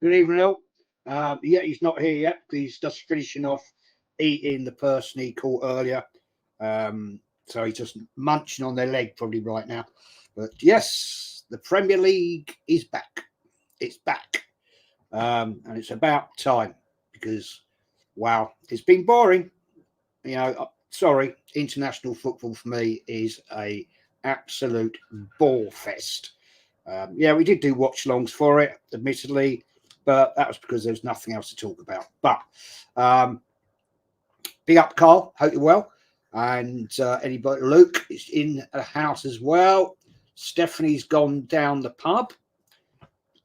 Good evening, all. Yeah, he's not here yet. He's just finishing off eating the person he caught earlier. So he's just munching on their leg probably right now. But yes, the Premier League is back. It's back. And it's about time because, wow, it's been boring. Sorry, international football for me is a absolute ball fest. Yeah, we did do watch longs for it, admittedly, but that was because there was nothing else to talk about. But big up, Carl. Hope you're well. And anybody, Luke is in the house as well. Stephanie's gone down the pub.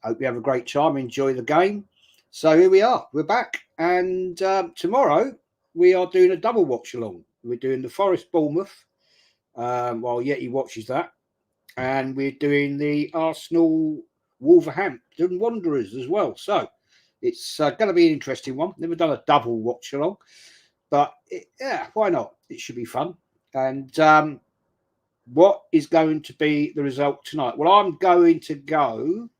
Hope you have a great time. Enjoy the game. So here we are. We're back. And tomorrow we are doing a double watch along. We're doing the Forest Bournemouth while Yeti watches that. And we're doing the Arsenal Wolverhampton Wanderers as well. So it's going to be an interesting one. Never done a double watch along, but yeah, why not? It should be fun. And what is going to be the result tonight? Well, I'm going to go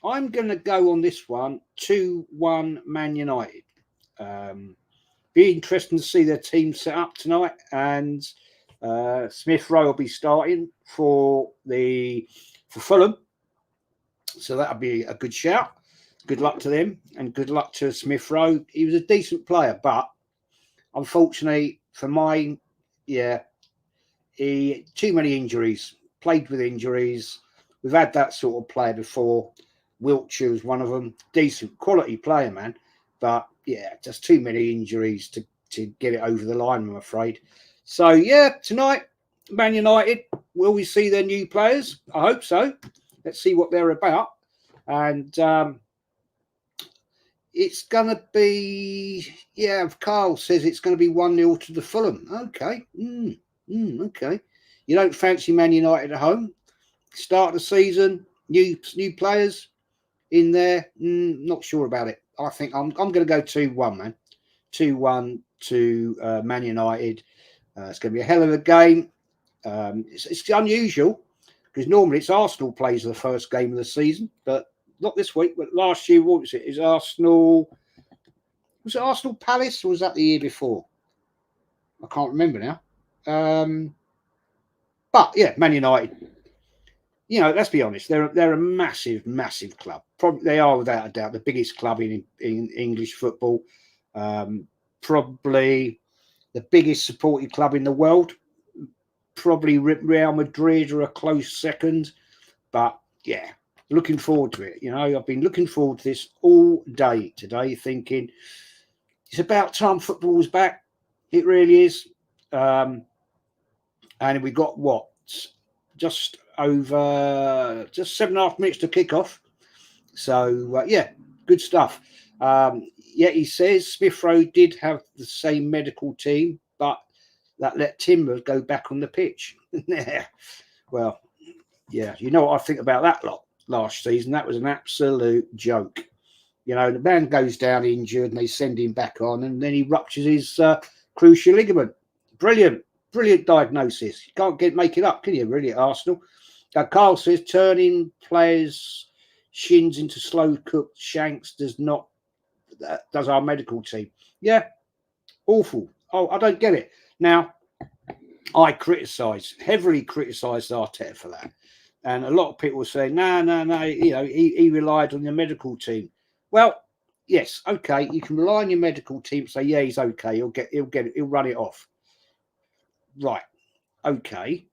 on this one 2-1 Man United. Be interesting to see their team set up tonight, and Smith Rowe will be starting for Fulham, so that'll be a good shout. Good luck to them, and good luck to Smith Rowe. He was a decent player, but unfortunately for mine, he too many injuries. Played with injuries. We've had that sort of player before. Wiltshire was one of them. Decent quality player, man, but yeah, just too many injuries to get it over the line, I'm afraid. So, yeah, tonight, Man United, will we see their new players? I hope so. Let's see what they're about. And it's going to be, Carl says it's going to be 1-0 to the Fulham. Okay. Okay. You don't fancy Man United at home? Start of the season, new players in there? Not sure about it. I think I'm going to go 2-1, man. 2-1 to Man United. It's going to be a hell of a game. It's unusual because normally it's Arsenal plays the first game of the season, but not this week. But last year, what was it? Was it Arsenal Palace, or was that the year before? I can't remember now. But yeah, Man United. You know, let's be honest. They're a massive, massive club. Probably they are without a doubt the biggest club in English football. Probably the biggest supported club in the world. Probably Real Madrid are a close second. But yeah, looking forward to it. You know, I've been looking forward to this all day today, thinking it's about time football's back. It really is. And we got what? Just over 7.5 minutes to kick off. So, yeah, good stuff. He says Smith Rowe did have the same medical team, but that let Timber go back on the pitch. Well, yeah, you know what I think about that lot last season. That was an absolute joke. You know, the man goes down injured and they send him back on, and then he ruptures his cruciate ligament. Brilliant diagnosis. You can't make it up, can you, really, at Arsenal? Carl says turning players' shins into slow-cooked shanks does our medical team. Yeah, awful. Oh, I don't get it. Now, I heavily criticised Arteta for that. And a lot of people say, no, you know, he relied on the medical team. Well, yes, okay, you can rely on your medical team, say, yeah, he's okay, he'll run it off. Right, okay.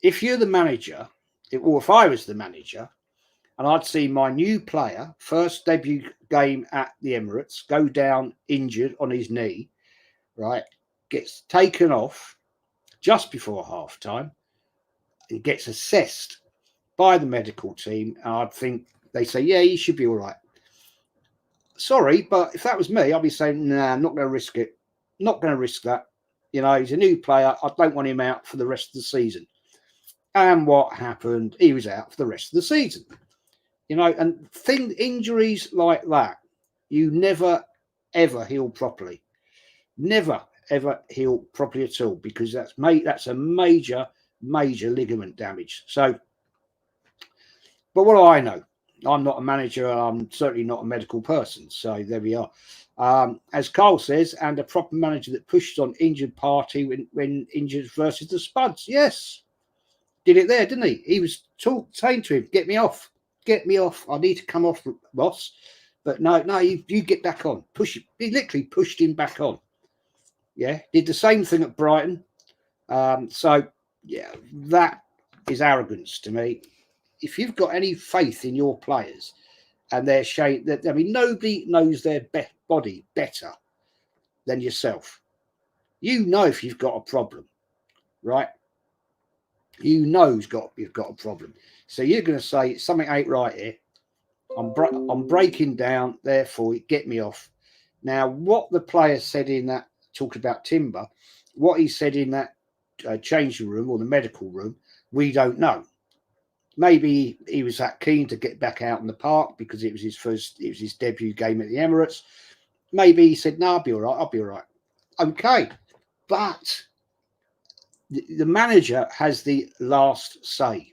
If you're the manager, or if I was the manager, and I'd see my new player, first debut game at the Emirates, go down injured on his knee, right, gets taken off just before half-time and gets assessed by the medical team, and I'd think they say, yeah, he should be all right. Sorry, but if that was me, I'd be saying, nah, I'm not going to risk it. Not going to risk that. You know, he's a new player. I don't want him out for the rest of the season. And what happened? He was out for the rest of the season. You know, and injuries like that, you never, ever heal properly. Never, ever heal properly at all, because that's a major ligament damage. So, but what do I know? I'm not a manager. I'm certainly not a medical person. So there we are. As Carl says, and a proper manager that pushes on injured party when injured versus the Spuds. Yes, did it there, didn't he? He was saying to him, "Get me off, get me off. I need to come off, Ross." But no, you get back on. Push. He literally pushed him back on. Yeah, did the same thing at Brighton. So yeah, that is arrogance to me. If you've got any faith in your players and they're showing that, I mean, nobody knows their body better than yourself. You know if you've got a problem, right? You know you've got a problem. So you're going to say something ain't right here. I'm breaking down. Therefore, get me off. Now, what the player said in that talked about Timber, what he said in that changing room or the medical room, we don't know. Maybe he was that keen to get back out in the park because it was his debut game at the Emirates. Maybe he said, "No, I'll be all right. I'll be all right." Okay, but the manager has the last say.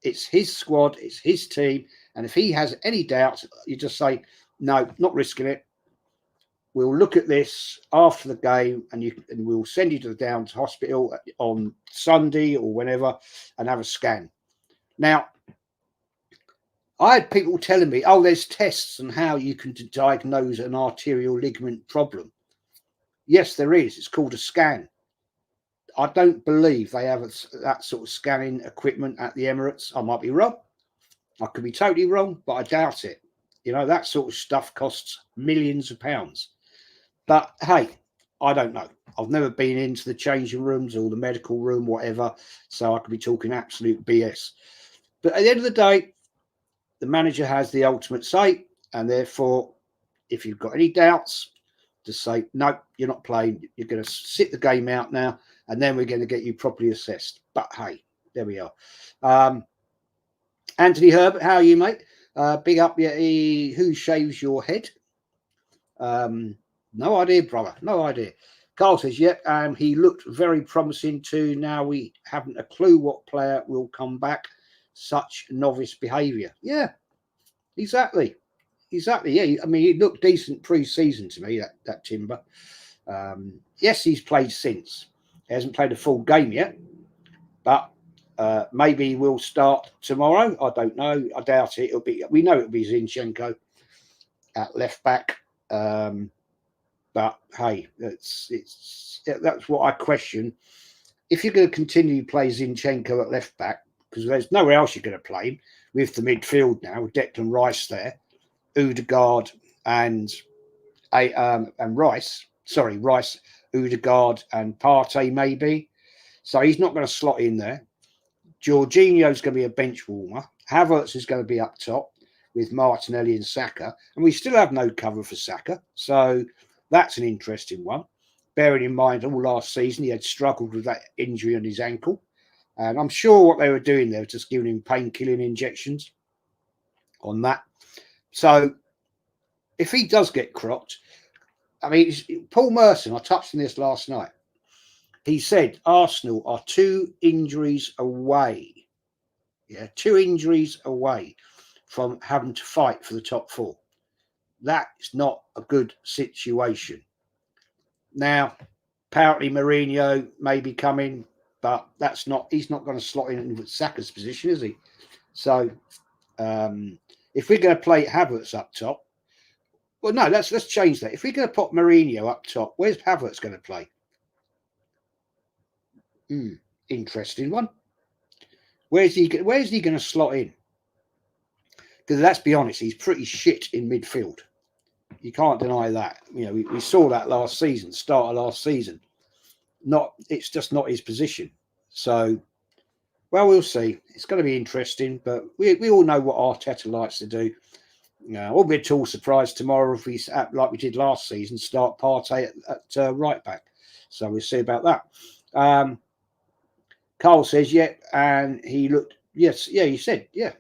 It's his squad, it's his team, and if he has any doubts, you just say, "No, not risking it. We'll look at this after the game, and we'll send you down to hospital on Sunday or whenever, and have a scan." Now, I had people telling me, "Oh, there's tests on how you can diagnose an arterial ligament problem." Yes, there is. It's called a scan. I don't believe they have that sort of scanning equipment at the Emirates. I might be wrong. I could be totally wrong, but I doubt it. You know, that sort of stuff costs millions of pounds. But hey, I don't know. I've never been into the changing rooms or the medical room, whatever. So I could be talking absolute BS. But at the end of the day, the manager has the ultimate say. And therefore, if you've got any doubts, just say, "No, you're not playing. You're going to sit the game out now. And then we're going to get you properly assessed." But hey, there we are. Anthony Herbert, how are you, mate? Big up, Yeti. Who shaves your head? No idea, brother. No idea. Carl says, "Yep, he looked very promising too. Now we haven't a clue what player will come back. Such novice behaviour." Yeah, exactly. Yeah, I mean, he looked decent pre-season to me, that Timber. Yes, he's played since. He hasn't played a full game yet, but maybe he will start tomorrow. I don't know. I doubt it. We know it'll be Zinchenko at left back. But hey, that's what I question. If you're going to continue to play Zinchenko at left back, because there's nowhere else you're going to play him with the midfield now, with Declan Rice there, Odegaard and Rice. Sorry, Rice, Odegaard and Partey maybe. So he's not going to slot in there. Jorginho's going to be a bench warmer. Havertz is going to be up top with Martinelli and Saka. And we still have no cover for Saka. So that's an interesting one. Bearing in mind all last season, he had struggled with that injury on his ankle. And I'm sure what they were doing there was just giving him painkilling injections on that. So if he does get cropped, I mean, Paul Merson, I touched on this last night. He said Arsenal are 2 injuries away. Yeah, 2 injuries away from having to fight for the top 4. That's not a good situation. Now, apparently Mourinho may be coming, but he's not going to slot in with Saka's position, is he? So if we're going to play Havertz up top, well, no, let's change that. If we're going to put Mourinho up top, where's Havertz going to play? Interesting one. Where's he going to slot in? Because let's be honest, he's pretty shit in midfield. You can't deny that. You know, we saw that start of last season. It's just not his position. So, well, we'll see. It's going to be interesting, but we all know what Arteta likes to do. I won't be at all surprised tomorrow if we, like we did last season, start Partey at right back. So we'll see about that. Carl says, yeah, and he looked, yes, yeah, he said, yeah,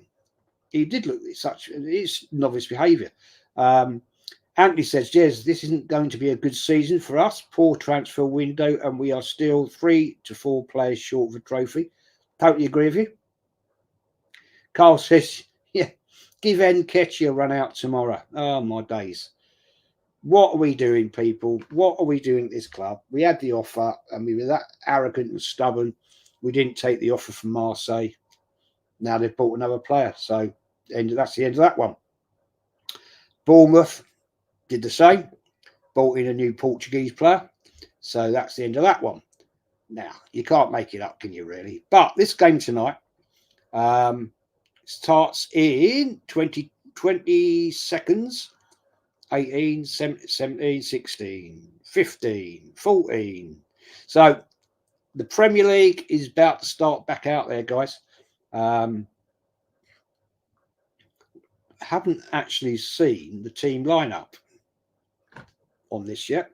he did look it's novice behaviour. Anthony says, yes, this isn't going to be a good season for us. Poor transfer window, and we are still 3 to 4 players short of a trophy. Totally agree with you. Carl says, yeah, Give Nketiah a run out tomorrow. Oh, my days. What are we doing, people? What are we doing at this club? We had the offer and we were that arrogant and stubborn. We didn't take the offer from Marseille. Now they've bought another player. So that's the end of that one. Bournemouth did the same. Bought in a new Portuguese player. So that's the end of that one. Now, you can't make it up, can you, really? But this game tonight starts in 20 seconds. 18, 17, 16, 15, 14. So the Premier League is about to start back out there, guys. Haven't actually seen the team lineup on this yet.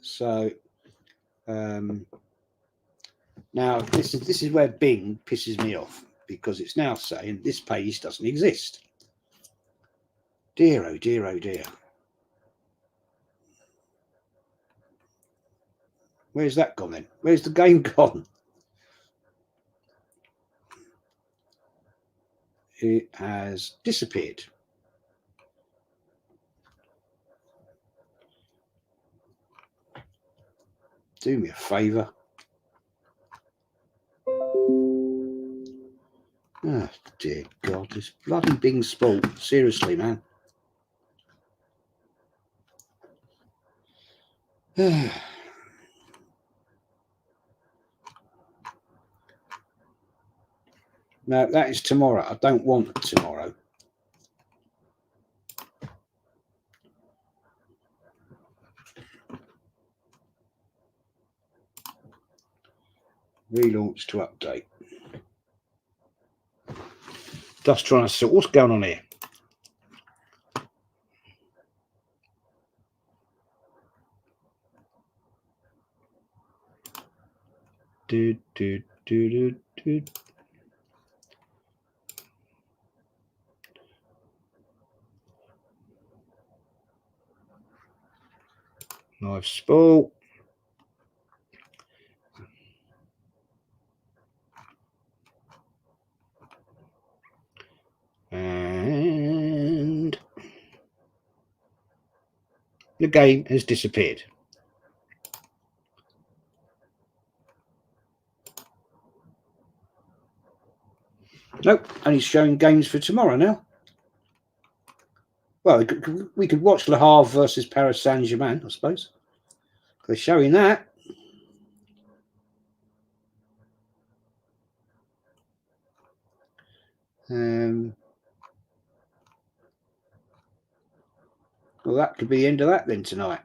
So now this is where Bing pisses me off, because it's now saying this page doesn't exist. Dear, oh dear, oh dear. Where's that gone then? Where's the game gone? It has disappeared. Do me a favour. Oh, dear God, this bloody Bing Sport. Seriously, man. No, that is tomorrow. I don't want tomorrow. Relaunch to update. Just trying to sort what's going on here. Live sport. And the game has disappeared. Nope, only showing games for tomorrow now. Well, we could watch Le Havre versus Paris Saint-Germain, I suppose. They're showing that. Well, that could be the end of that then tonight.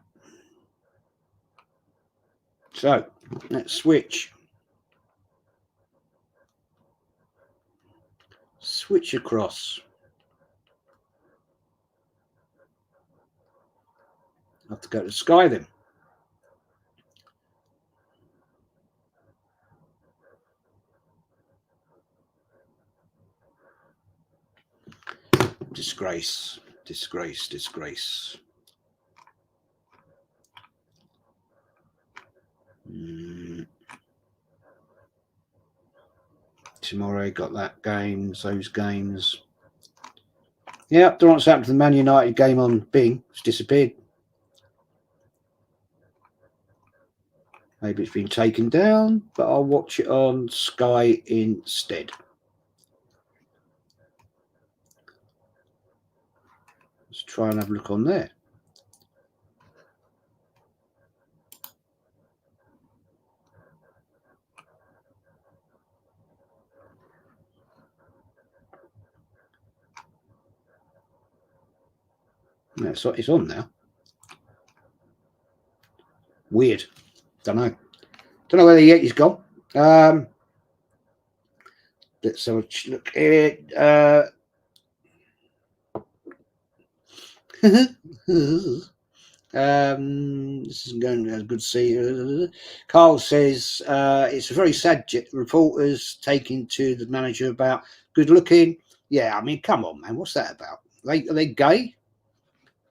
So, let's switch. Switch across. I'll have to go to Sky then. Disgrace, disgrace, disgrace. Tomorrow got that games, those games. Yeah, don't know what's happened to the Man United game on Bing. It's disappeared. Maybe it's been taken down, but I'll watch it on Sky instead. Let's try and have a look on there. No, it's on now. Weird. Don't know where the Yeti's gone. Let's have a look at it. This isn't going as good to see. Carl says it's a very sad reporters taking to the manager about good looking. Yeah, I mean, come on, man. What's that about? Are they gay?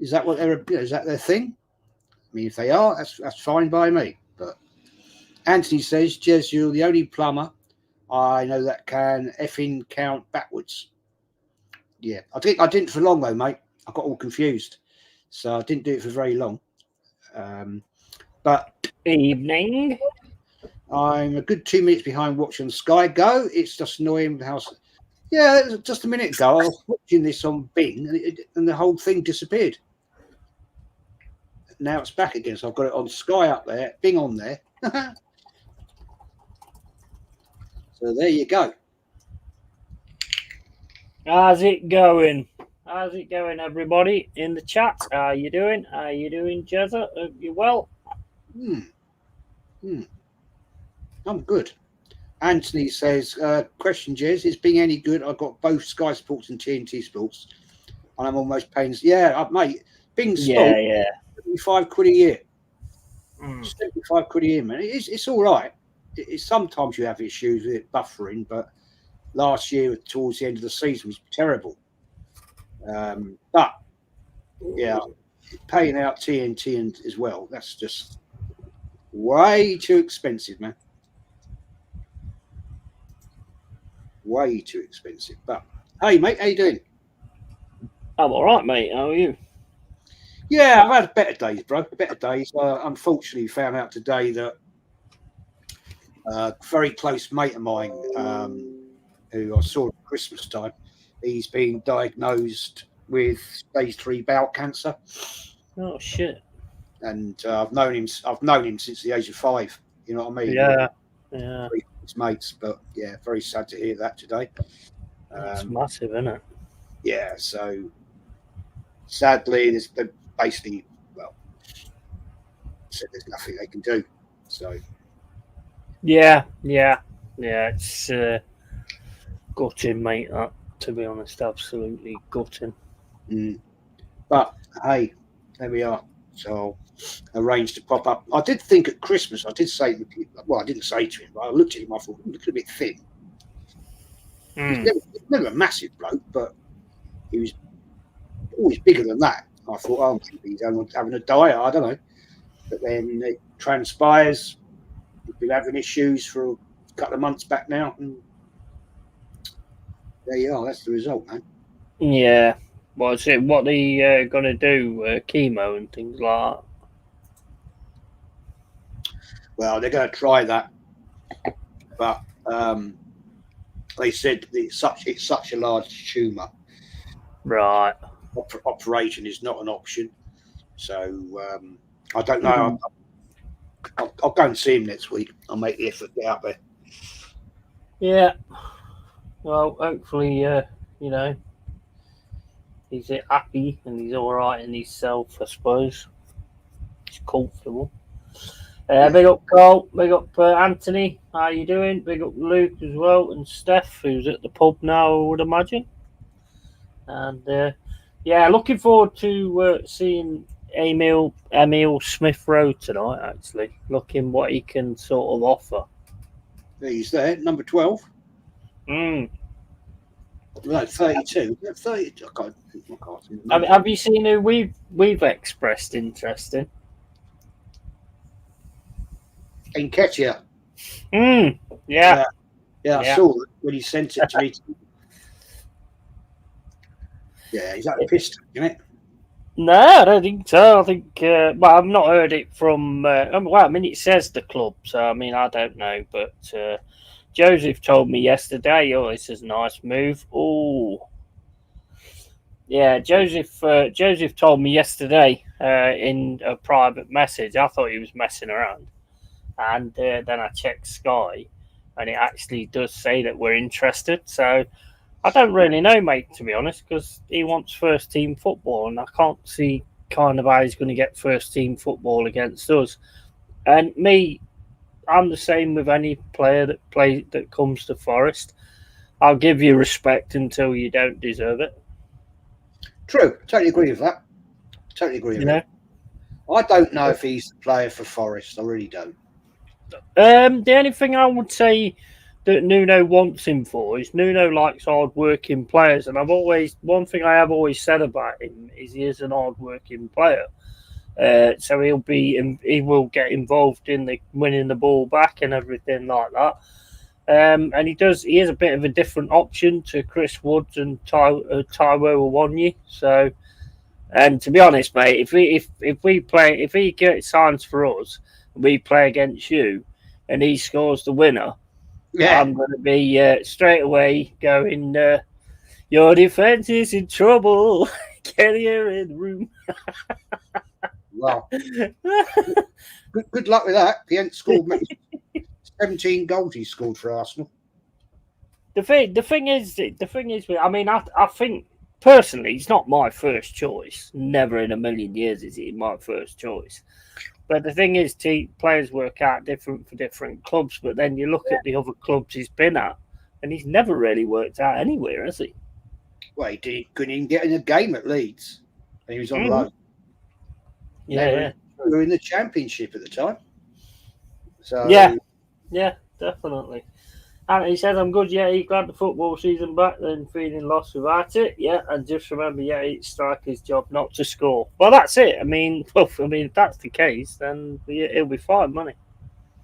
Is that what is that their thing? I mean, if they are, that's fine by me. But Anthony says, Jez, you're the only plumber I know that can effing count backwards. Yeah, I didn't for long though, mate. I got all confused, so I didn't do it for very long. But Evening. I'm a good 2 minutes behind watching Sky Go. It's just annoying how. Yeah, just a minute ago I was watching this on Bing, and the whole thing disappeared. Now it's back again, so I've got it on Sky up there, Bing on there. So there you go. How's it going? How's it going, everybody in the chat? How you doing? How you doing, Jezza? You well? I'm good. Anthony says, question, Jez, is Bing any good? I've got both Sky Sports and TNT Sports, and I'm almost paying. Yeah, mate, Bing Sport, Yeah. £75 a year. 75 quid a year, man. It's all right. It's sometimes you have issues with it buffering, but last year towards the end of the season was terrible. But yeah, paying out TNT and as well, that's just way too expensive, man. Way too expensive. But hey, mate, how you doing? I'm all right, mate. How are you? Yeah, I've had better days, bro. Better days. Unfortunately, found out today that a very close mate of mine, who I saw at Christmas time, he's been diagnosed with stage 3 bowel cancer. Oh shit! And I've known him since the age of 5. You know what I mean? Yeah. His mates, but yeah, very sad to hear that today. It's massive, isn't it? Yeah. So sadly, there's basically said there's nothing they can do. So yeah. It's gutting, mate. That, to be honest, absolutely gutting. But hey, there we are. So arranged to pop up. I did think at Christmas, I did say, well, I didn't say to him, but I looked at him, I thought, he looked a bit thin. He's never a massive bloke, but he was always bigger than that. I thought, oh, maybe he's having a diet, I don't know. But then it transpires, he's been having issues for a couple of months back now, and there you are, that's the result, man. Yeah. What are they going to do? Chemo and things like that? Well, they're going to try that, but they said it's such a large tumour. Right. Operation is not an option. So I don't know. I'll go and see him next week. I'll make the effort to get out there. Yeah. Well, hopefully, he's happy and he's all right in himself, I suppose. He's comfortable. Big up Carl, big up Anthony. How you doing? Big up Luke as well, and Steph, who's at the pub now, I would imagine. And looking forward to seeing Emil Smith Rowe tonight. Actually, looking what he can sort of offer. He's there, number 12. No, 32. 30. I can't have you seen who we've expressed interest in? Nketiah. Yeah, I saw that when he sent it to me. Yeah, he's like a piston, isn't it? No, I don't think so. I think, I've not heard it from, it says the club, so I mean, I don't know, but Joseph told me yesterday, this is a nice move. Oh, yeah, Joseph told me yesterday in a private message. I thought he was messing around. And then I checked Sky, and it actually does say that we're interested. So I don't really know, mate, to be honest, because he wants first-team football, and I can't see kind of how he's going to get first-team football against us. And me, I'm the same with any player that comes to Forest. I'll give you respect until you don't deserve it. True. Totally agree with that. Totally agree with that. I don't know if he's the player for Forest. I really don't. The only thing I would say that Nuno wants him for is Nuno likes hard-working players, and one thing I have always said about him is he is an hard-working player. So he will get involved in the winning the ball back and everything like that. And he is a bit of a different option to Chris Woods and Taiwo Awoniyi. So, and to be honest, mate, if he gets signs for us, we play against you, and he scores the winner, Yeah. I'm going to be straight away going. Your defense is in trouble. Get here in the room. Well, good luck with that. He ain't scored 17 goals. He scored for Arsenal. The thing is, I mean, I think personally, it's not my first choice. Never in a million years is it my first choice. But the thing is, players work out different for different clubs. But then you look at the other clubs he's been at, and he's never really worked out anywhere, has he? Well, he couldn't even get in a game at Leeds, and he was on loan. Yeah, we were in the Championship at the time. So yeah, definitely. And he says, I'm good, yeah, glad the football season back, then feeling lost without it. Yeah, and just remember, yeah, it's striker's job not to score. Well, that's it. I mean, if that's the case, then it'll be fine, money.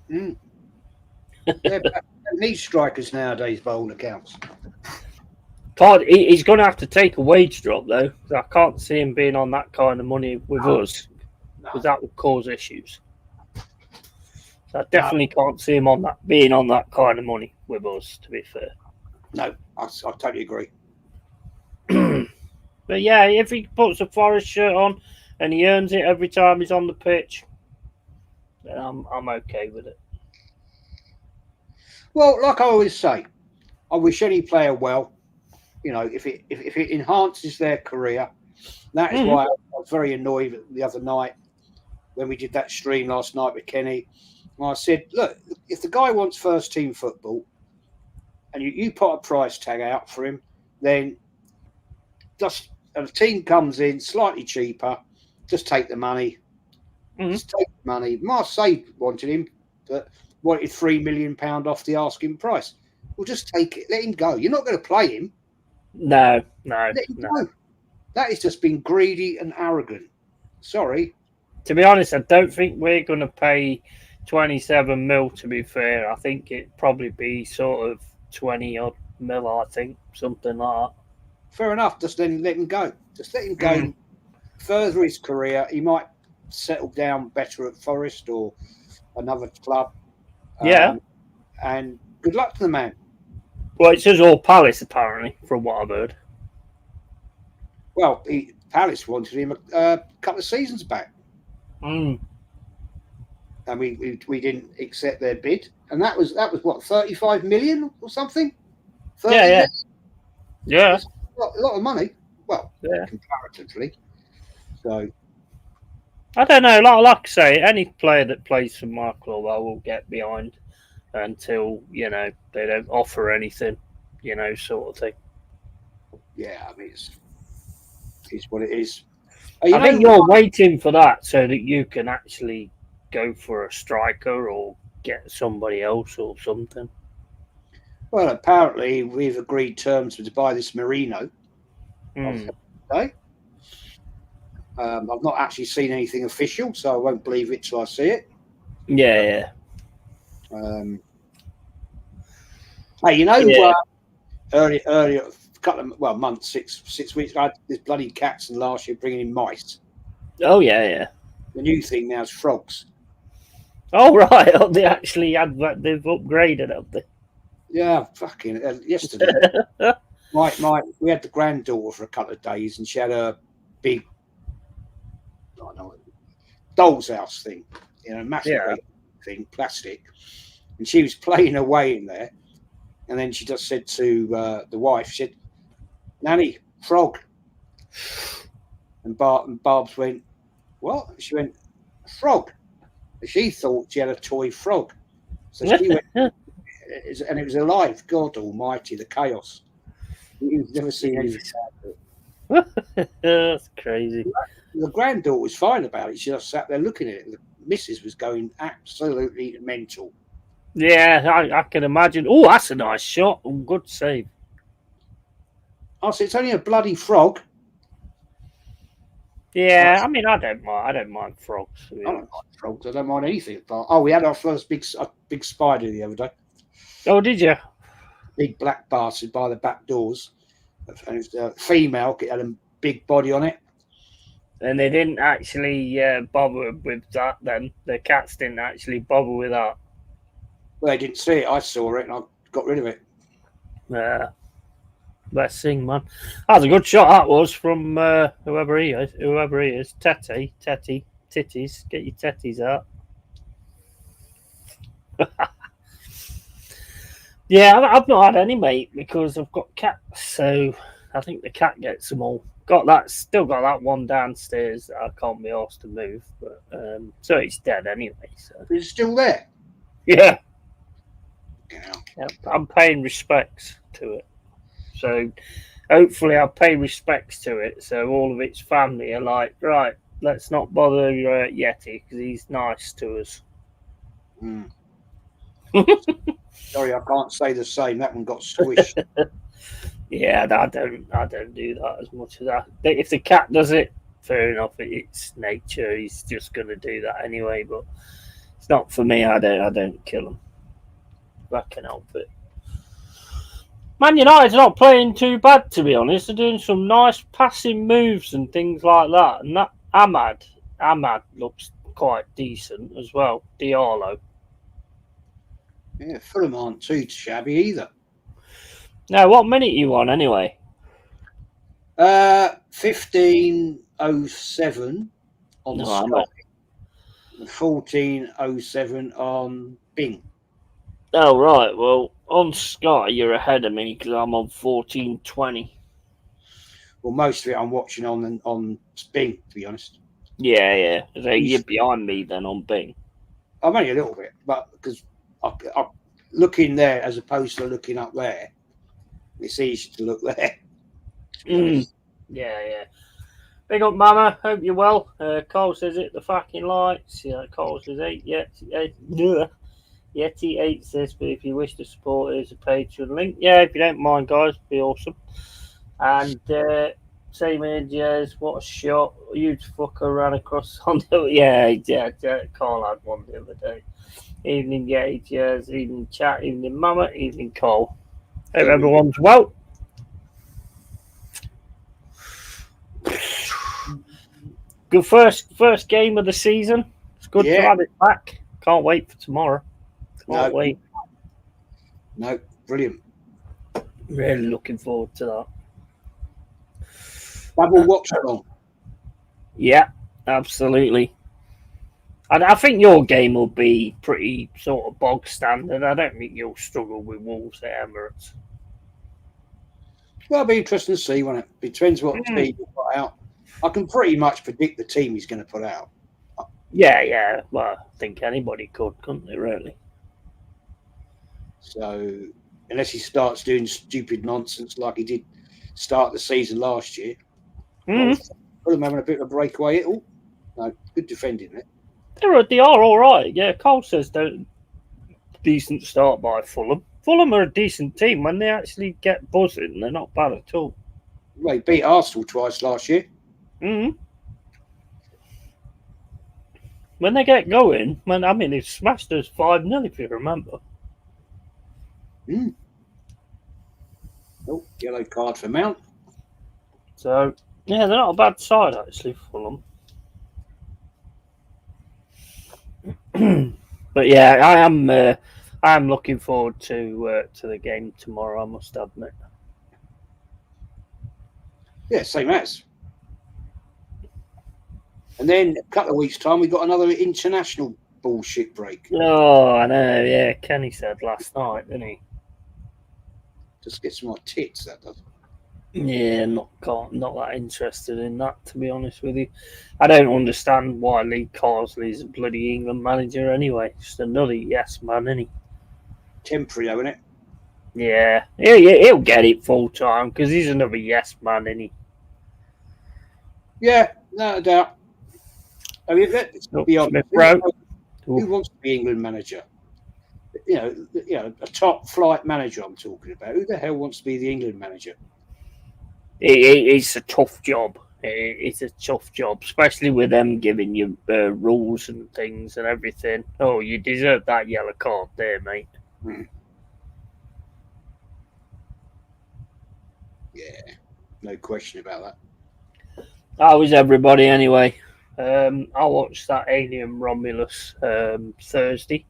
Yeah, but need strikers nowadays by all accounts. He's going to have to take a wage drop, though. I can't see him being on that kind of money with us, because that would cause issues. So I definitely can't see him being on that kind of money with us, to be fair. No, I totally agree. But yeah, if he puts a Forest shirt on and he earns it every time he's on the pitch, then I'm okay with it. Well, like I always say, I wish any player well. You know, if it enhances their career, that is why I was very annoyed the other night when we did that stream last night with Kenny. And I said, look, if the guy wants first team football and you put a price tag out for him, then just a team comes in slightly cheaper, just take the money. Just take the money. Marseille wanted him, but wanted £3 million off the asking price. Well, just take it. Let him go. You're not going to play him. No. Let him go. That has just been greedy and arrogant. Sorry. To be honest, I don't think we're going to pay 27 mil, to be fair. I think it'd probably be sort of 20 odd mil, I think. Something like that. Fair enough. Just then let him go. Just let him go. Further his career. He might settle down better at Forest or another club. And good luck to the man. Well, it says all Palace, apparently, from what I've heard. Well, Palace wanted him a couple of seasons back. And we didn't accept their bid. And that was what, 35 million or something? Yeah. That's a lot of money. Well, comparatively. So I don't know. Like I say, any player that plays for my club, I will get behind until, they don't offer anything, sort of thing. Yeah, I mean, it's what it is. I think you're waiting for that so that you can actually go for a striker or get somebody else or something. Well, apparently we've agreed terms to buy this Merino. Okay. I've not actually seen anything official, so I won't believe it till I see it. Yeah. Hey, earlier, a couple of months, 6 weeks, I had this bloody cats, and last year bringing in mice. Oh yeah. The new thing now is frogs. Oh right, they actually had that. They've upgraded, have they? Yeah, fucking yesterday. We had the granddaughter for a couple of days, and she had a big, doll's house thing, massive thing, plastic, and she was playing away in there, and then she just said to the wife, she said, "Nanny, frog," and Barb's went, "What?" She went, "Frog." She thought she had a toy frog, so she went, and it was alive. God Almighty, the chaos! You've never seen anything like it. That's crazy. The granddaughter was fine about it. She just sat there looking at it. The missus was going absolutely mental. Yeah, I can imagine. Oh, that's a nice shot. Good save. I said, it's only a bloody frog. Yeah, I mean, I don't mind frogs. I don't mind frogs. I don't mind anything. We had our first big spider the other day. Oh, did you? Big black bastard by the back doors. And it was a female, it had a big body on it. And they didn't actually bother with that then. The cats didn't actually bother with that. Well, they didn't see it. I saw it and I got rid of it. Yeah. Best thing, man. That was a good shot, that was, from whoever he is. Titties. Get your titties out. Yeah, I've not had any, mate, because I've got cats, so I think the cat gets them all. Still got that one downstairs that I can't be asked to move, but so it's dead anyway. So It's still there. yeah, Yeah. I'm paying respects to it. So hopefully I'll pay respects to it. So all of its family are like, right, let's not bother Yeti because he's nice to us. Mm. Sorry, I can't say the same. That one got squished. Yeah, I don't do that as much as that. If the cat does it, fair enough. It's nature. He's just going to do that anyway. But it's not for me. I don't kill him. If I can help it. Man United's not playing too bad, to be honest. They're doing some nice passing moves and things like that. And that Ahmad looks quite decent as well. Diallo. Yeah, Fulham aren't too shabby either. Now, what minute you on anyway? 15:07 on Sky. 14:07 on Bing. Oh, right. Well, on Sky, you're ahead of me because I'm on 14:20. Well, most of it I'm watching on Bing, to be honest. Yeah. So you're behind me then on Bing. I'm only a little bit, but because I looking there as opposed to looking up there, it's easy to look there. Yeah. Big up, Mama. Hope you're well. Cole says it. The fucking lights. Yeah, Cole says 8. Yeti 8 says, but if you wish to support, here's a Patreon link. Yeah, if you don't mind, guys, it'd be awesome. And same as what a shot. Huge fucker ran across on the yeah. Carl had one the other day. Evening, yes. Evening, chat. Evening, Mama. Evening, Cole. Hope everyone's well. Good first game of the season. It's good to have it back. Can't wait for tomorrow. Can't wait. No, brilliant. Really looking forward to that. Double watch along. Yeah, absolutely. I think your game will be pretty sort of bog standard. I don't think you'll struggle with Wolves at Emirates. Well, it'll be interesting to see, won't it? It depends what team you put out. I can pretty much predict the team he's going to put out. Yeah. Well, I think anybody couldn't they, really? So, unless he starts doing stupid nonsense like he did start the season last year. Fulham having a bit of a breakaway. No, good defending it. They are all right. Yeah, Cole says decent start by Fulham. Fulham are a decent team. When they actually get buzzing, they're not bad at all. Well, he beat Arsenal twice last year. When they get going, they've smashed us 5-0, if you remember. Oh, yellow card for Mount. So, yeah, they're not a bad side, actually, Fulham. But yeah, I am looking forward to the game tomorrow, I must admit. Yeah, same as. And then a couple of weeks' time, we got another international bullshit break. Oh, I know. Yeah, Kenny said last night, didn't he? Just gets my tits, that does. Yeah, not that interested in that, to be honest with you. I don't understand why Lee Carsley's a bloody England manager anyway. Just another yes man, isn't he? Temporary, though, isn't it? Yeah, he'll get it full time because he's another yes man, isn't he? Yeah, no doubt. I mean, let's be honest. Who wants to be England manager? You know, a top flight manager. I'm talking about. Who the hell wants to be the England manager? It's a tough job. It's a tough job, especially with them giving you rules and things and everything. Oh, you deserve that yellow card there, mate. Yeah, no question about that. How is everybody anyway? I watched that Alien Romulus Thursday.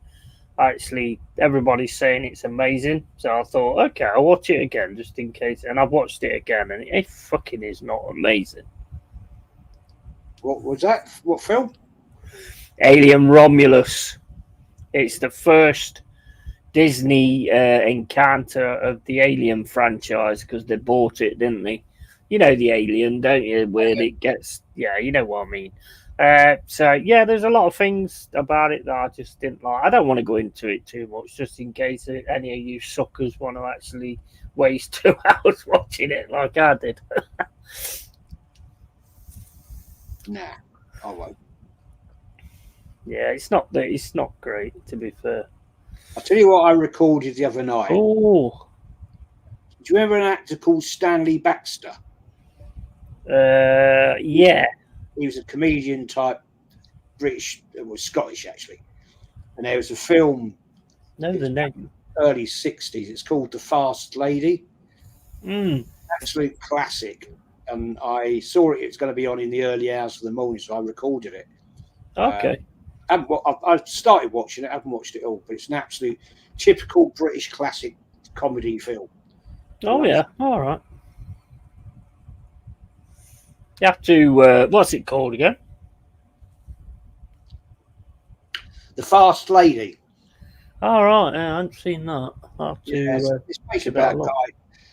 Actually, everybody's saying it's amazing, so I thought, okay, I'll watch it again just in case. And I've watched it again, and it fucking is not amazing. What was that? What film? Alien Romulus. It's the first Disney encounter of the Alien franchise because they bought it, didn't they? You know the Alien, don't you? Where it gets, yeah, you know what I mean. So yeah, there's a lot of things about it that I just didn't like. I don't want to go into it too much, just in case any of you suckers want to actually waste 2 hours watching it like I did. Nah, I won't. Yeah, it's not great, to be fair. I'll tell you what I recorded the other night. Oh, Do you remember an actor called Stanley Baxter? yeah. He was a comedian type, British, well, Scottish actually. And there was a film, No, the name. early 60s. It's called The Fast Lady. Mm. Absolute classic. And I saw it. It's going to be on in the early hours of the morning, so I recorded it. Okay. I've started watching it. I haven't watched it all, but it's an absolute typical British classic comedy film. Oh yeah. All right. You have to. What's it called again? The Fast Lady. All right. Yeah, I haven't seen that. I have to. Yeah, it's basically about a guy.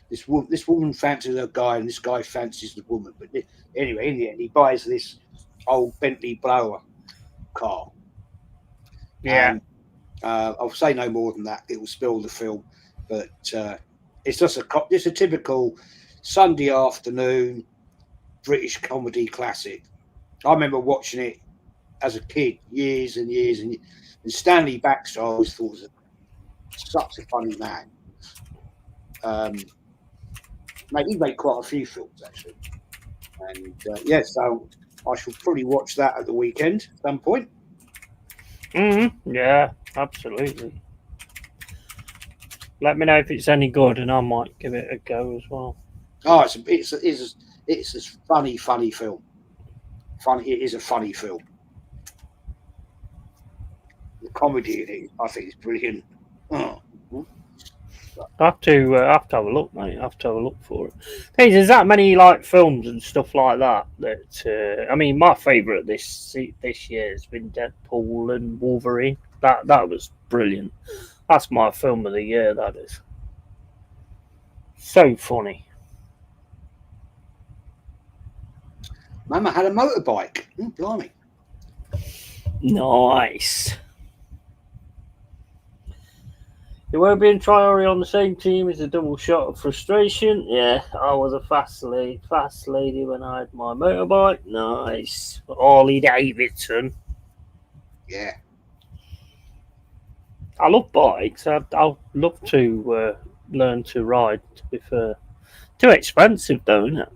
This woman fancies a guy, and this guy fancies the woman. But anyway, in the end, he buys this old Bentley blower car. Yeah. And, I'll say no more than that. It will spoil the film. But it's just a typical Sunday afternoon British comedy classic. I remember watching it as a kid, years and years and years. And Stanley Baxter, I always thought was such a funny man. He made quite a few films actually, and so I shall probably watch that at the weekend at some point. Yeah, absolutely. Let me know if it's any good, and I might give it a go as well. Oh, it's a funny film. Funny, it is a funny film. The comedy in it, I think, is brilliant. Oh. I have to have a look, mate. I have to have a look for it. Hey, there's that many like films and stuff like that. I mean, my favourite this year has been Deadpool and Wolverine. That was brilliant. That's my film of the year. That is so funny. Mama had a motorbike. Blimey. Nice. It won't be in Triori on the same team as a double shot of frustration. Yeah, I was a fast lady when I had my motorbike. Nice. Harley Davidson. Yeah. I love bikes. I'd love to learn to ride, to be fair. Too expensive, though, isn't it?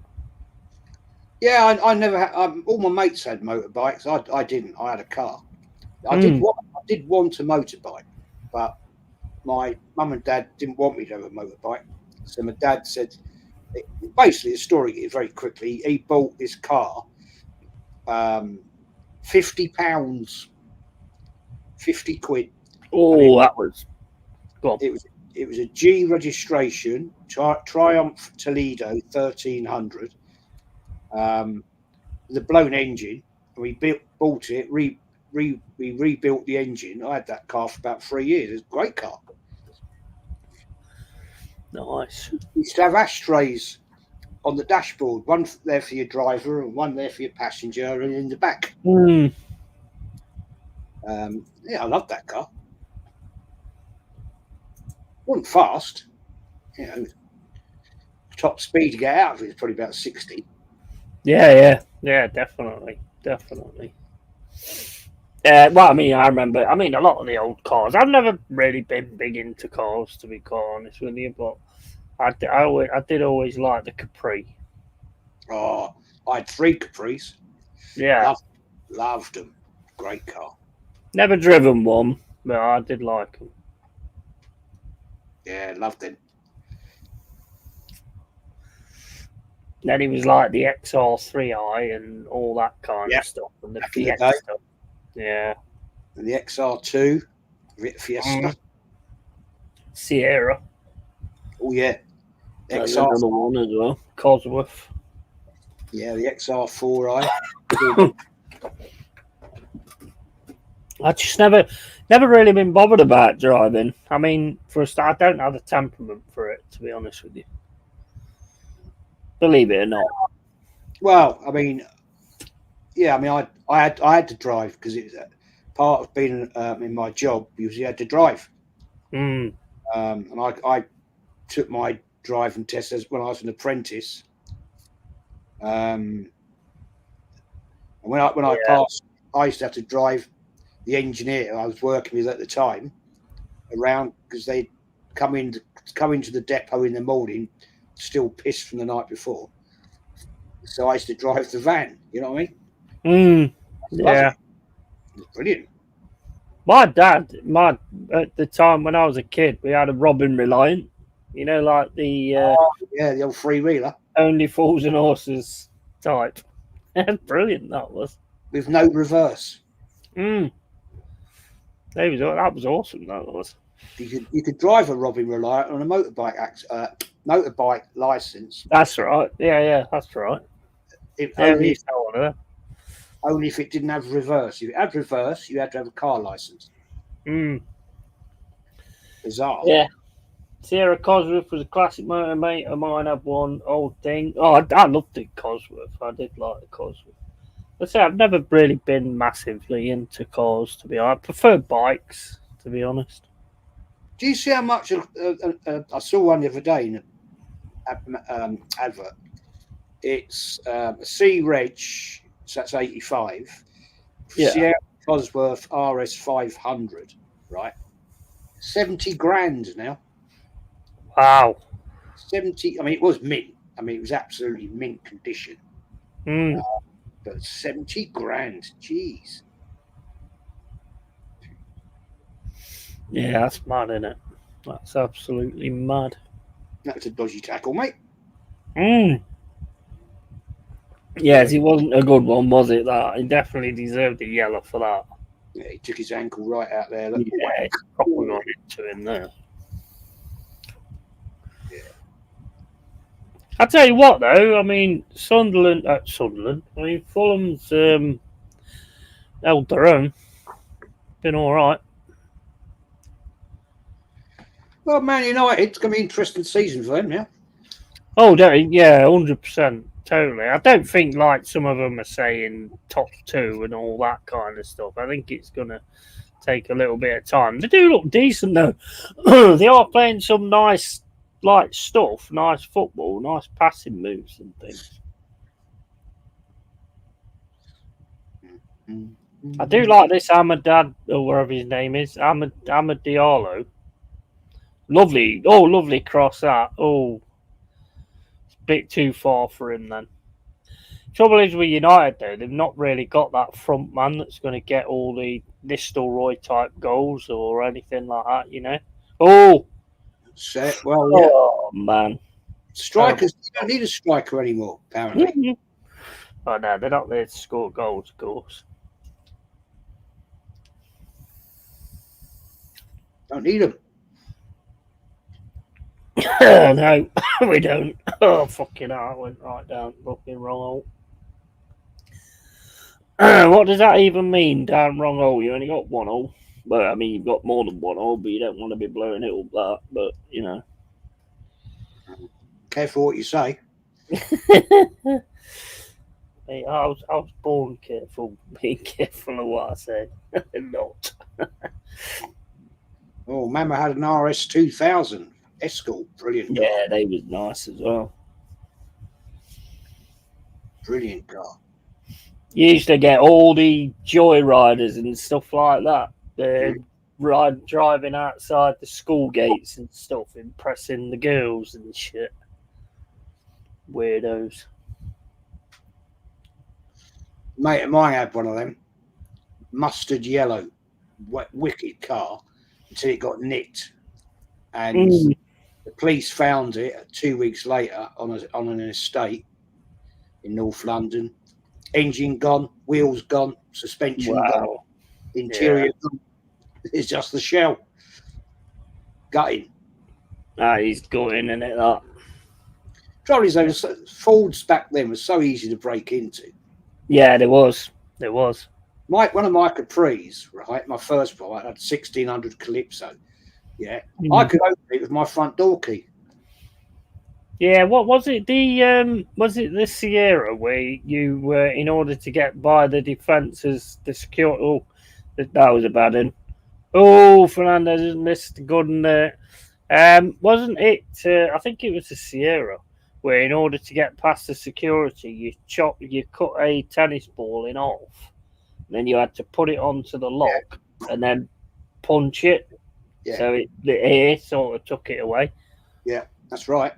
Yeah, I never had. All my mates had motorbikes. I didn't. I had a car. I did want a motorbike, but my mum and dad didn't want me to have a motorbike. So my dad said, basically, the story is very quickly. He bought this car, £50, 50 quid. Oh, that was. Go on. It was a G registration, Triumph Toledo 1300, with a blown engine. And we bought it. We rebuilt the engine. I had that car for about 3 years. It was a great car. Nice. You used to have ashtrays on the dashboard, one there for your driver and one there for your passenger, and in the back. Mm. I loved that car. Wasn't fast, top speed to get out of it is probably about 60. Yeah, definitely. Well, I mean, I remember. I mean, a lot of the old cars. I've never really been big into cars, to be quite honest with you, but I did always like the Capri. Oh, I had 3 Capris. Yeah, loved them. Great car. Never driven one, but I did like them. Yeah, loved them. Then he was like the XR3i and all that kind Yeah, of stuff, and the back in the Fiesta. day. Yeah. And the XR2, Fiesta. Sierra. Oh, yeah. That's XR, another one as well. Cosworth. yeah, the XR4i. I just never really been bothered about driving. I mean, for a start, I don't have the temperament for it, to be honest with you. Believe it or not. Well, I mean, yeah, I mean, I had to drive because it was part of being in my job. You had to drive, Mm. and I took my driving test as when I was an apprentice. And when I passed, I used to have to drive the engineer I was working with at the time around because they'd come into the depot in the morning, still pissed from the night before. So I used to drive the van. You know what I mean? Yeah. It was brilliant. My dad, at the time when I was a kid, we had a Robin Reliant. You know, like the Yeah, the old freewheeler only fools and horses type. Brilliant that was. with no reverse. That was awesome. That was. You could drive a Robin Reliant on a motorbike license. That's right. Yeah, that's right. Only if it didn't have reverse. If it had reverse, you had to have a car license. Bizarre. Yeah. Sierra Cosworth was a classic motor, mate. I might have one old thing. Oh, I loved the Cosworth. I did like the Cosworth. Let's say I've never really been massively into cars, to be honest. I prefer bikes, to be honest. Do you see how much I saw one the other day in an advert? It's a C Reg, so that's 85. Yeah. Sierra Cosworth RS 500, right? 70 grand now. Wow. 70. I mean, it was mint. I mean, it was absolutely mint condition. But 70 grand, jeez. Yeah, that's mad, isn't it? That's absolutely mad. That's a dodgy tackle, mate. Yes, it wasn't a good one, was it? That he definitely deserved a yellow for that. Yeah, he took his ankle right out there. Look, yeah, it's properly got into him there. Yeah. I tell you what, though. I mean, Sunderland. I mean, Fulham's held their own. Been all right. Well, Man United, it's going to be an interesting season for them, yeah? Oh, yeah, 100%. Totally. I don't think like some of them are saying top two and all that kind of stuff. I think it's going to take a little bit of time. They do look decent, though. They are playing some nice stuff, nice football, nice passing moves and things. I do like this Ahmadad, or whatever his name is, Ahmad Diallo. Lovely cross that. Oh, it's a bit too far for him then. Trouble is with United, though, they've not really got that front man that's going to get all the Nistelrooy type goals or anything like that, you know. Oh, well, yeah. Oh man, Strikers, you don't need a striker anymore, apparently. Oh no, they're not there to score goals, of course. Don't need them. No, we don't. Oh, fucking hell, I went right down fucking wrong hole. What does that even mean, down wrong hole? You only got one hole. Well, I mean, you've got more than one hole, but you don't want to be blowing it up that. But, you know. Careful what you say. Hey, I was born careful, being careful of what I said. Not. Oh, Mama had an RS 2000 Escort, brilliant. Yeah, they was nice as well. Brilliant car. You used to get all the joyriders and stuff like that. They're driving outside the school gates and stuff, impressing the girls and shit. Weirdos. Mate of mine had one of them. Mustard yellow, wicked car until it got nicked. And the police found it 2 weeks later on an estate in North London. Engine gone, wheels gone, suspension gone, Wow. interior gone. It's just the shell. Gutting. That is gutting, isn't it? That. Trouble is, those Fords back then was so easy to break into. Yeah, there was. There was. One of my Capris, right? My first one, I had 1600 Calypso. Yeah, Mm. I could open it with my front door key. Yeah, what was it? The Sierra where you were in order to get by the defences, the security. Oh, that was a bad one. Oh, Fernandez has missed a good one there. Wasn't it? I think it was the Sierra where, in order to get past the security, you cut a tennis ball in half, and then you had to put it onto the lock and then punch it. Yeah. So the air sort of took it away. Yeah, that's right.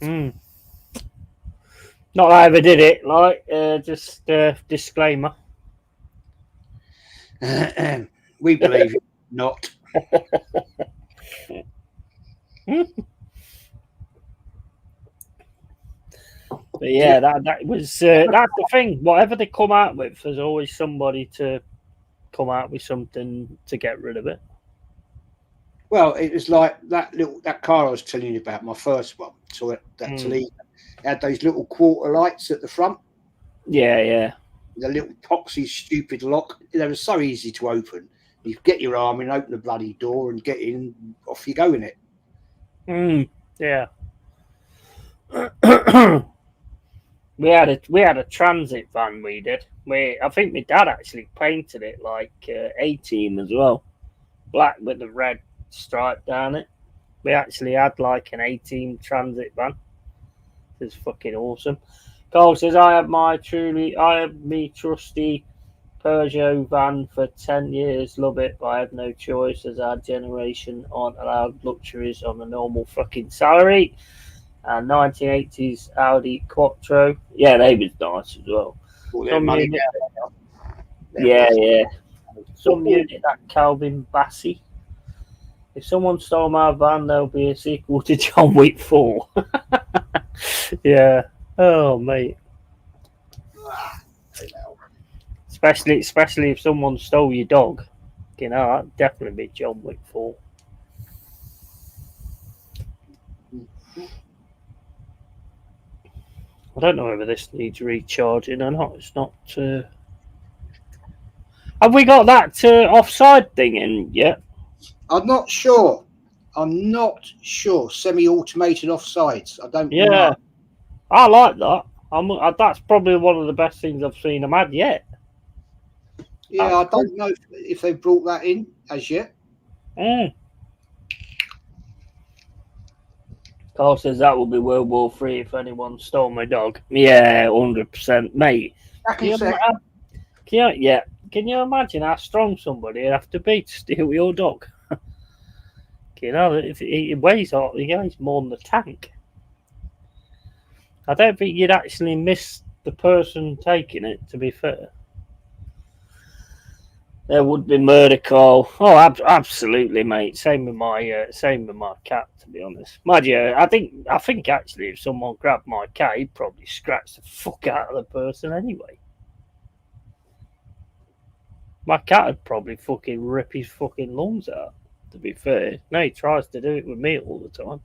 Mm. Not that I ever did it. Just disclaimer. We believe it not. But yeah, that was that's the thing. Whatever they come out with, there's always somebody to come out with something to get rid of it. Well, it was like that car I was telling you about, my first one. So that Toledo had those little quarter lights at the front. Yeah. The little poxy stupid lock. They were so easy to open. You get your arm in, open the bloody door, and get in. Off you go in it. Yeah. We had a transit van. We did. I think my dad actually painted it like A-Team as well, black with the red stripe down it. We actually had like an A-Team transit van. It's fucking awesome. Carl says, I have me trusty Peugeot van for 10 years. Love it, but I have no choice as our generation aren't allowed luxuries on a normal fucking salary. And 1980s Audi Quattro. Yeah, they was nice as well. Some unit, yeah. Some unit that Calvin Bassey. If someone stole my van, there'll be a sequel to John Wick 4. Yeah. Oh, mate. Especially if someone stole your dog. You know, that'd definitely be John Wick 4. I don't know whether this needs recharging or not. It's not. Have we got that offside thing in yet? I'm not sure. Semi-automated offsides. I don't know. I like that. That's probably one of the best things I've seen them had yet. Yeah, I don't know if they've brought that in as yet. Carl says that would be World War III if anyone stole my dog. Yeah, 100%, mate. Can you imagine how strong somebody would have to be to steal your dog? You know, if it weighs more than the tank. I don't think you'd actually miss the person taking it, to be fair. There would be murder, Carl. Oh, absolutely, mate. Same with my cat, to be honest. Mind you, I think actually, if someone grabbed my cat, he'd probably scratch the fuck out of the person anyway. My cat would probably fucking rip his fucking lungs out, to be fair. No, he tries to do it with me all the time.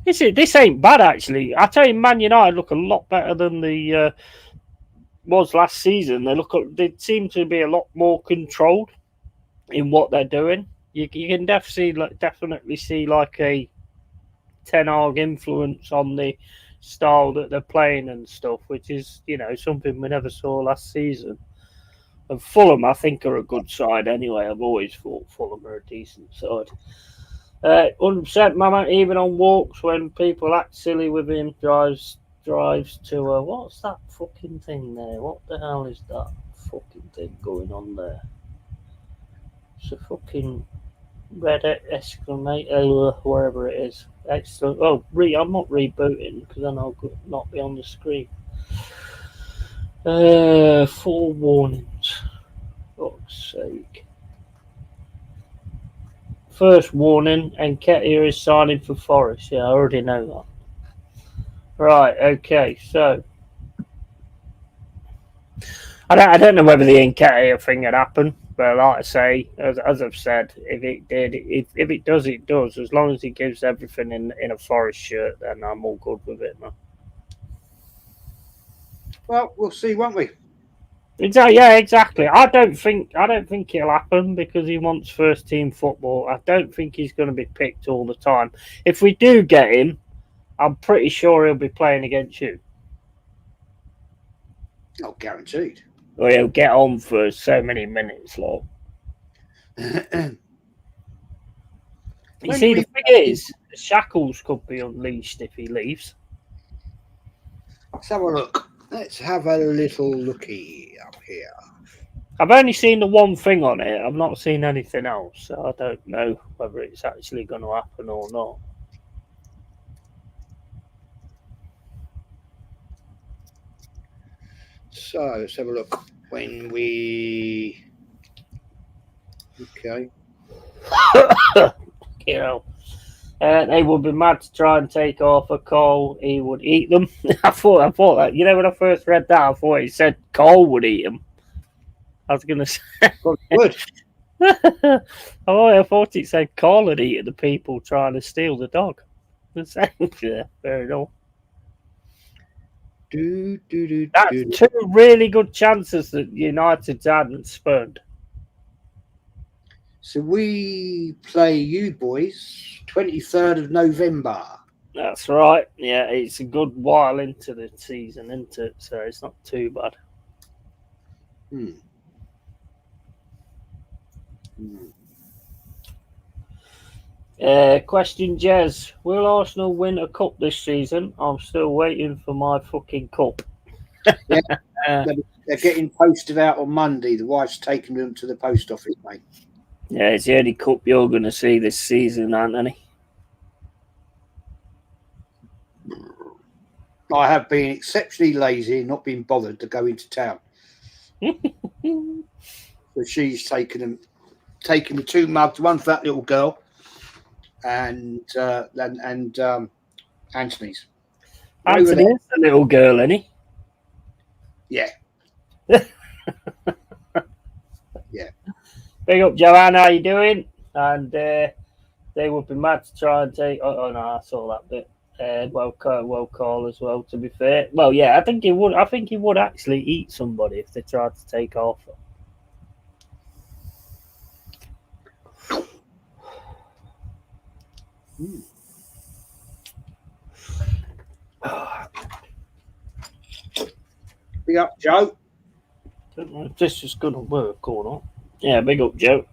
This ain't bad, actually. I tell you, Man United look a lot better than the was last season. They seem to be a lot more controlled in what they're doing. You can definitely see like a Ten Hag influence on the style that they're playing and stuff, which is, you know, something we never saw last season. And Fulham, I think, are a good side anyway. I've always thought Fulham are a decent side. 100%, Mama, even on walks when people act silly with him, drives to what's that fucking thing there? What the hell is that fucking thing going on there? It's a fucking red exclamator, wherever it is. Excellent. Oh, I'm not rebooting because then I'll not be on the screen. 4 warnings. For fuck's sake. First warning, Nketiah is signing for Forest. Yeah, I already know that. Right, okay, so I don't know whether the Nketiah thing had happened, but like I say, as I've said, if it did, if it does, it does. As long as he gives everything in a Forest shirt, then I'm all good with it, man. Well, we'll see, won't we? Exactly. Yeah, exactly. I don't think it'll happen because he wants first team football. I don't think he's going to be picked all the time. If we do get him, I'm pretty sure he'll be playing against you. Oh, guaranteed. Or he'll get on for so many minutes, Lord. You When see, we the thing is, the shackles could be unleashed if he leaves. let's have a look. Let's have a little looky up here. I've only seen the one thing on it. I've not seen anything else, so I don't know whether it's actually going to happen or not. So let's have a look. When we okay. You know, they would be mad to try and take off a Cole. He would eat them. I thought that. You know, when I first read that, I thought it said Cole would eat them. I was going to say. Well, good. I thought it said Cole would eat the people trying to steal the dog. Yeah, fair enough. That's two really good chances that United's hadn't spurned. So we play you boys 23rd of November. That's right. Yeah, it's a good while into the season, isn't it? So it's not too bad. Question, Jez. Will Arsenal win a cup this season? I'm still waiting for my fucking cup. Yeah, they're getting posted out on Monday. The wife's taking them to the post office, mate. Yeah, it's the only cup you're going to see this season, Anthony. I have been exceptionally lazy and not been bothered to go into town. So she's taken the two mugs, one for that little girl, and Anthony's. Anthony is the little girl, isn't he? Yeah. Yeah. Big up, Joanne. How you doing? And they would be mad to try and take. Oh no, I saw that bit. Well call as well. To be fair, well, yeah, I think he would. I think he would actually eat somebody if they tried to take off. Big up, Joe. Don't know if this is going to work or not. Yeah, big up, Joe.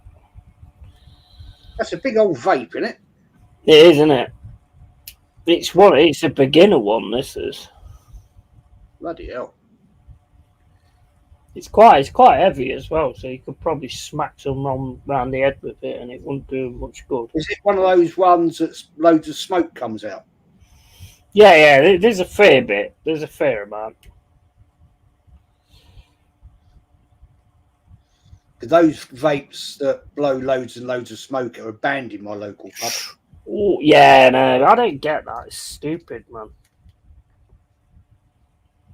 That's a big old vape, isn't it? It is, isn't it? It's a beginner one. This is. Bloody hell. It's quite heavy as well, so you could probably smack someone around the head with it, and it wouldn't do much good. Is it one of those ones that loads of smoke comes out? Yeah. There's a fair bit. There's a fair amount. Those vapes that blow loads and loads of smoke are banned in my local pub. Oh yeah, no, I don't get that. It's stupid, man.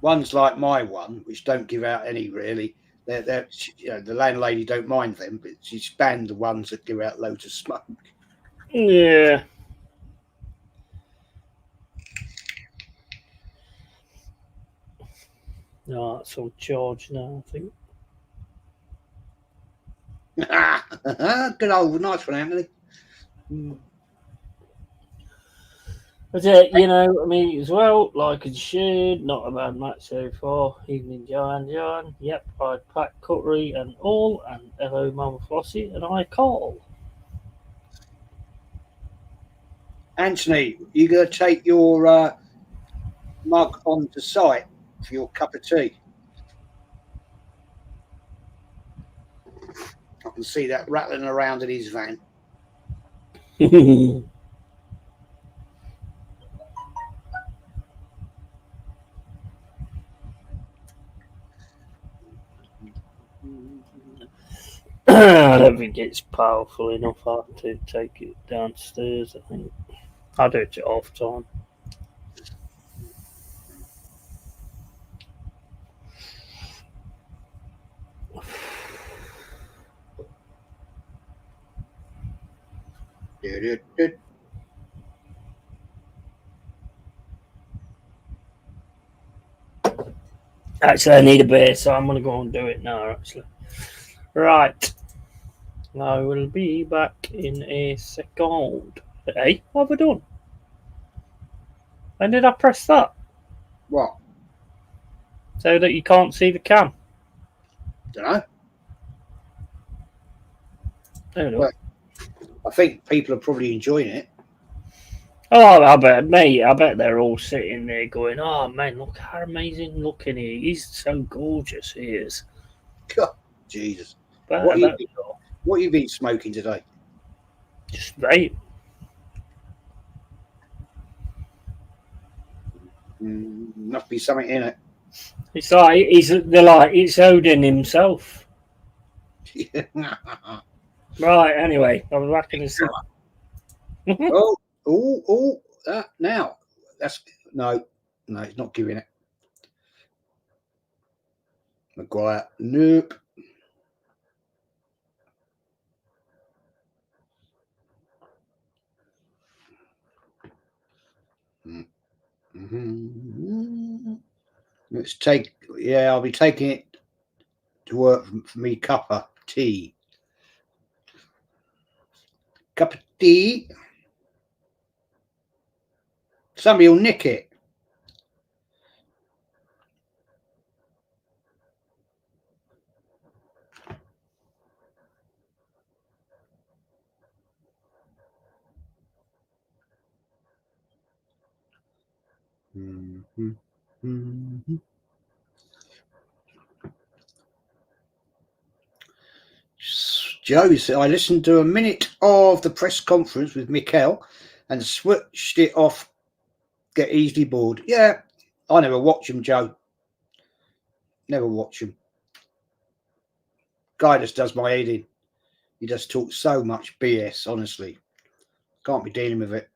Ones like my one, which don't give out any really. They're the landlady don't mind them, but she's banned the ones that give out loads of smoke. Yeah. No, it's on charge now, I think. Good old, nice one, Anthony. But I mean, as well, like and shared, not a bad match so far. Evening, John. Yep, I packed cutlery and all, and hello, Mama Flossie, and I call. Anthony, you going to take your mug onto site for your cup of tea? I can see that rattling around in his van. I don't think it's powerful enough to take it downstairs. I think I do it at half time. Actually, I need a beer, so I'm gonna go and do it now. Actually, right. I will be back in a second. Hey, what have I done? When did I press that? What? So that you can't see the cam. Don't know. There we Well, go. I think people are probably enjoying it. Oh, I bet, mate. I bet they're all sitting there going, "Oh man, look how amazing looking he is. He's so gorgeous. He is." God, Jesus. But What I bet have you been smoking today? just vape. Must be something in it. It's like they're like it's Odin himself. Right. Anyway, I was back in a sec. Now that's no, it's not giving it. Maguire, nope. Let's take. Yeah, I'll be taking it to work for me. Cup of tea. Cup of tea. Somebody will nick it. Joe said, I listened to a minute of the press conference with Mikel and switched it off. Get easily bored. Yeah, I never watch him, Joe. Never watch him. Guy just does my head in. He just talks so much BS, honestly. Can't be dealing with it.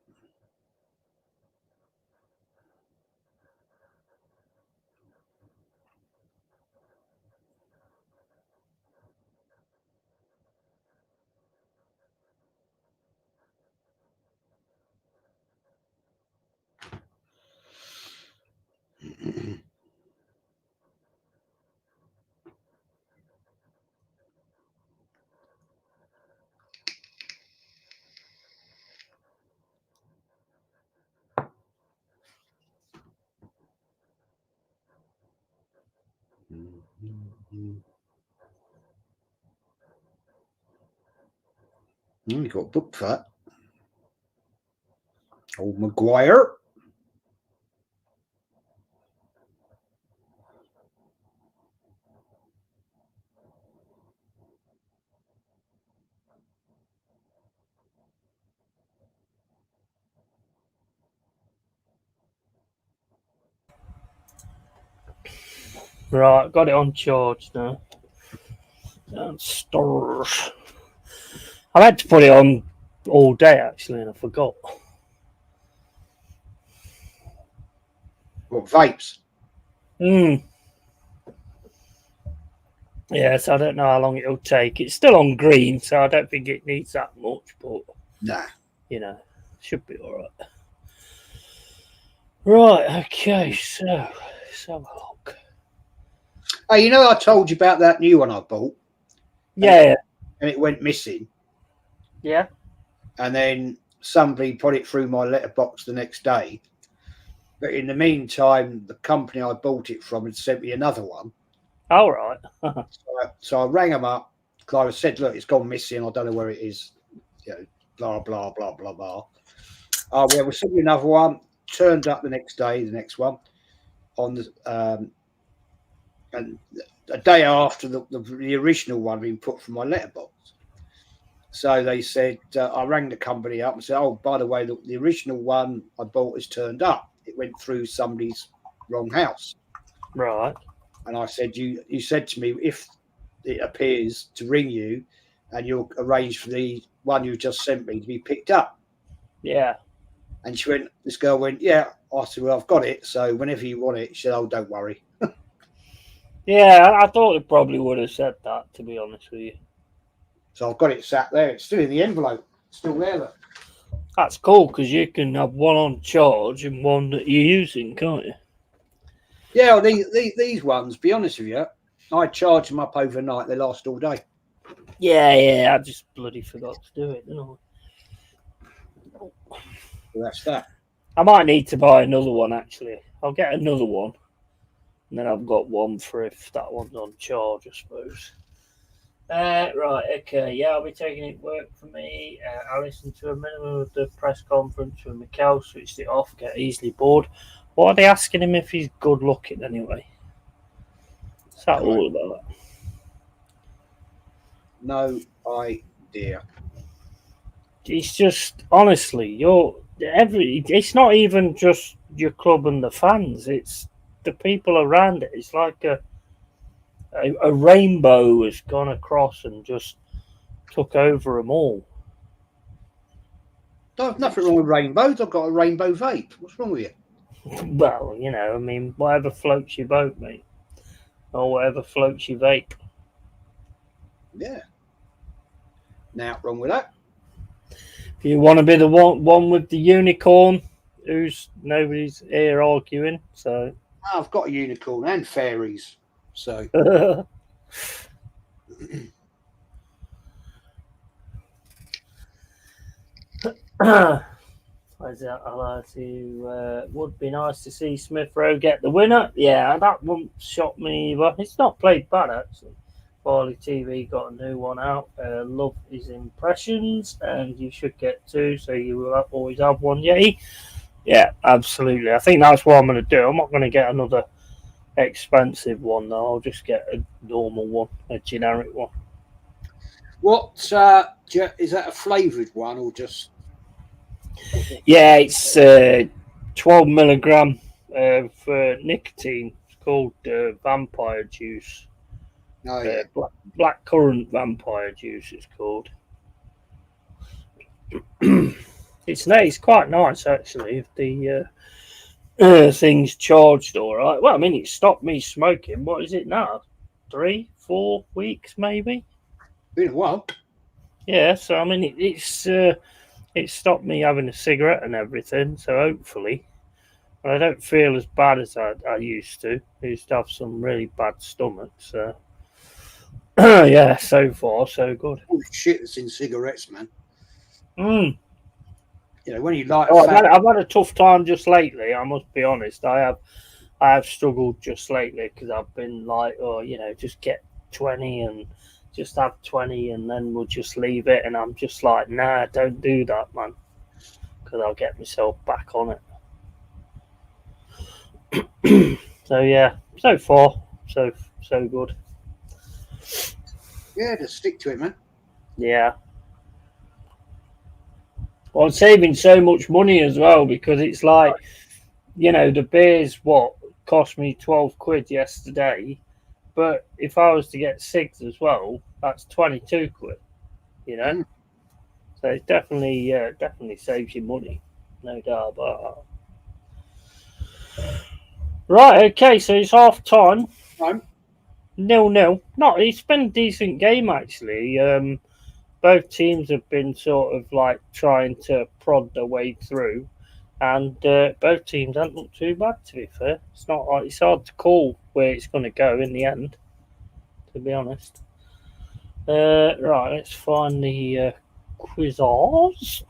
You got booked for that. Old Maguire. Right, got it on charge now. Downstairs. I had to put it on all day actually, and I forgot. What, vapes? Yes, I don't know how long it'll take. It's still on green, so I don't think it needs that much, but Nah. you know, should be all right. Right, okay, so let's have a look. Oh, you know, I told you about that new one I bought. Yeah. And it went missing. Yeah. And then somebody put it through my letterbox the next day. But in the meantime, the company I bought it from had sent me another one. All right. So I rang them up. Clive said, look, it's gone missing. I don't know where it is. You know, blah, blah, blah, blah, blah. We'll send you another one. Turned up the next day, the next one. On the and a day after the original one being put from my letterbox. So they said, I rang the company up and said, oh, by the way, the original one I bought has turned up. It went through somebody's wrong house. Right. And I said, you said to me, if it appears to ring you, and you'll arrange for the one you just sent me to be picked up. Yeah. And she went, this girl went, yeah. I said, well, I've got it. So whenever you want it, she said, oh, don't worry. Yeah, I thought it probably would have said that, to be honest with you. So I've got it sat there. It's still in the envelope. It's still there. Look. That's cool because you can have one on charge and one that you're using, can't you? Yeah, well, these ones, be honest with you, I charge them up overnight. They last all day. Yeah, I just bloody forgot to do it, didn't I? So that's that. I might need to buy another one, actually. I'll get another one. And then I've got one for if that one's on charge, I suppose. Right, okay. Yeah, I'll be taking it work for me. I listened to a minimum of the press conference with Mikel, switched it off, get easily bored. What are they asking him if he's good looking anyway? What's that all about? No idea. It's just, honestly, it's not even just your club and the fans, it's the people around it. It's like a rainbow has gone across and just took over them all. There's nothing wrong with rainbows. I've got a rainbow vape. What's wrong with you? Well, I mean, whatever floats your boat, mate. Or whatever floats your vape. Yeah. Now, wrong with that. If you want to be the one with the unicorn, nobody's here arguing, so. I've got a unicorn and fairies. So. Would be nice to see Smith Rowe get the winner. Yeah, that won't shock me either. It's not played bad, actually. Barley TV got a new one out. Love his impressions, and you should get two, so you will always have one. Yeah, absolutely. I think that's what I'm going to do. I'm not going to get another expensive one, though. I'll just get a normal one, a generic one. What is that? A flavoured one or just? Yeah, it's 12 milligram for nicotine. It's called vampire juice. Oh, yeah. Black currant vampire juice. It's called. It's quite nice actually. If the thing's charged all right. Well, I mean, it stopped me smoking. What is it now? 3-4 weeks maybe. Been a while. Yeah, so I mean, it stopped me having a cigarette and everything. So hopefully, I don't feel as bad as I used to. I used to have some really bad stomach. So yeah, so far so good. All the shit that's in cigarettes, man. You know, when you light I've had a tough time just lately. I must be honest. I have struggled just lately because I've been like, just get 20 and just have 20 and then we'll just leave it. And I'm just like, nah, don't do that, man, because I'll get myself back on it. So yeah, so far so good. Yeah, just stick to it, man. Yeah. Well, I'm saving so much money as well because it's like, the beers, cost me 12 quid yesterday. But if I was to get 6 as well, that's 22 quid, So it definitely saves you money. No doubt about that. Right, okay, so it's half time. 0-0. It's been a decent game, actually. Both teams have been sort of like trying to prod their way through, and both teams haven't looked too bad. To be fair, it's hard to call where it's going to go in the end. To be honest, right. Let's find the quizzes.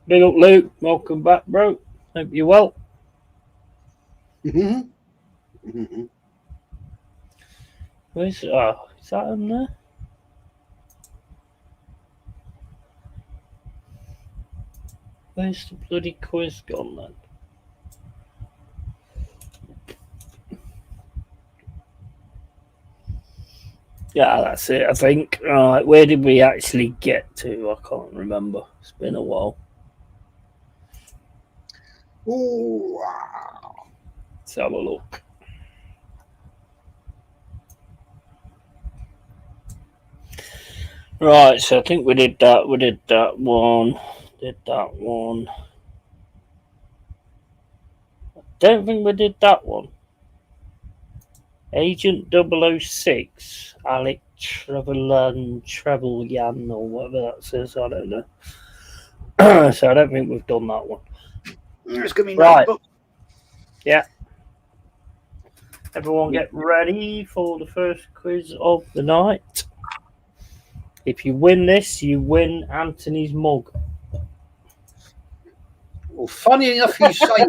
Big up, Luke. Welcome back, bro. Hope you're well. Where's is that in there? Where's the bloody quiz gone then? Yeah, that's it, I think. Right, where did we actually get to? I can't remember. It's been a while. Ooh, Let's have a look. Right, so I think we did that. We did that one. Did that one. Don't think we did that one. Agent 006, Alec Trevelyan, or whatever that says. I don't know. So I don't think we've done that one. it's going to be Right. notebook. Yeah. Everyone get ready for the first quiz of the night. If you win this, you win Anthony's mug. Well, funny enough, you say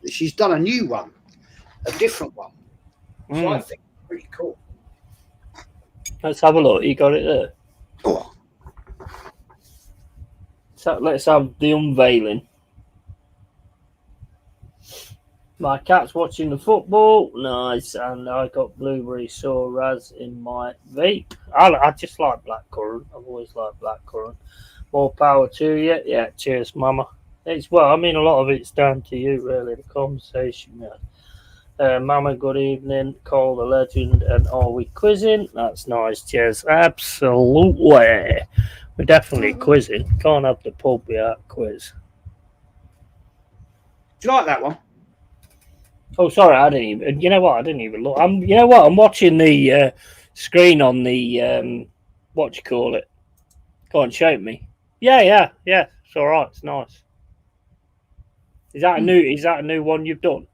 she's done a new one, a different one. So I think it's pretty cool. Let's have a look. You got it there. Oh. So let's have the unveiling. My cat's watching the football. Nice. And I got blueberry Soraz in my vape. I just like blackcurrant. I've always liked blackcurrant. More power to you. Yeah, cheers, Mama. A lot of it's down to you, really, the conversation. Mama, good evening. Call the legend. And are we quizzing? That's nice, cheers. Absolutely. We're definitely quizzing. Can't have the pub without quiz. Do you like that one? Oh, sorry, I didn't even. You know what? I didn't even look. I'm watching the screen on the what do you call it? Go on, show me. Yeah. It's all right. It's nice. Is that a new? Is that a new one you've done?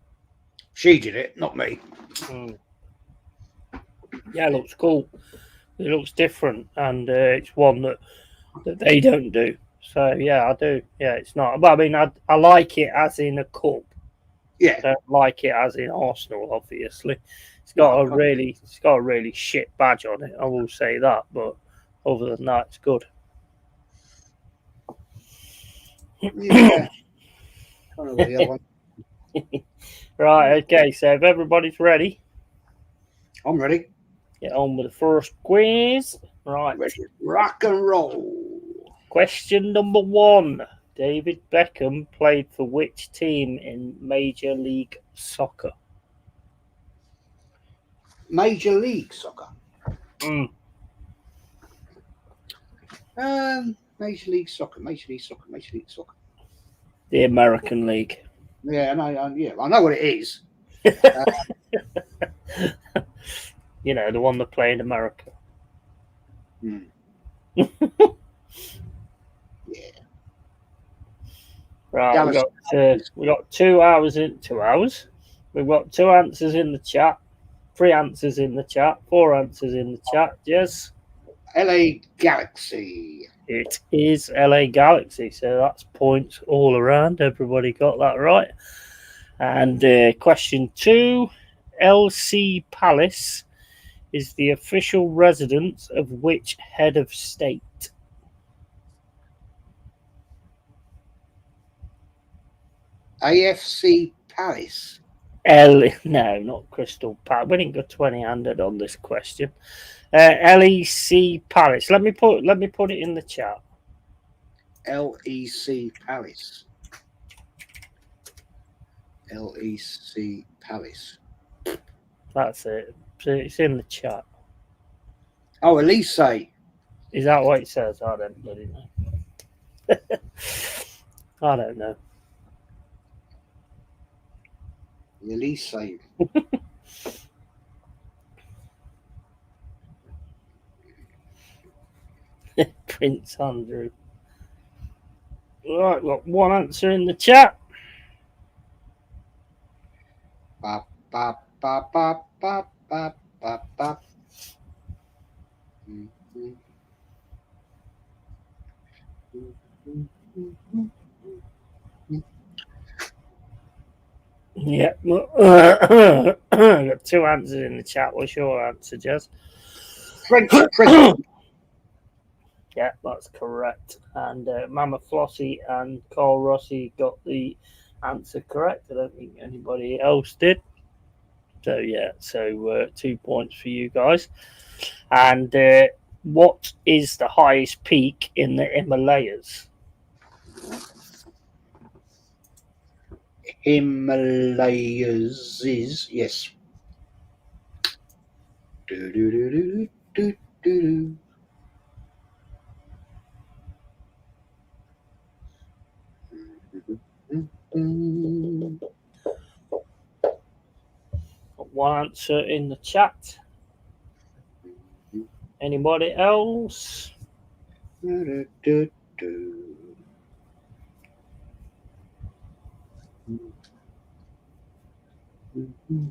She did it, not me. Yeah, it looks cool. It looks different, and it's one that they don't do. So yeah, I do. Yeah, it's not. But I mean, I like it as in a cup. Yeah. I don't like it as in Arsenal, obviously. It's got a really shit badge on it, I will say that, but other than that, it's good. Yeah. I don't know what the other one. Right, okay, so if everybody's ready, I'm ready. get on with the first quiz. Right. Ready. Rock and roll. Question number 1. David Beckham played for which team in Major League Soccer? Major League Soccer. Major League Soccer. The American League. Yeah, I know what it is. You know, the one that play in America. Yeah. Right, we got 2 hours in 2 hours. We've got 2 answers in the chat, 3 answers in the chat, 4 answers in the chat. Yes. LA Galaxy. It is LA Galaxy, so that's points all around. Everybody got that right. And question 2, LC Palace is the official residence of which head of state? AFC Palace. No, not Crystal Palace. We didn't go 20-handed on this question. LEC Palace. Let me put it in the chat. LEC Palace. LEC Palace. That's it. So it's in the chat. Oh, Elise. Is that what it says? I don't bloody know. I don't know. Elise. Prince Andrew. Right, got 1 answer in the chat. Ba, ba, ba, ba, ba, ba, ba, ba. Yeah. Got 2 answers in the chat. What's your answer, Jez? French president. Yeah, that's correct. And Mama Flossie and Carl Rossi got the answer correct. I don't think anybody else did. So yeah, so 2 points for you guys. And what is the highest peak in the Himalayas? Himalayas is, yes. Do, do, do, do, do, do, do. Got one answer in the chat. Anybody else? Do, do, do. Mm-hmm.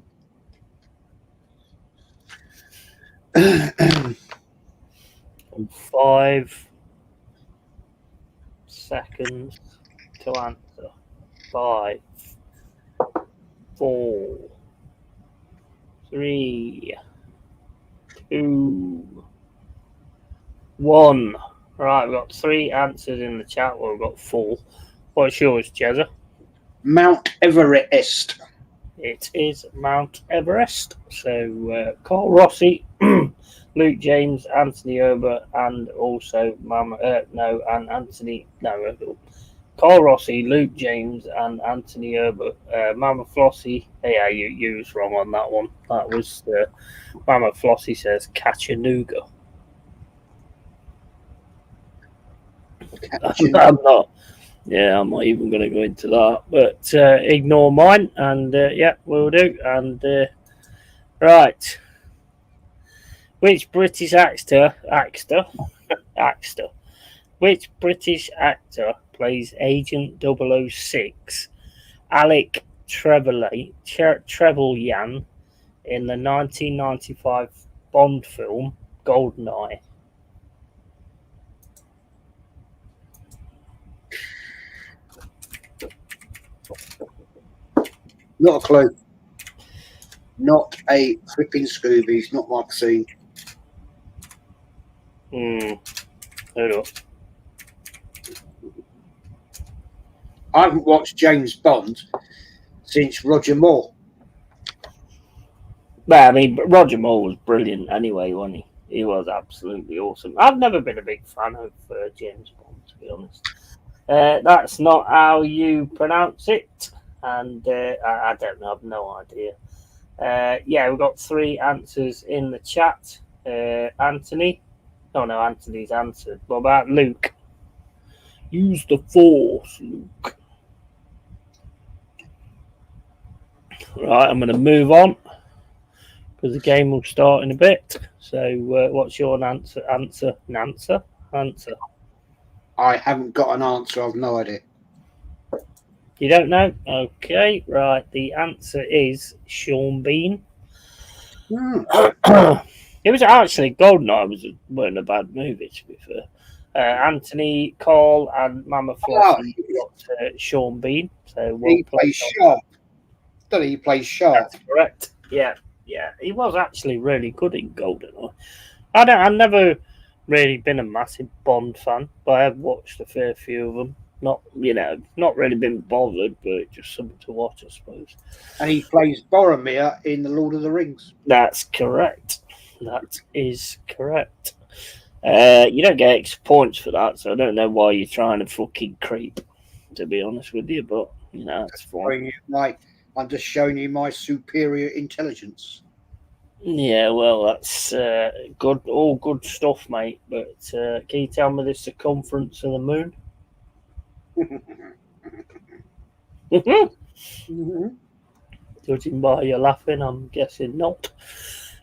5 seconds to answer. 5, 4, 3, 2, 1. Right, we've got 3 answers in the chat. Well, we've got 4. What's yours, Jezza? Mount Everest. It is Mount Everest. So Carl Rossi, Luke James, Anthony Herbert, and also and Anthony. Carl Rossi, Luke James, and Anthony Herbert. Mama Flossie. Yeah, you was wrong on that one. That was Mama Flossie says Chattanooga. I'm not. Yeah, I'm not even going to go into that. But ignore mine, and yeah, we'll do. And right, which British actor? Which British actor plays Agent 006 Alec Trevelyan in the 1995 Bond film Goldeneye? Not a clue. Not a flipping Scooby. It's not my scene. Hold on. I haven't watched James Bond since Roger Moore. Well, I mean, Roger Moore was brilliant anyway, wasn't he? He was absolutely awesome. I've never been a big fan of James Bond, to be honest. That's not how you pronounce it, and I don't know. I've no idea. Yeah, we've got 3 answers in the chat. Anthony? Oh, no, Anthony's answered. What about Luke? Use the Force, Luke. Right, I'm going to move on because the game will start in a bit. So, what's your answer? Answer. I haven't got an answer. I've no idea. You don't know? Okay, right. The answer is Sean Bean. It was actually Goldeneye wasn't a bad movie, to be fair. Anthony, Cole, and Mama Flossie got Sean Bean. So he plays Sharp. He plays Sharp. That's correct. Yeah. He was actually really good in Goldeneye. I've never really been a massive Bond fan, but I have watched a fair few of them. Not really been bothered, but just something to watch, I suppose. And he plays Boromir in The Lord of the Rings. That's correct. That is correct. You don't get extra points for that, so I don't know why you're trying to fucking creep, to be honest with you, but, that's fine. I'm just showing you my superior intelligence. Yeah, well, that's good, all good stuff, mate, but can you tell me the circumference of the moon? Judging by your laughing, I'm guessing not.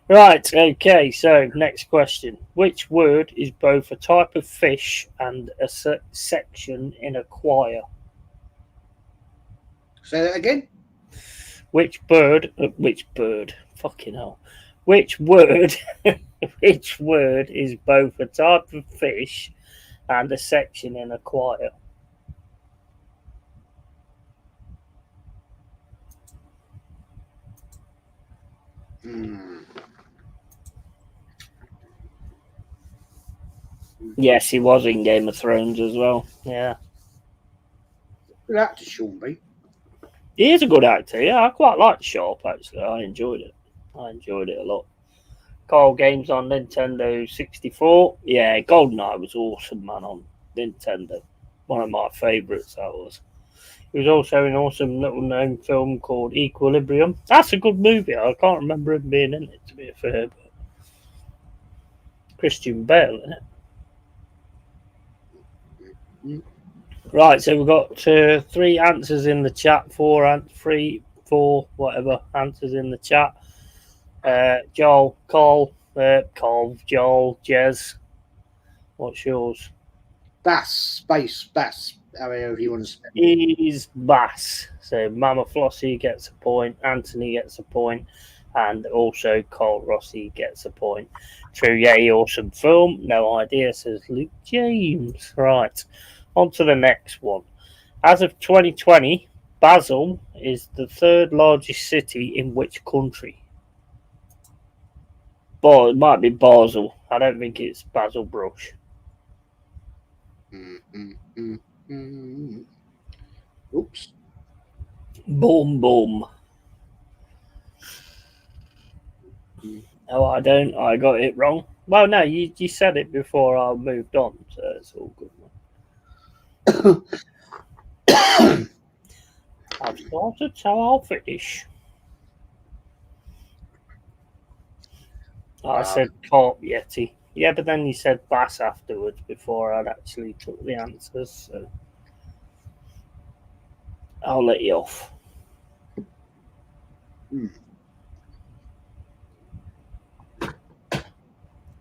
Right, okay, so next question. Which word is both a type of fish and a section in a choir? Say that again? Which word, fucking hell. Which word is both a type of fish and a section in a choir? Yes, he was in Game of Thrones as well. Yeah. Good actor, Sean Bean. He is a good actor. Yeah, I quite liked Sharp, actually. I enjoyed it. I enjoyed it a lot. Carl games on Nintendo 64. Yeah, GoldenEye was awesome, man, on Nintendo. One of my favourites, that was. He was also in an awesome little known film called Equilibrium. That's a good movie. I can't remember him being in it, to be fair. But Christian Bale in it. Right, so we've got 3 answers in the chat, 4, whatever answers in the chat. Joel, Joel, Jez. What's yours? Bass, however you want to spell it. Is Bass. So Mama Flossie gets a point, Anthony gets a point, and also Carl Rossi gets a point. True, yay, awesome film. No idea, says Luke James. Right, on to the next one. As of 2020, Basel is the 3rd largest city in which country? Well, it might be Basel. I don't think it's Basil Brush. Oops. Boom, boom. No, I don't. I got it wrong. Well, no, you said it before I moved on, so it's all good. I've started, so I'll finish. I said Carp Yeti. Yeah, but then you said Bass afterwards before I'd actually took the answers, so I'll let you off.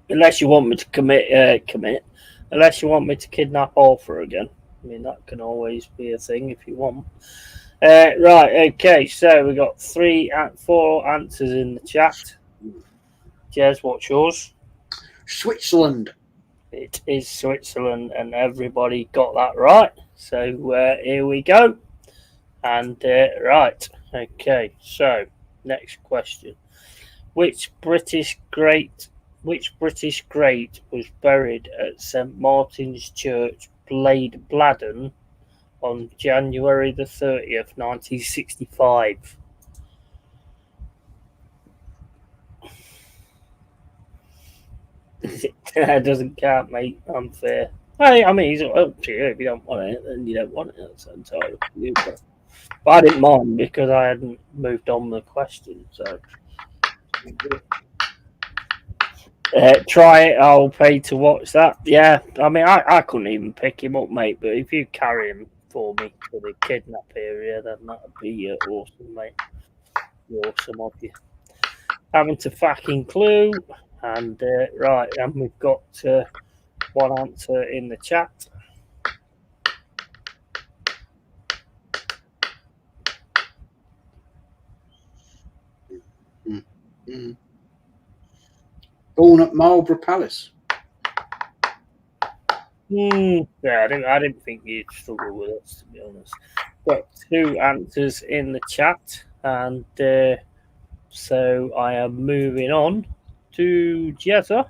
Unless you want me to commit. Unless you want me to kidnap Arthur again. I mean, that can always be a thing if you want. Right, okay, so we got 4 answers in the chat. Jez, what's yours? Switzerland. It is Switzerland, and everybody got that right. So here we go. And right, okay, so next question. Which British great was buried at St Martin's Church, Bladden, on January the 30th, 1965? That doesn't count, mate. Unfair. I mean, he's up to you. If you don't want it, then you don't want it. That's entirely up to you. But I didn't mind because I hadn't moved on the question. So try it. I'll pay to watch that. Yeah, I mean, I couldn't even pick him up, mate. But if you carry him for me for the kidnap area, then that'd be awesome, mate. Awesome of you. Having to fucking clue. And right, and we've got 1 answer in the chat. Born at Marlborough Palace. Yeah, I didn't think you'd struggle with it, to be honest. Got 2 answers in the chat, and so I am moving on to Jezza.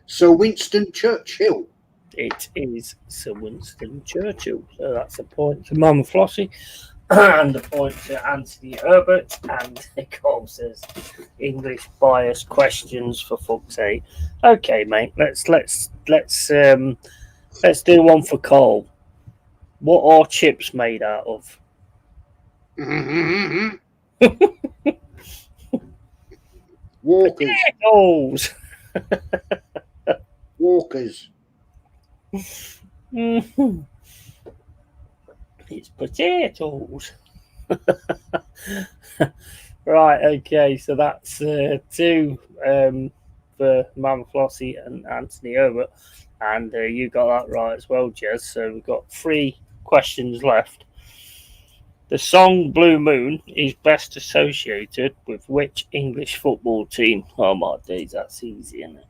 Sir Winston Churchill. It is Sir Winston Churchill. So that's a point to Mum Flossie and a point to Anthony Herbert. And Nicole says English bias questions for fuck's sake. Okay, mate. Let's do one for Cole. What are chips made out of? Walkers. Potatoes. Walkers. It's potatoes. Right, okay, so that's 2 for Mama Flossie and Anthony Herbert, and you got that right as well, Jez. So we've got 3 questions left. The song Blue Moon is best associated with which English football team? Oh my days, that's easy, isn't it?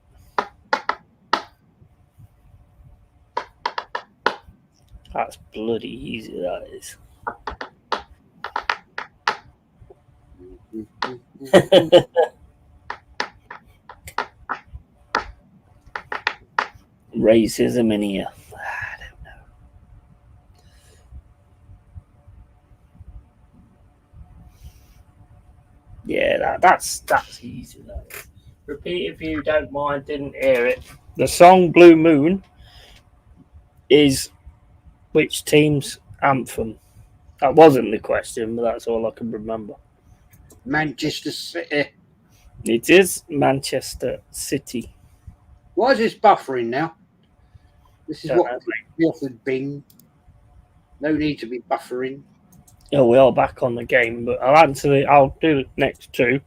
That's bloody easy, that is. Racism in here. I don't know. Yeah, that's easy. That is. Repeat if you don't mind. Didn't hear it. The song "Blue Moon" is which team's anthem? That wasn't the question, but that's all I can remember. Manchester City. It is Manchester City. Why is this buffering now? This is Don't what know. we offered Bing. No need to be buffering. Oh, we are back on the game, but I'll do the next two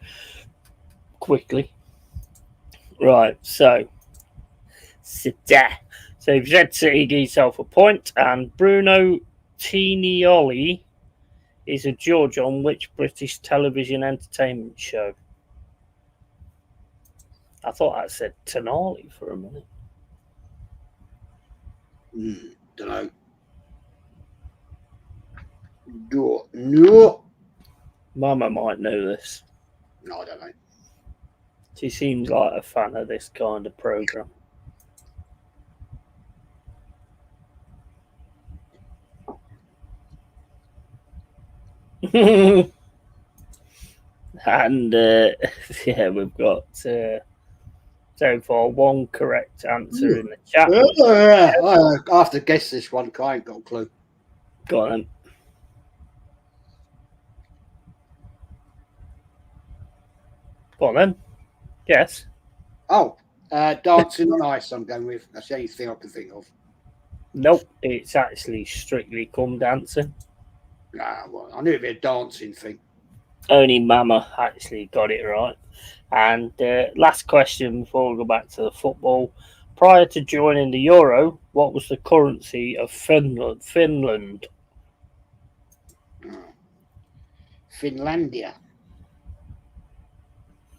quickly. Right, so City. So you've said City give yourself a point, and Bruno Tinioli is a judge on which British television entertainment show? I thought I said Tenali for a minute. Don't know. No. Mama might know this. No, I don't know. She seems like a fan of this kind of program. And yeah, we've got so far one correct answer in the chat. I have to guess this one. I ain't got a clue. Go on then. Go on then. Yes. Oh, Dancing on Ice. I'm going with. That's the only thing I can think of. Nope, it's actually Strictly Come Dancing. Well, I knew it'd be a dancing thing. Only Mama actually got it right. And last question before we go back to the football. Prior to joining the Euro, what was the currency of Finland? Finlandia.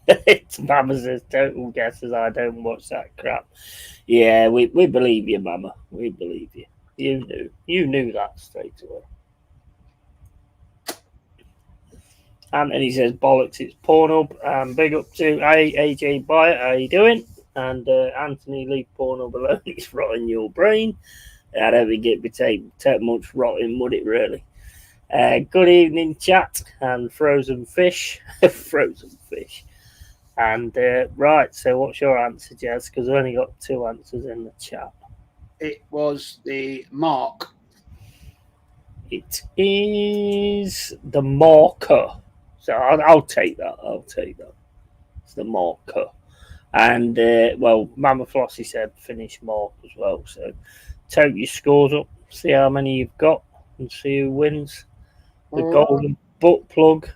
It's Mama says total guesses. I don't watch that crap. Yeah, we believe you, Mama. We believe you. You knew that straight away. Anthony says bollocks, it's Pornhub. Big up to AJ Byatt, how you doing? And Anthony, leave Pornhub alone, it's rotting your brain. I don't think it'd be take much rotting, would it really? Good evening, chat, and frozen fish. Frozen fish. And right, so what's your answer, Jez? Because I've only got two answers in the chat. It was the mark. It is the marker. So I'll take that. It's the marker. And, well, Mama Flossie said finish mark as well. So take your scores up, see how many you've got, and see who wins the golden butt plug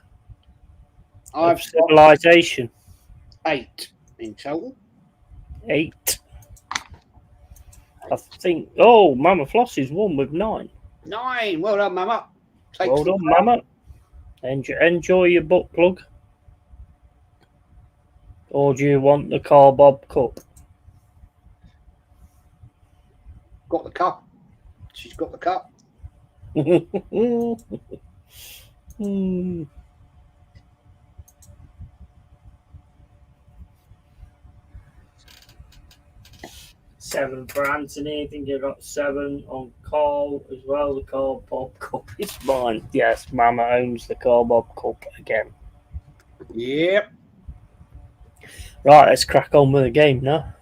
of civilization. 8 in total. 8. I think, Mama Flossie's won with 9. 9. Well done, Mama. Well done, Mama. Enjoy your butt plug. Or do you want the Carl Bob cup? Got the cup. She's got the cup. Seven for Anthony. I think you got 7 on Carl as well. The Carl Bob cup is mine. Yes, Mama owns the Carl Bob cup again. Yep. Right, let's crack on with the game now.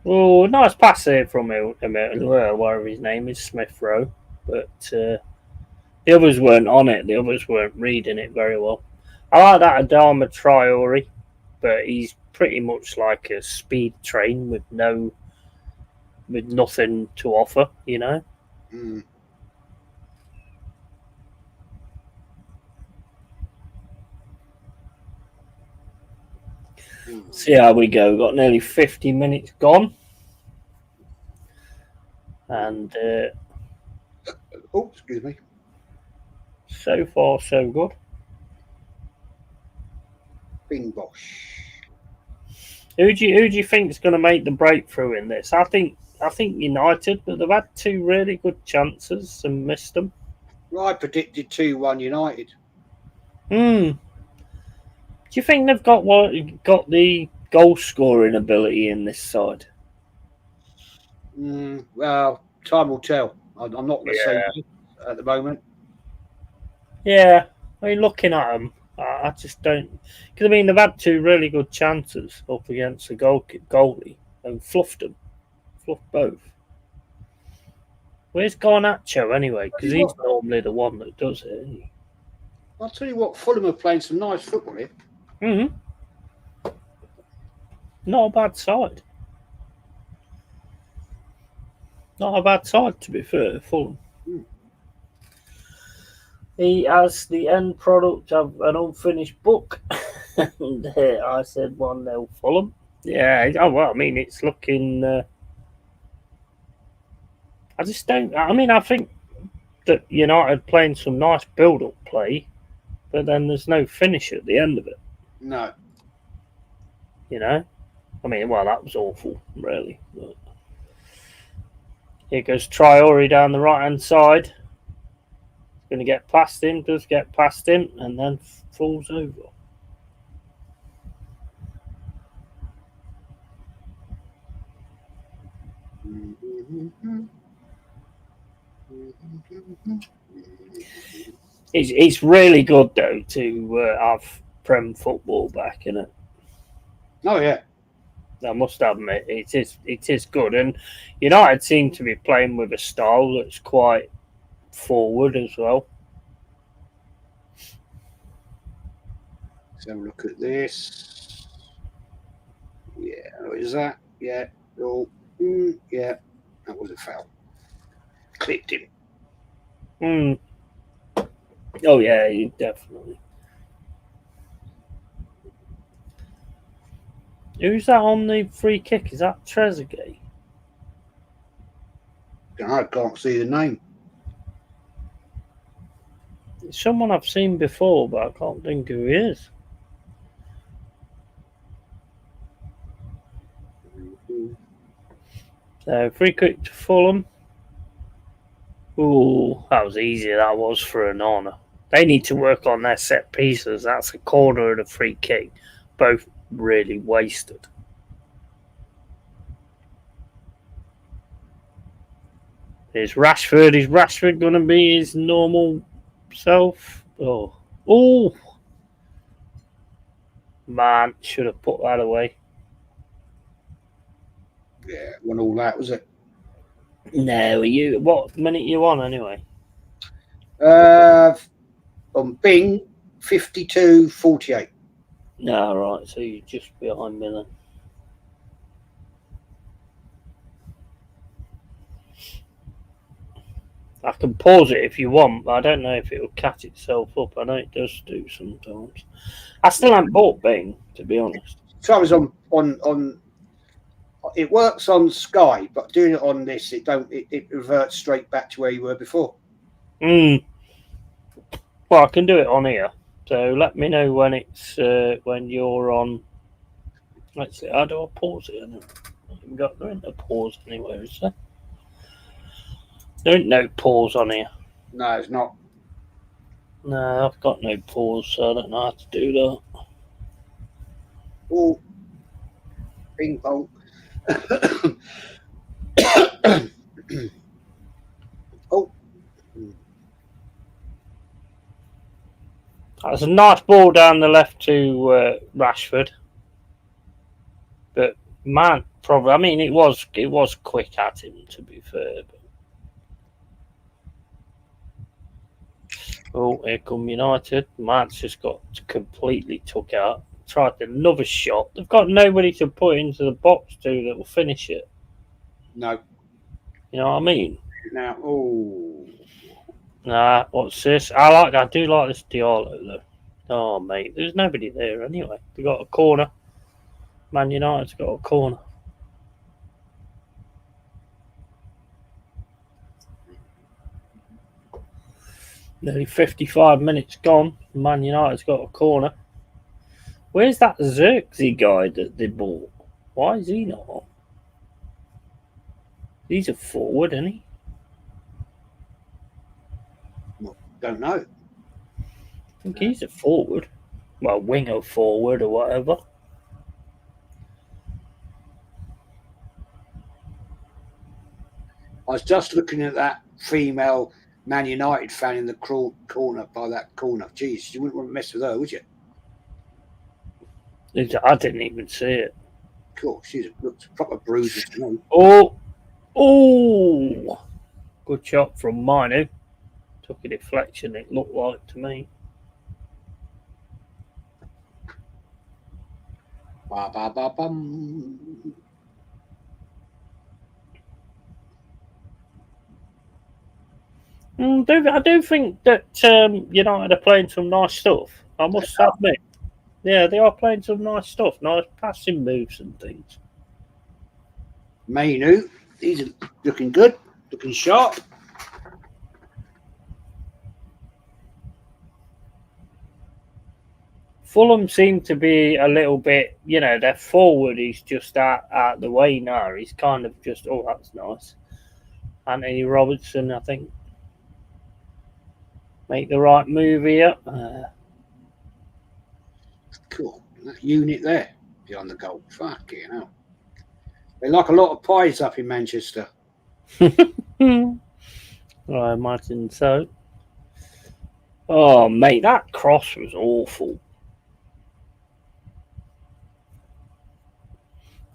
Oh, nice pass here from whatever his name is, Smith Rowe. But the others weren't on it. The others weren't reading it very well. I like that Adama Traore, but he's pretty much like a speed train with nothing to offer, you know. See how we go. We've got nearly 50 minutes gone. And excuse me. So far, so good. Bing bosh. Who do you think is going to make the breakthrough in this? I think United, but they've had 2 really good chances and missed them. I predicted 2-1 United. Do you think they've got the goal scoring ability in this side? Well, time will tell. I'm not going to say. at the moment. Yeah, I mean, looking at them, I just don't. Because I mean, they've had two really good chances up against the goalie and fluffed both. Where's Garnacho anyway? Because he's normally the one that does it, isn't he? I'll tell you what, Fulham are playing some nice football here. Mm-hmm. Not a bad side. Not a bad side, to be fair, Fulham. He has the end product of an unfinished book. And I said 1-0 Fulham. Yeah, oh, well, I mean, it's looking. I just don't. I mean, I think that United playing some nice build-up play, but then there's no finish at the end of it. No. I mean, well, that was awful, really. But here goes Traore down the right-hand side. Going to get past him, does get past him, and then falls over. It's really good, though, to have Prem football back in it. Oh, yeah. I must admit, it is good. And United seem to be playing with a style that's quite forward as well. Let's have a look at this. Yeah, what is that? Yeah. Oh, yeah. That was a foul. Clipped him. Oh, yeah, definitely. Who's that on the free kick? Is that Trezeguet? I can't see the name. It's someone I've seen before, but I can't think who he is. So, free kick to Fulham. Ooh, that was easy. That was for an honour. They need to work on their set pieces. That's a corner and a free kick. Both really wasted. Is Rashford going to be his normal self? Oh, man, should have put that away. Yeah, won all that, was it? No, what minute you on anyway? On Bing, 52:48. No, right, so you're just behind me then. I can pause it if you want, but I don't know if it will catch itself up. I know it does do sometimes. I still haven't bought Bing, to be honest. So I was on. It works on Sky, but doing it on this, it reverts straight back to where you were before. Well, I can do it on here. So let me know when it's when you're on. Let's see. How do I pause it? There ain't no pause anywhere, is there? There ain't no pause on here. No, it's not. No, I've got no pause, so I don't know how to do that. Oh, ping pong. Oh. That's a nice ball down the left to Rashford. But man, probably. I mean, it was quick at him, to be fair. But... Oh, here come United. Man's just got completely took out. Tried another shot. They've got nobody to put into the box to that will finish it. No. You know what I mean? Now, oh. Nah, what's this? I do like this Diallo though. Oh mate, there's nobody there anyway. They got a corner. Man United's got a corner. Nearly 55 minutes gone. Man United's got a corner. Where's that Xerxes guy that they bought? Why is he not on? He's a forward, isn't he? Don't know. I think he's a forward. Well, winger forward or whatever. I was just looking at that female Man United fan in the corner by that corner. Jeez, you wouldn't want to mess with her, would you? I didn't even see it. Cool, she's looks proper bruiser to me. Oh, good shot from Manu. Took a deflection, it looked like to me. Ba, ba, ba, bum. I do think that United are playing some nice stuff. I must admit. Yeah, they are playing some nice stuff, nice passing moves and things. Mainu, he's looking good, looking sharp. Fulham seem to be a little bit, their forward is just out the way now. He's kind of just, that's nice. Anthony Robertson, I think, make the right move here. Cool. That unit there behind the goal. Fucking hell. They like a lot of pies up in Manchester. I imagine so. Oh, mate, that cross was awful.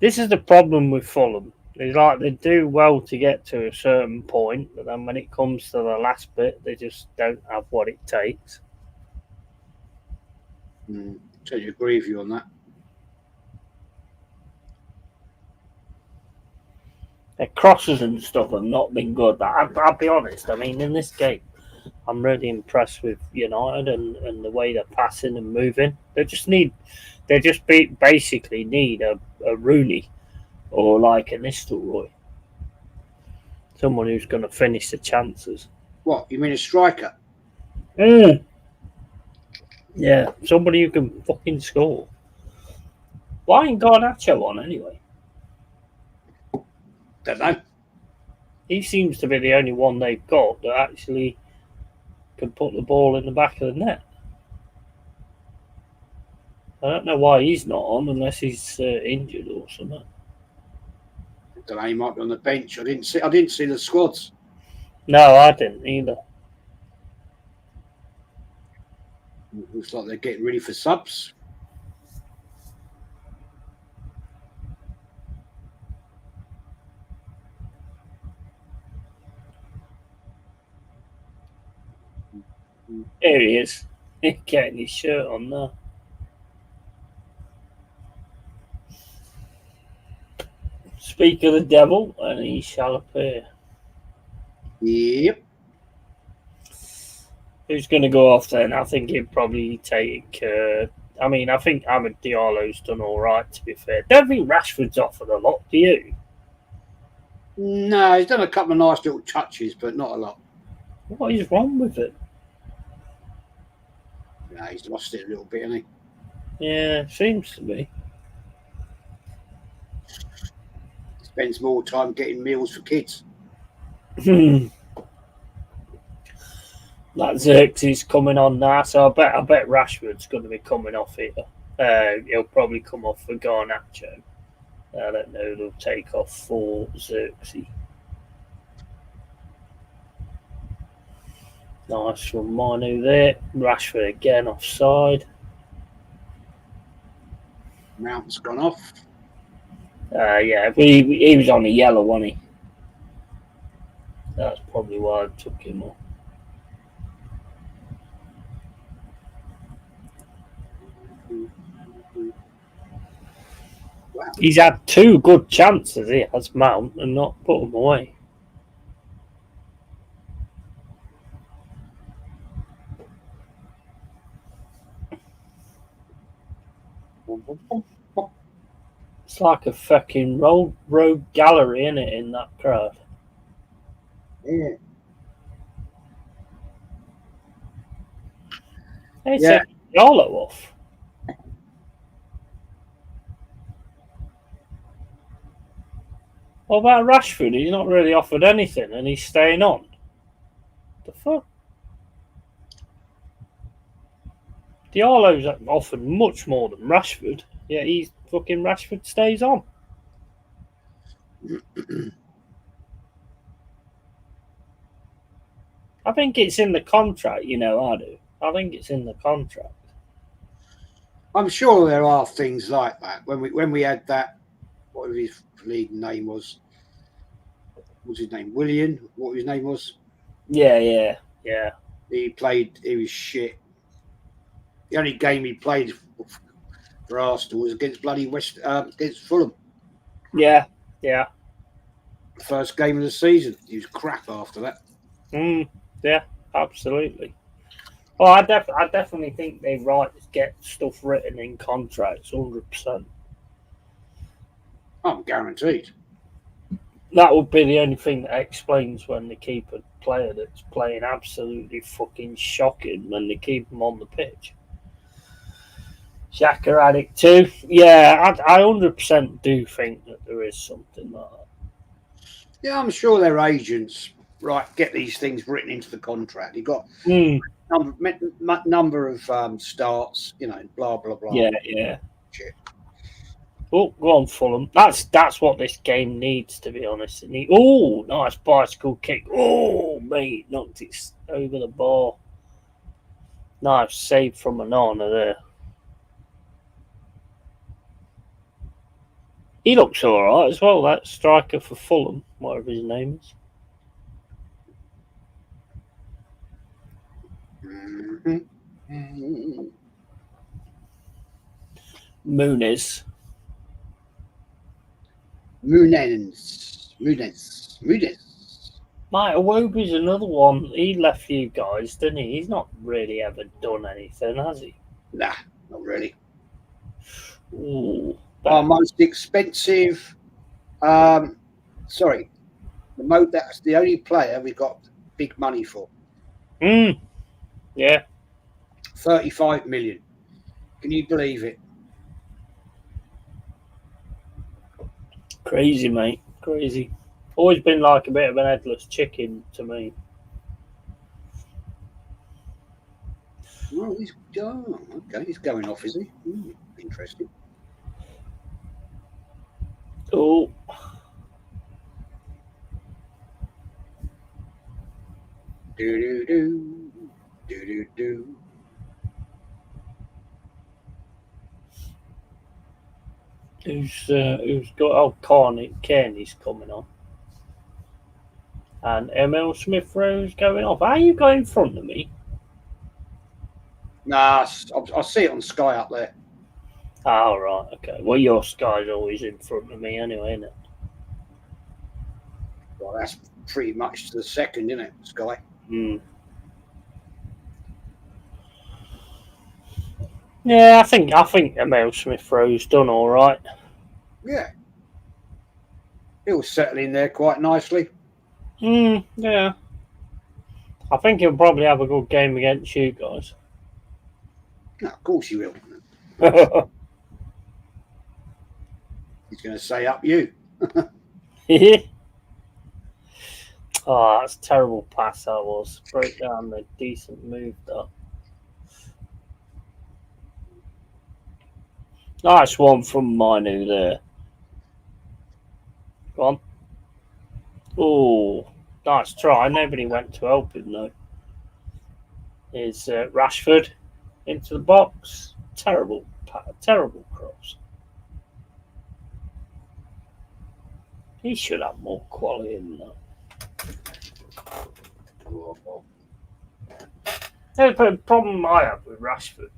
This is the problem with Fulham. It's like they do well to get to a certain point, but then when it comes to the last bit, they just don't have what it takes. Totally agree with you on that. Their crosses and stuff have not been good, but I'll be honest. I mean, in this game, I'm really impressed with United and the way they're passing and moving. Basically need a Rooney or like an Nistelrooy. Someone who's going to finish the chances. What, you mean a striker? Yeah, somebody who can fucking score. Why ain't Garnacho on anyway? Don't know. He seems to be the only one they've got that actually can put the ball in the back of the net. I don't know why he's not on unless he's injured or something. I don't know, he might be on the bench. I didn't see the squads. No, I didn't either. Looks like they're getting ready for subs. There he is. He's getting his shirt on there. Speak of the devil, and he shall appear. Yep. Who's going to go off then? I think he'd probably take. I think Ahmed Diallo's done all right, to be fair. Don't think Rashford's offered a lot, do you? No, he's done a couple of nice little touches, but not a lot. What is wrong with it? No, he's lost it a little bit, hasn't he? Yeah, seems to be. Spends more time getting meals for kids. That Xerxes coming on now, so I bet Rashford's going to be coming off here. He'll probably come off for Garnacho. I don't know. They'll take off for Xerxes. Nice from Manu there. Rashford again offside. Mount's gone off. Yeah, but he was on a yellow, wasn't he? That's probably why I took him off. Wow. He's had two good chances here as Mount and not put them away. It's like a fucking rogue gallery, isn't it, in that crowd? Yeah. They took Yolo off. What about Rashford? He's not really offered anything and he's staying on. The fuck? Diallo's offered much more than Rashford, yet he's fucking Rashford stays on. I think it's in the contract, I do. I think it's in the contract. I'm sure there are things like that. When we had that, what his league name was. What's his name? William. What his name was? Yeah. He was shit. The only game he played for Arsenal was against bloody against Fulham. Yeah. First game of the season. He was crap after that. Yeah, absolutely. Well, I definitely think they're right to get stuff written in contracts, 100%. I'm guaranteed. That would be the only thing that explains when they keep a player that's playing absolutely fucking shocking when they keep him on the pitch. Xhaka had it too. Yeah, I 100% do think that there is something like that. Yeah, I'm sure their agents get these things written into the contract. You've got number of starts, blah blah blah. Yeah. Shit. Oh, go on, Fulham. That's what this game needs, to be honest. Nice bicycle kick. Oh, mate, knocked it over the bar. Nice save from Onana there. He looks all right as well, that striker for Fulham, whatever his name is. Muniz. Mate, Iwobi's another one. He left you guys, didn't he? He's not really ever done anything, has he? Nah, not really. Ooh, our most expensive. Sorry, that's the only player we got big money for. Yeah. 35 million. Can you believe it? Crazy, mate. Crazy. Always been like a bit of an headless chicken to me. Oh, okay. He's going off, is he? Interesting. Oh. Do. Who's got Kearney's coming on. And Emil Smith Rowe's going off. Are you going in front of me? Nah, I'll see it on Sky up there. Oh, right, okay. Well, your Sky's always in front of me anyway, isn't it? Well, that's pretty much the second, isn't it, Sky? Yeah, I think Emil Smith Rowe's done all right. Yeah. He'll settle in there quite nicely. Yeah. I think he'll probably have a good game against you guys. No, of course he will. He's going to say up you. Oh, that's a terrible pass that was. Broke down the decent move though. Nice one from Manu there. Go on. Oh, nice try. Nobody went to help him though. Here's Rashford into the box. Terrible cross. He should have more quality than that. The problem I have with Rashford,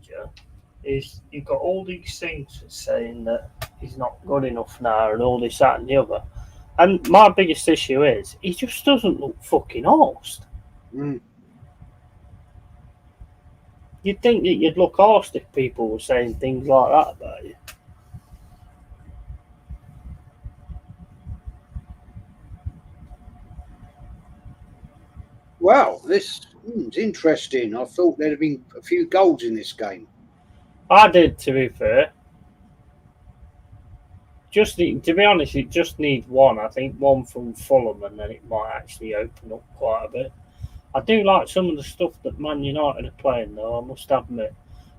is you've got all these things saying that he's not good enough now and all this, that and the other. And my biggest issue is he just doesn't look fucking arsed. You'd think that you'd look arsed if people were saying things like that about you. Well, this is interesting. I thought there'd have been a few goals in this game. I did, to be fair. To be honest, it just needs one. I think one from Fulham, and then it might actually open up quite a bit. I do like some of the stuff that Man United are playing, though, I must admit.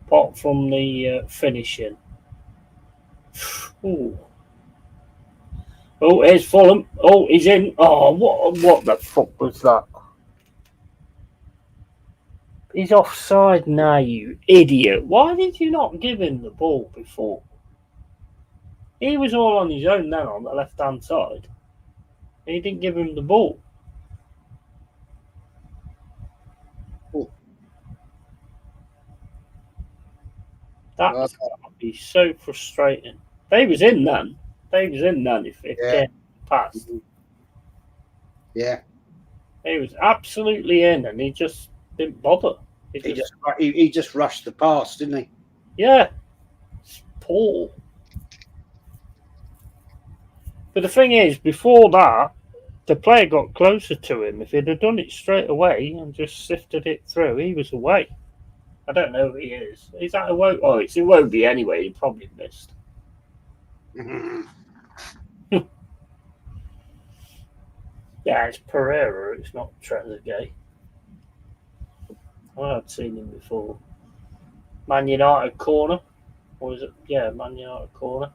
Apart from the finishing. Ooh. Oh, here's Fulham. Oh, he's in. Oh, what the fuck was that? He's offside now, you idiot. Why did you not give him the ball before? He was all on his own then on the left-hand side. He didn't give him the ball. Oh. That's gotta be so frustrating. They was in then. If it came past. Yeah. He was absolutely in, and he just didn't bother. He just rushed the pass, didn't he? Yeah. It's poor. But the thing is, before that, the player got closer to him. If he'd have done it straight away and just sifted it through, he was away. I don't know who he is. Is that a Wobie? Oh, it's a Wobie anyway. He probably missed. Yeah, it's Pereira. It's not Trezeguet. I've seen him before. Man United corner. Or was it? Yeah, Man United corner.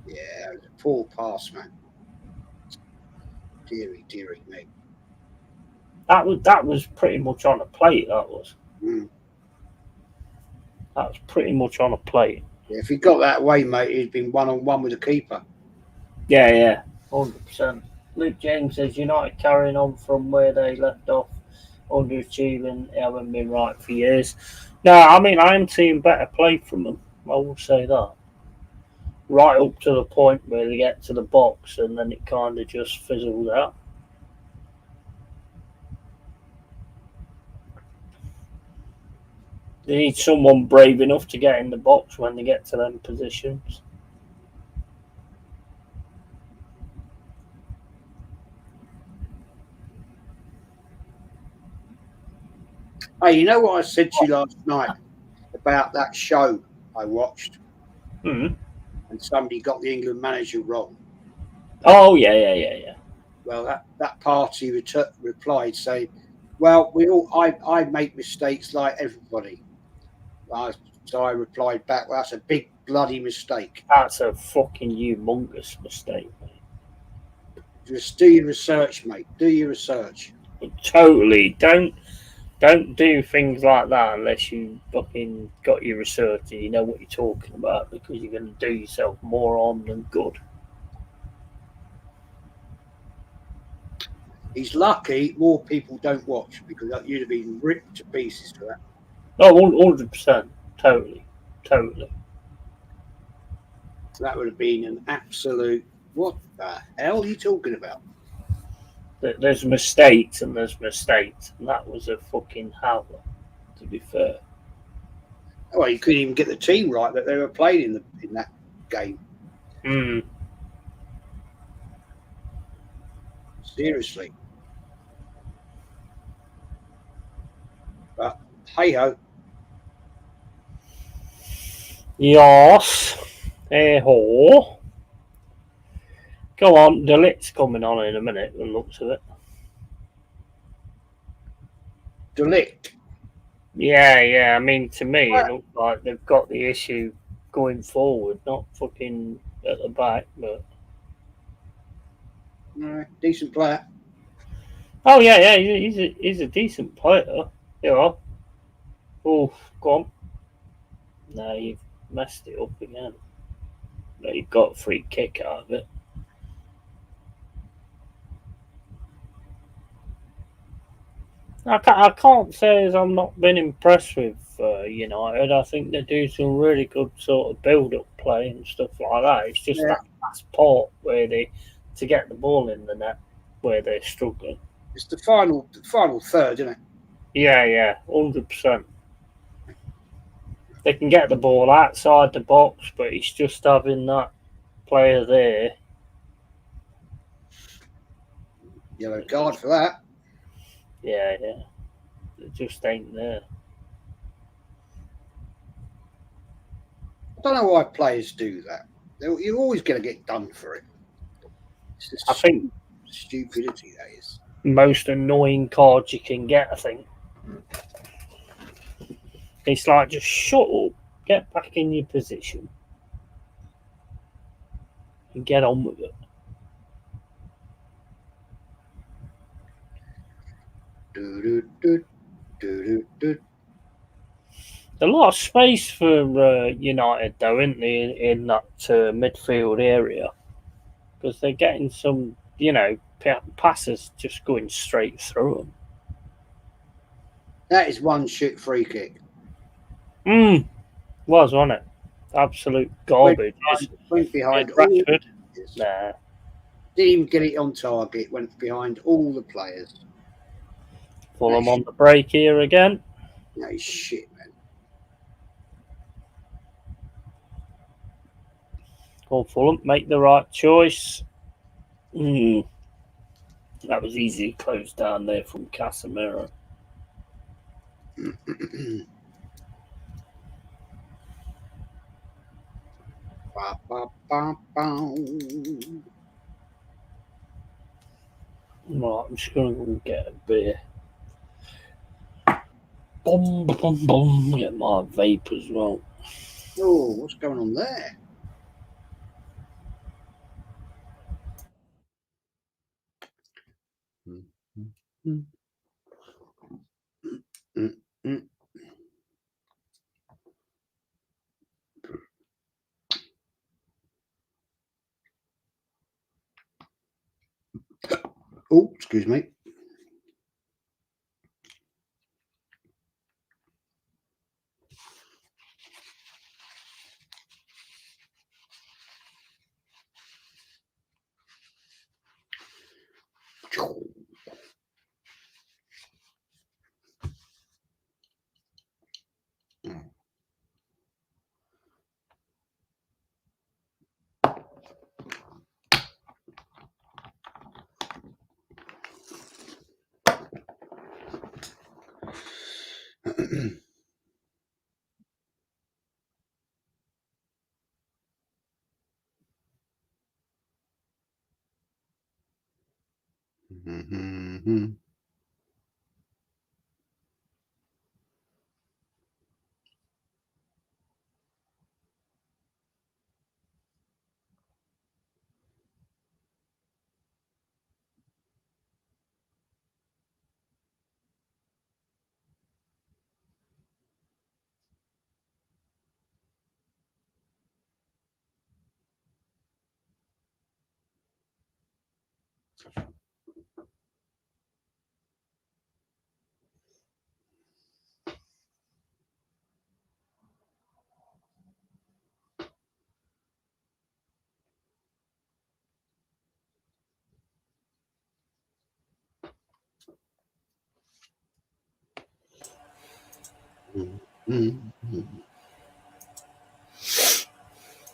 Yeah, it was a poor pass, man. Deary me. That was pretty much on a plate. That was. Mm. That was pretty much on a plate. Yeah, if he got that away, mate, he'd been 1-on-1 with the keeper. Yeah, 100%. Luke James says United carrying on from where they left off, underachieving, haven't been right for years. No, I mean I am seeing better play from them. I will say that. Right up to the point where they get to the box and then it kind of just fizzles out. They need someone brave enough to get in the box when they get to them positions. Hey, you know what I said to you last night about that show I watched? Mm-hmm. And somebody got the England manager wrong. Oh, yeah. Well, that party replied saying, well, I make mistakes like everybody. So I replied back, well, that's a big bloody mistake. That's a fucking humongous mistake, mate. Just do your research, mate. Do your research. Totally. Don't do things like that unless you fucking got your research and you know what you're talking about, because you're going to do yourself more harm than good. He's lucky more people don't watch, because you'd have been ripped to pieces for that. Oh, 100%. Totally. That would have been an absolute, what the hell are you talking about? There's mistakes and there's mistakes, and that was a fucking howler, to be fair. Well, you couldn't even get the team right that they were playing in that game. Seriously. But hey ho. Yes. Hey ho. Go on, the lit's coming on in a minute, the looks of it. Delict. Yeah. I mean, to me, it looks like they've got the issue going forward, not fucking at the back, but. Decent player. Oh yeah, he's a decent player. Yeah. Oh, go on. No, you've messed it up again. No, you've got a free kick out of it. I can't say as I'm not been impressed with United. I think they do some really good sort of build-up play and stuff like that. It's just that last part where to get the ball in the net where they're struggling. It's the final third, isn't it? Yeah, 100%. They can get the ball outside the box, but it's just having that player there. Yellow card for that. Yeah. It just ain't there. I don't know why players do that. You're always going to get done for it. I think stupidity, that is. Most annoying cards you can get, I think. It's like, just shut up, get back in your position, and get on with it. Do, do, do, do. A lot of space for United, though, isn't there, in that midfield area? Because they're getting some, passes just going straight through them. That is one shit free kick. Wasn't it? Absolute garbage. Went behind Rashford. All Nah. Didn't even get it on target. Went behind all the players. Fulham on the break here again. No shit, man. Go Fulham, make the right choice. That was easy closed down there from Casemiro. Ba, ba, ba, ba. Right, I'm just going to go get a beer. Boom, boom, boom. Get my vape as well. Oh, what's going on there? Oh, excuse me.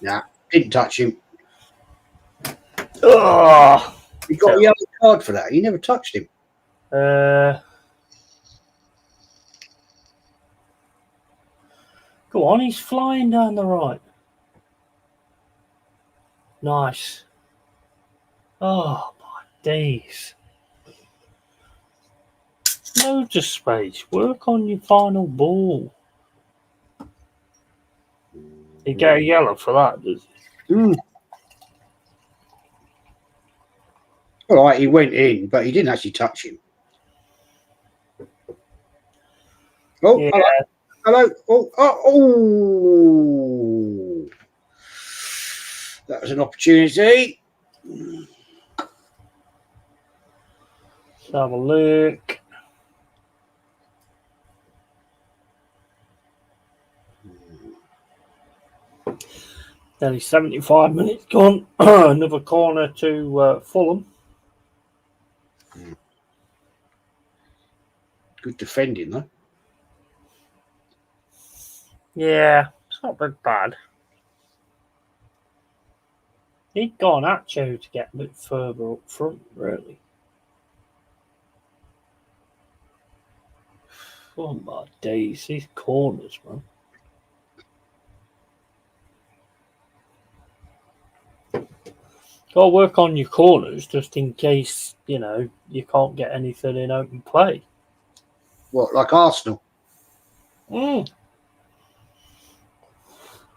Yeah, didn't touch him. Oh, He got a yellow card for that. He never touched him. Go on, he's flying down the right. Nice. Oh, my days. Loads of space. Work on your final ball. You get a yellow for that, does he? All right, he went in, but he didn't actually touch him. Oh, Yeah. hello. Oh. That was an opportunity. Let's have a look. Nearly 75 minutes gone. Another corner to Fulham. Good defending, though. Yeah, it's not been bad. He'd gone at Joe to get a bit further up front, really. Oh my days, these corners, man. Got to work on your corners just in case, you can't get anything in open play. What, like Arsenal? Well,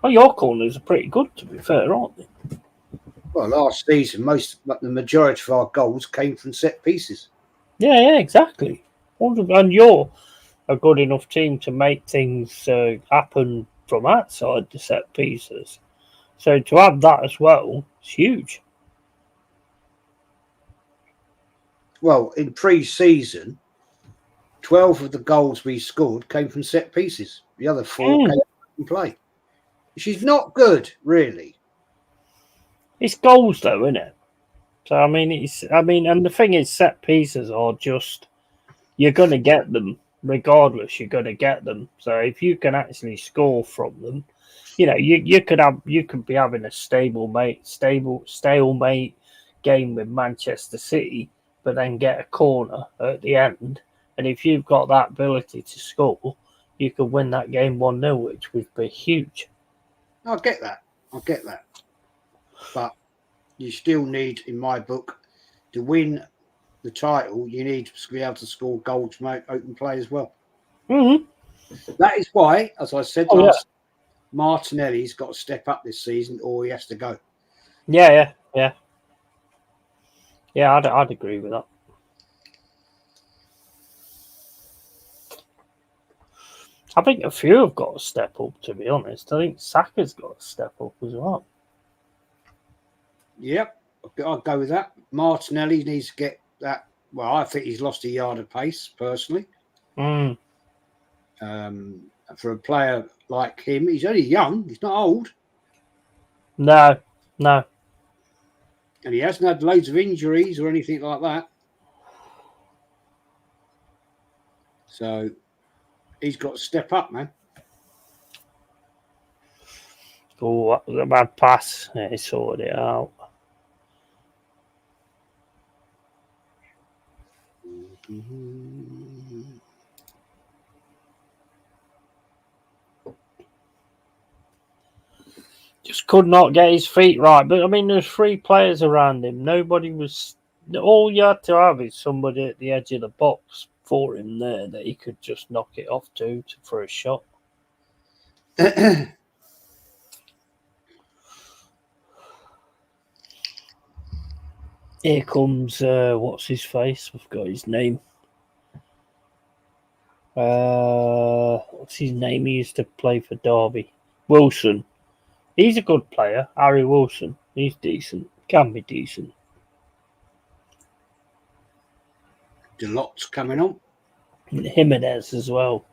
your corners are pretty good, to be fair, aren't they? Well, last season, the majority of our goals came from set pieces. Yeah, exactly. And you're a good enough team to make things happen from outside the set pieces. So to have that as well is huge. Well, in pre-season, 12 of the goals we scored came from set pieces. The other 4 came from play, which is not good, really. It's goals, though, isn't it? So and the thing is, set pieces are just you're going to get them regardless. You're going to get them. So if you can actually score from them, you could be having a stalemate game with Manchester City, but then get a corner at the end. And if you've got that ability to score, you could win that game 1-0, which would be huge. I get that. But you still need, in my book, to win the title, you need to be able to score goals from open play as well. Mm-hmm. That is why, as I said last, Martinelli's got to step up this season, or he has to go. Yeah. I'd agree with that. I think a few have got to step up, to be honest. I think Saka's got to step up as well. Yep, I'll go with that. Martinelli needs to get that. Well, I think he's lost a yard of pace, personally. For a player like him, he's only young. He's not old. No. And he hasn't had loads of injuries or anything like that. So he's got to step up, man. Oh, that was a bad pass. Yeah, he sorted it out. Just could not get his feet right. But I mean, there's 3 players around him. Nobody was. All you had to have is somebody at the edge of the box for him there that he could just knock it off to for a shot. Here comes what's his face? I've got his name. What's his name? He used to play for Derby. Wilson. He's a good player. Harry Wilson. He's decent. Can be decent. Delot's coming on. And Jimenez as well.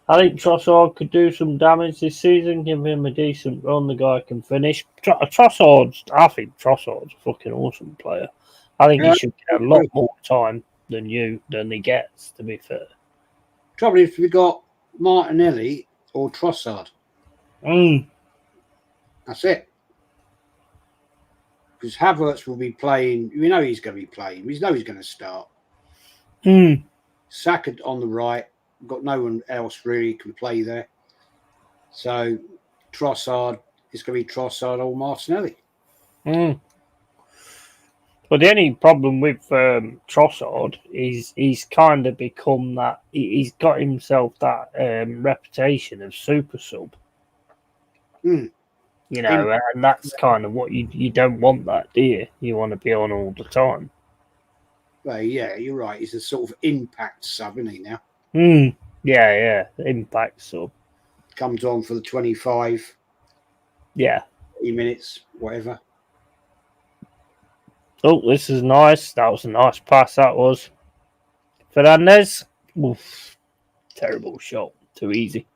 I think Trossard could do some damage this season. Give him a decent run. The guy can finish. I think Trossard's a fucking awesome player. I think he should get a lot more time than he gets, to be fair. Trouble is, we got Martinelli or Trossard. That's it. Because Havertz will be playing. We know he's going to be playing. We know he's going to start. Saka on the right. Got no one else really can play there. So Trossard is going to be Trossard or Martinelli. But the only problem with Trossard is he's kind of become that. He's got himself that reputation of super sub. You know, and that's kind of what you don't want that, do you? You want to be on all the time. Well, yeah, you're right. He's a sort of impact sub, isn't he now? Yeah, impact sub. Comes on for the 25. Yeah. 30 minutes, whatever. Oh, this is nice. That was a nice pass, that was. Fernandez. Oof. Terrible shot. Too easy.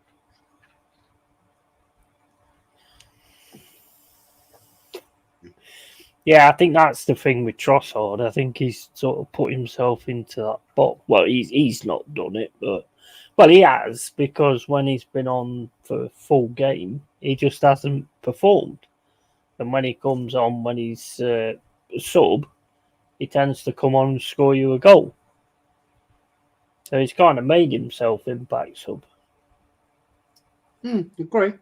Yeah, I think that's the thing with Trossard. I think he's sort of put himself into that box. Well, he's not done it, but he has, because when he's been on for a full game, he just hasn't performed. And when he comes on, when he's a sub, he tends to come on and score you a goal. So he's kind of made himself impact sub. Agree.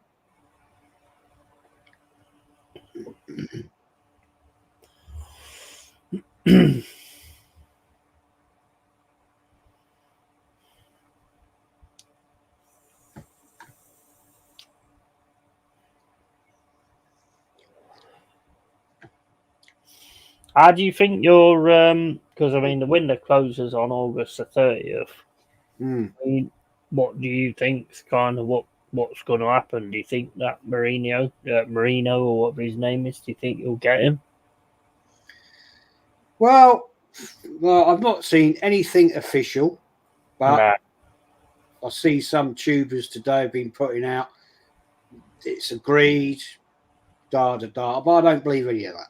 How do you think your because I mean the window closes on August the 30th. Hmm. I mean, what do you think's kind of what's going to happen? Do you think that Marino or whatever his name is? Do you think you'll get him? Well, I've not seen anything official, but Nah, I see some tubers today have been putting out it's agreed, da da da. But I don't believe any of that.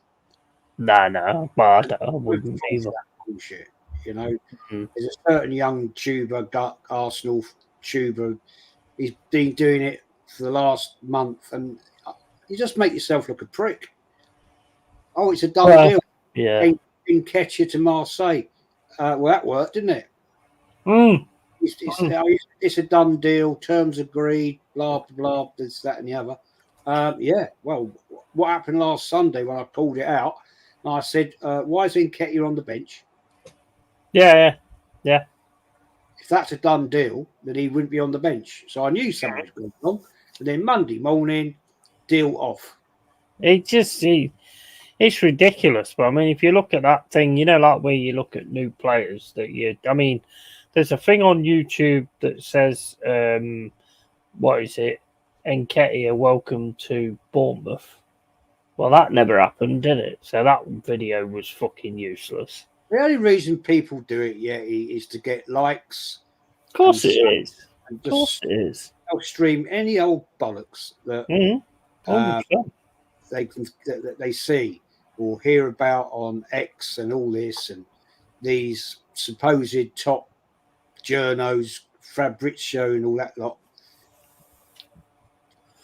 no. But I Both wouldn't sides either. of that bullshit. You know, Mm. there's a certain young tuber, Arsenal tuber. He's been doing it for the last month, and you just make yourself look a prick. Oh, it's a done Well, deal. yeah. In Ketcher to Marseille. Well, that worked, didn't it? Mm. It's a done deal. Terms agreed. Blah blah blah. This, that, and the other. Yeah. Well, what happened last Sunday when I called it out? And I said, "Why is Nketiah on the bench? Yeah. If that's a done deal, then he wouldn't be on the bench." So I knew something was going on. And then Monday morning, deal off. It's ridiculous. But I mean, if you look at that thing, like where you look at new players I mean, there's a thing on YouTube that says, what is it? Nketiah, welcome to Bournemouth. Well, that never happened, did it? So that video was fucking useless. The only reason people do it, is to get likes Of course it is. and Of course just it is. stream any old bollocks that 100%. that they see or hear about on X and all this, and these supposed top journos, Fabrizio and all that lot.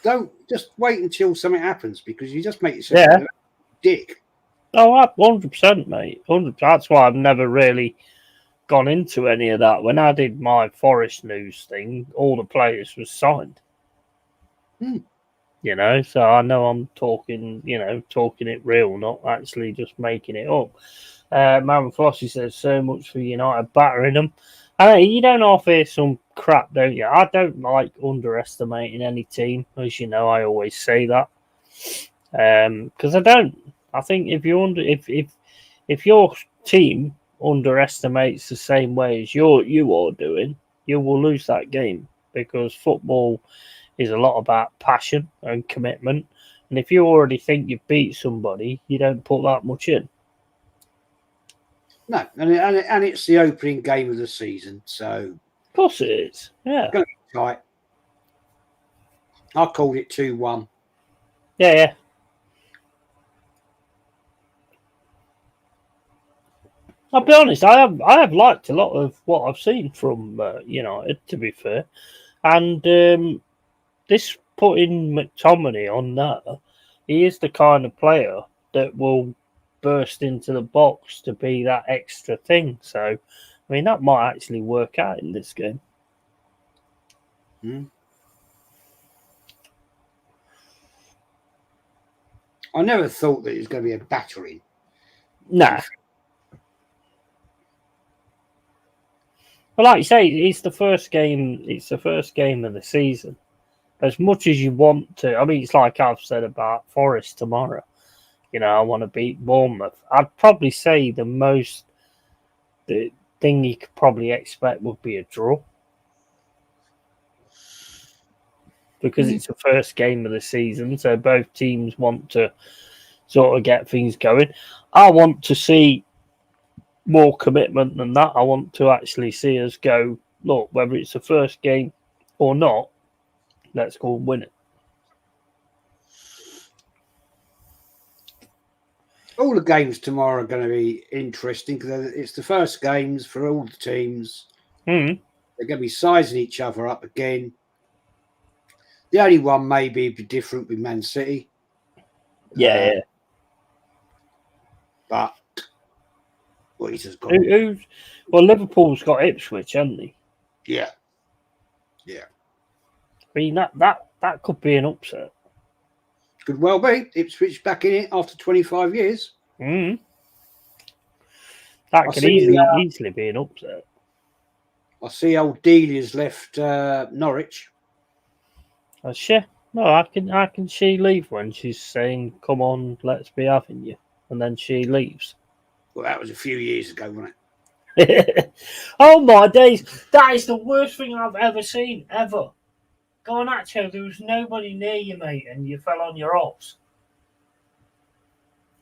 Don't just wait until something happens, because you just make yourself Yeah. a dick. Oh, 100%, mate. 100%. That's why I've never really gone into any of that. When I did my Forest news thing, all the players was signed. So I know I'm talking it real, not actually just making it up. Man Flossie says so much for United battering them. You don't half hear some crap, don't you? I don't like underestimating any team, as you know. I always say that because I don't. I think if your team underestimates the same way as you are doing, you will lose that game, because football is a lot about passion and commitment. And if you already think you've beat somebody, you don't put that much in. No, and it's the opening game of the season, so Of course it is. Yeah. go tight. I called it 2-1. Yeah. I'll be honest. I have liked a lot of what I've seen from United, to be fair, and this putting McTominay on there, he is the kind of player that will burst into the box to be that extra thing. So, I mean, that might actually work out in this game. I never thought that it was going to be a battering. Nah. But like you say, it's the first game. It's the first game of the season. As much as you want to, I mean, it's like I've said about Forest tomorrow. I want to beat Bournemouth. I'd probably say the thing you could probably expect would be a draw, because it's the first game of the season, so both teams want to sort of get things going. I want to see more commitment than that. I want to actually see us go, look, whether it's the first game or not, let's go and win it. All the games tomorrow are going to be interesting, because it's the first games for all the teams. They're going to be sizing each other up again. The only one may be different with Man City. Yeah. But he's just got. Liverpool's got Ipswich, haven't they? Yeah. I mean, that could be an upset. Could well be. Ipswich back in it after 25 years. That could easily be an upset. I see old Delia's left Norwich. That's she. No, I can she leave when she's saying, "Come on, let's be having you," and then she leaves. Well, that was a few years ago, wasn't it? Oh my days! That is the worst thing I've ever seen, ever. Going actually, there was nobody near you, mate, and you fell on your arse.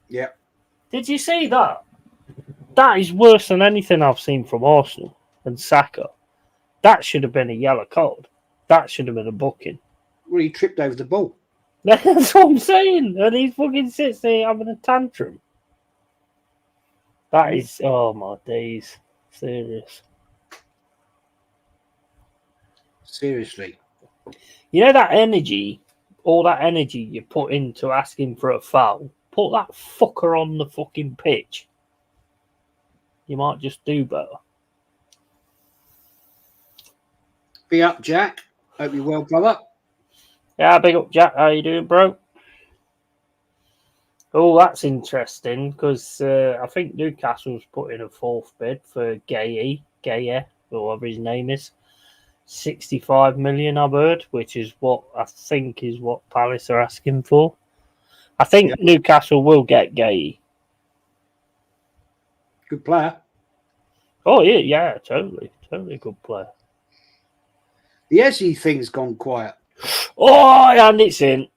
Yeah. Did you see that? That is worse than anything I've seen from Arsenal and Saka. That should have been a yellow card. That should have been a booking. Well, he tripped over the ball. That's what I'm saying. And he fucking sits there having a tantrum. That is, oh my days. Serious. Seriously. You know that energy, all that energy you put into asking for a foul, put that fucker on the fucking pitch. You might just do better. Be up, Jack. Hope you're well, brother. Yeah, big up, Jack. How you doing, bro? Oh, that's interesting because I think Newcastle's put in a fourth bid for Gaye, or whatever his name is. 65 million, I've heard, which is what I think is what Palace are asking for. I think Newcastle will get Gaye. Good player. Oh, yeah, totally a good player. The Ezzy thing's gone quiet. Oh, and it's in.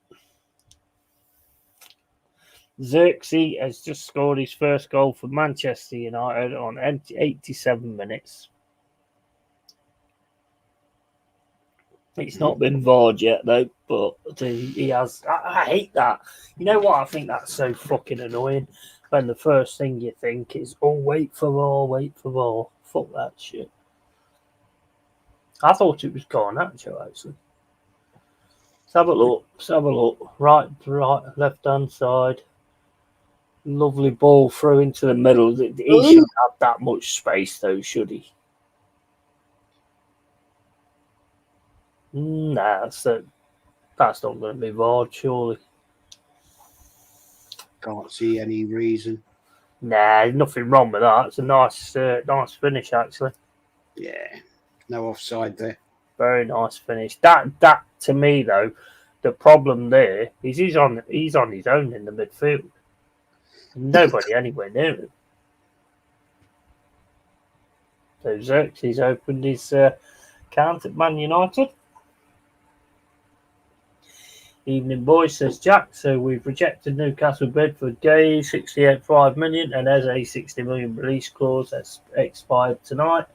Xerxes has just scored his first goal for Manchester United on 87 minutes. It's not been VAR'd yet, though, but he has. I hate that. You know what? I think that's so fucking annoying when the first thing you think is, oh, wait for VAR. Fuck that shit. I thought it was gone, actually. Let's have a look. Right, left-hand side. Lovely ball through into the middle. He shouldn't have that much space, though, should he? Nah, that's not going to be VAR'd, surely. Can't see any reason. Nah, there's nothing wrong with that. It's a nice finish, actually. Yeah, no offside there. Very nice finish. That to me though, the problem there is he's on his own in the midfield. Nobody anywhere near him. So Xerxes opened his account at Man United. Evening boys, says Jack. So we've rejected Newcastle bid for Gay 68.5 million and Eze 60 million release clause that's expired tonight.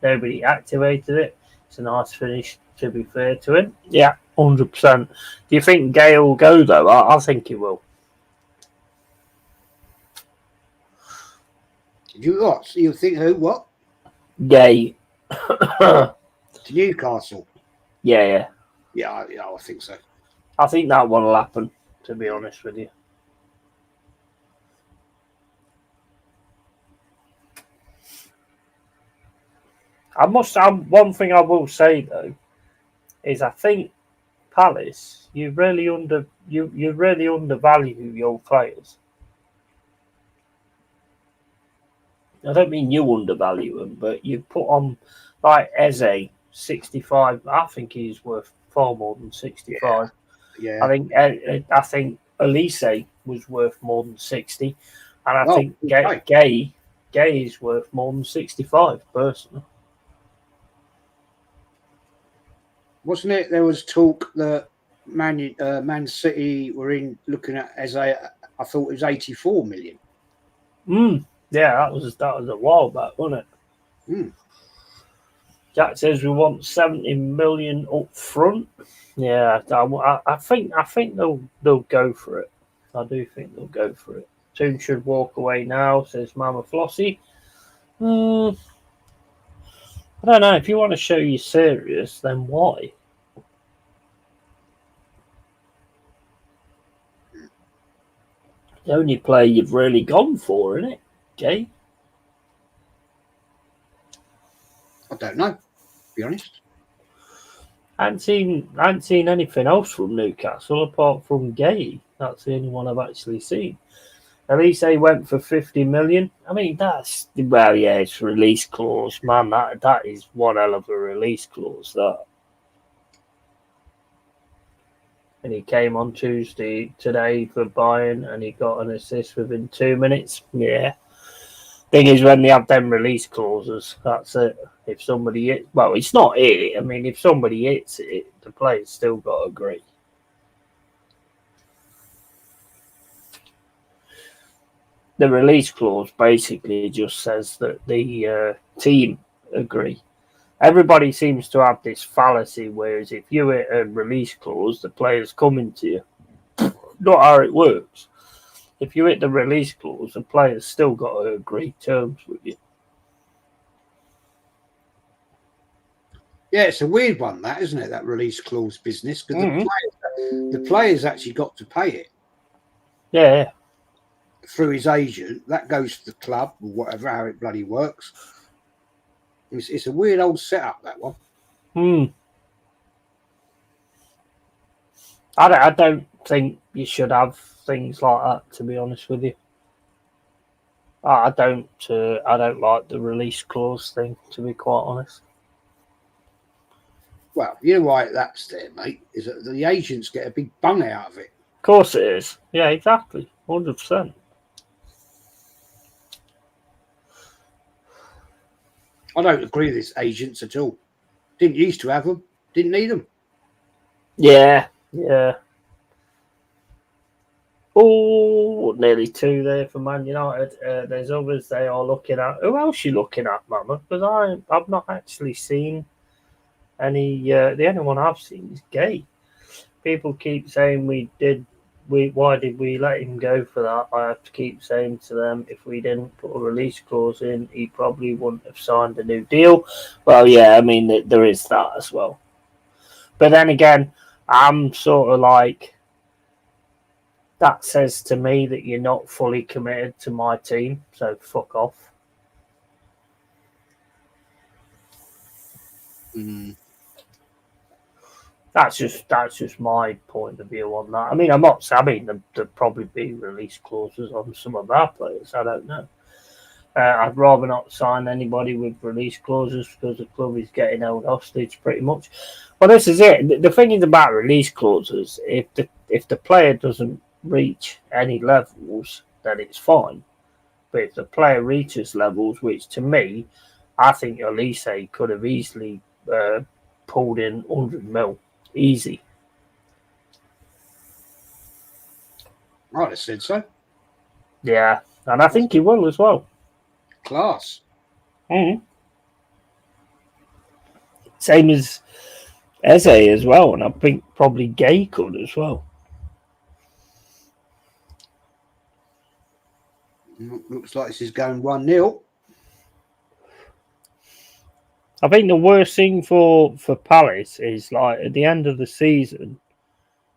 Nobody activated it. It's a nice finish, to be fair to him. Yeah, 100%. Do you think Gay will go though? I think he will. You think who? What? Gay. To Newcastle. Yeah. Yeah, I think so. I think that one will happen, to be honest with you. One thing I will say though is I think Palace, you really undervalue your players. I don't mean you undervalue them, but you put on like Eze 65. I think he's worth far more than 65. Yeah. I think Elise was worth more than 60, and I think Gay is worth more than 65 personally. Wasn't it? There was talk that Man City were looking at as I thought it was 84 million. Yeah, that was a while back, wasn't it? Jack says we want 70 million up front. Yeah, I think they'll go for it. I do think they'll go for it. Toon should walk away now, says Mama Flossie. I don't know. If you want to show you're serious, then why? The only player you've really gone for, isn't it? Okay. I don't know, to be honest. I haven't seen anything else from Newcastle apart from Gay. That's the only one I've actually seen. Elise went for 50 million. I mean, it's release clause, man. That is one hell of a release clause, that. And he came on Tuesday today for Bayern, and he got an assist within 2 minutes. Yeah. Thing is, when they have them release clauses, that's it. If somebody hits, well, it's not it. I mean, if somebody hits it, the player's still got to agree. The release clause basically just says that the team agree. Everybody seems to have this fallacy, whereas if you hit a release clause, the player's coming to you. Not how it works. If you hit the release clause, the player's still got to agree terms with you. Yeah, it's a weird one, that, isn't it? That release clause business, because the player's actually got to pay it. Yeah. Through his agent. That goes to the club or whatever, how it bloody works. It's a weird old setup, that one. I don't think you should have things like that, to be honest with you. I don't like the release clause thing, to be quite honest. Well, you know why that's there, mate, is that the agents get a big bung out of it. Of course it is. Yeah, exactly. 100%. I don't agree with this agents at all. Didn't used to have them. Didn't need them. Yeah. Oh, nearly 2 there for Man United. There's others they are looking at. Who else are you looking at, Mama? Because I've not actually seen any. The only one I've seen is Gay. People keep saying why did we let him go for that? I have to keep saying to them, if we didn't put a release clause in, he probably wouldn't have signed a new deal. Well, yeah, I mean, there is that as well. But then again, I'm sort of like, that says to me that you're not fully committed to my team, so fuck off. That's just my point of view on that. I mean, I'm not. I mean, there'd probably be release clauses on some of our players. I don't know. I'd rather not sign anybody with release clauses because the club is getting held hostage, pretty much. Well, this is it. The thing is about release clauses: if the player doesn't reach any levels, then it's fine. But if the player reaches levels, which to me, I think Elise could have easily pulled in 100 mil. Easy. I'd have said so. Yeah, and I think he will as well. Class. Same as Eze as well, and I think probably Gay could as well. Looks like this is going 1-0. I think the worst thing for Palace is, like, at the end of the season,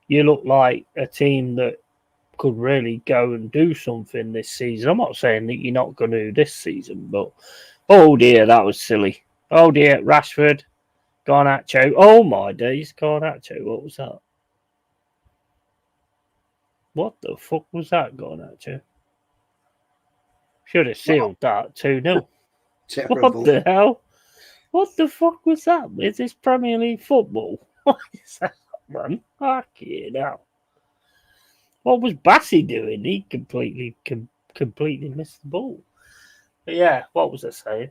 you look like a team that could really go and do something this season. I'm not saying that you're not going to do this season, but oh dear, that was silly. Oh dear, Rashford, Garnacho. Oh my days, Garnacho. What was that? What the fuck was that, Garnacho? Should have sealed that 2-0. Terrible. What the hell? What the fuck was that? Is this Premier League football? What is that, man? Fucking hell. What was Bassey doing? He completely missed the ball. But yeah, what was I saying?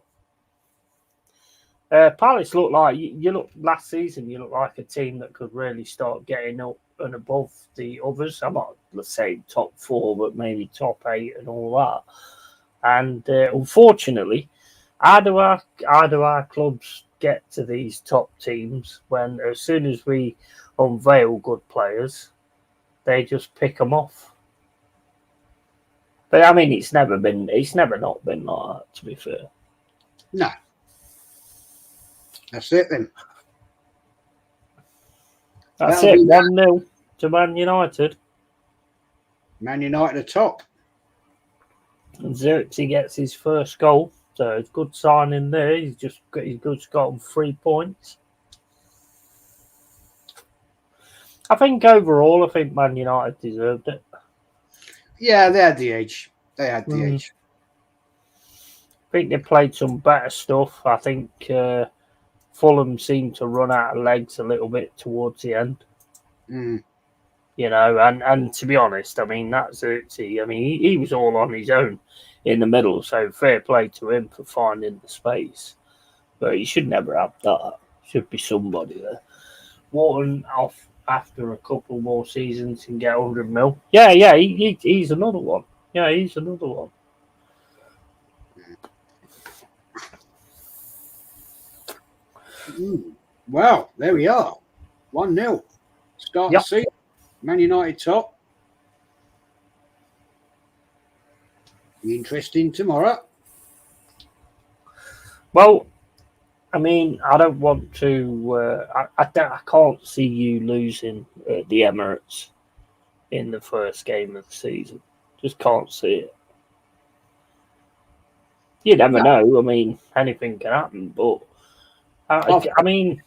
Palace looked like last season. You look like a team that could really start getting up and above the others. I'm not, let's say, top 4, but maybe top 8 and all that. And unfortunately, how do our clubs get to these top teams when, as soon as we unveil good players, they just pick them off? But I mean, it's never not been like that, to be fair. No. That's it then. That's it. 1-0 to Man United. Man United are top. And Xerxes gets his first goal. So it's a good signing there. He's just got 3 points. I think overall, Man United deserved it. Yeah, they had the edge. I think they played some better stuff. I think Fulham seemed to run out of legs a little bit towards the end. And to be honest, I mean, that's Xerxes. I mean, he was all on his own in the middle, so fair play to him for finding the space. But he should never have that. Should be somebody there. Wharton off after a couple more seasons and get 100 mil. Yeah, he's another one. Yeah, he's another one. Well, there we are. 1-0. Start the season. Man United top. Be interesting tomorrow. Well, I mean, I don't want to. I can't see you losing at the Emirates in the first game of the season. Just can't see it. You never know. I mean, anything can happen. But I mean,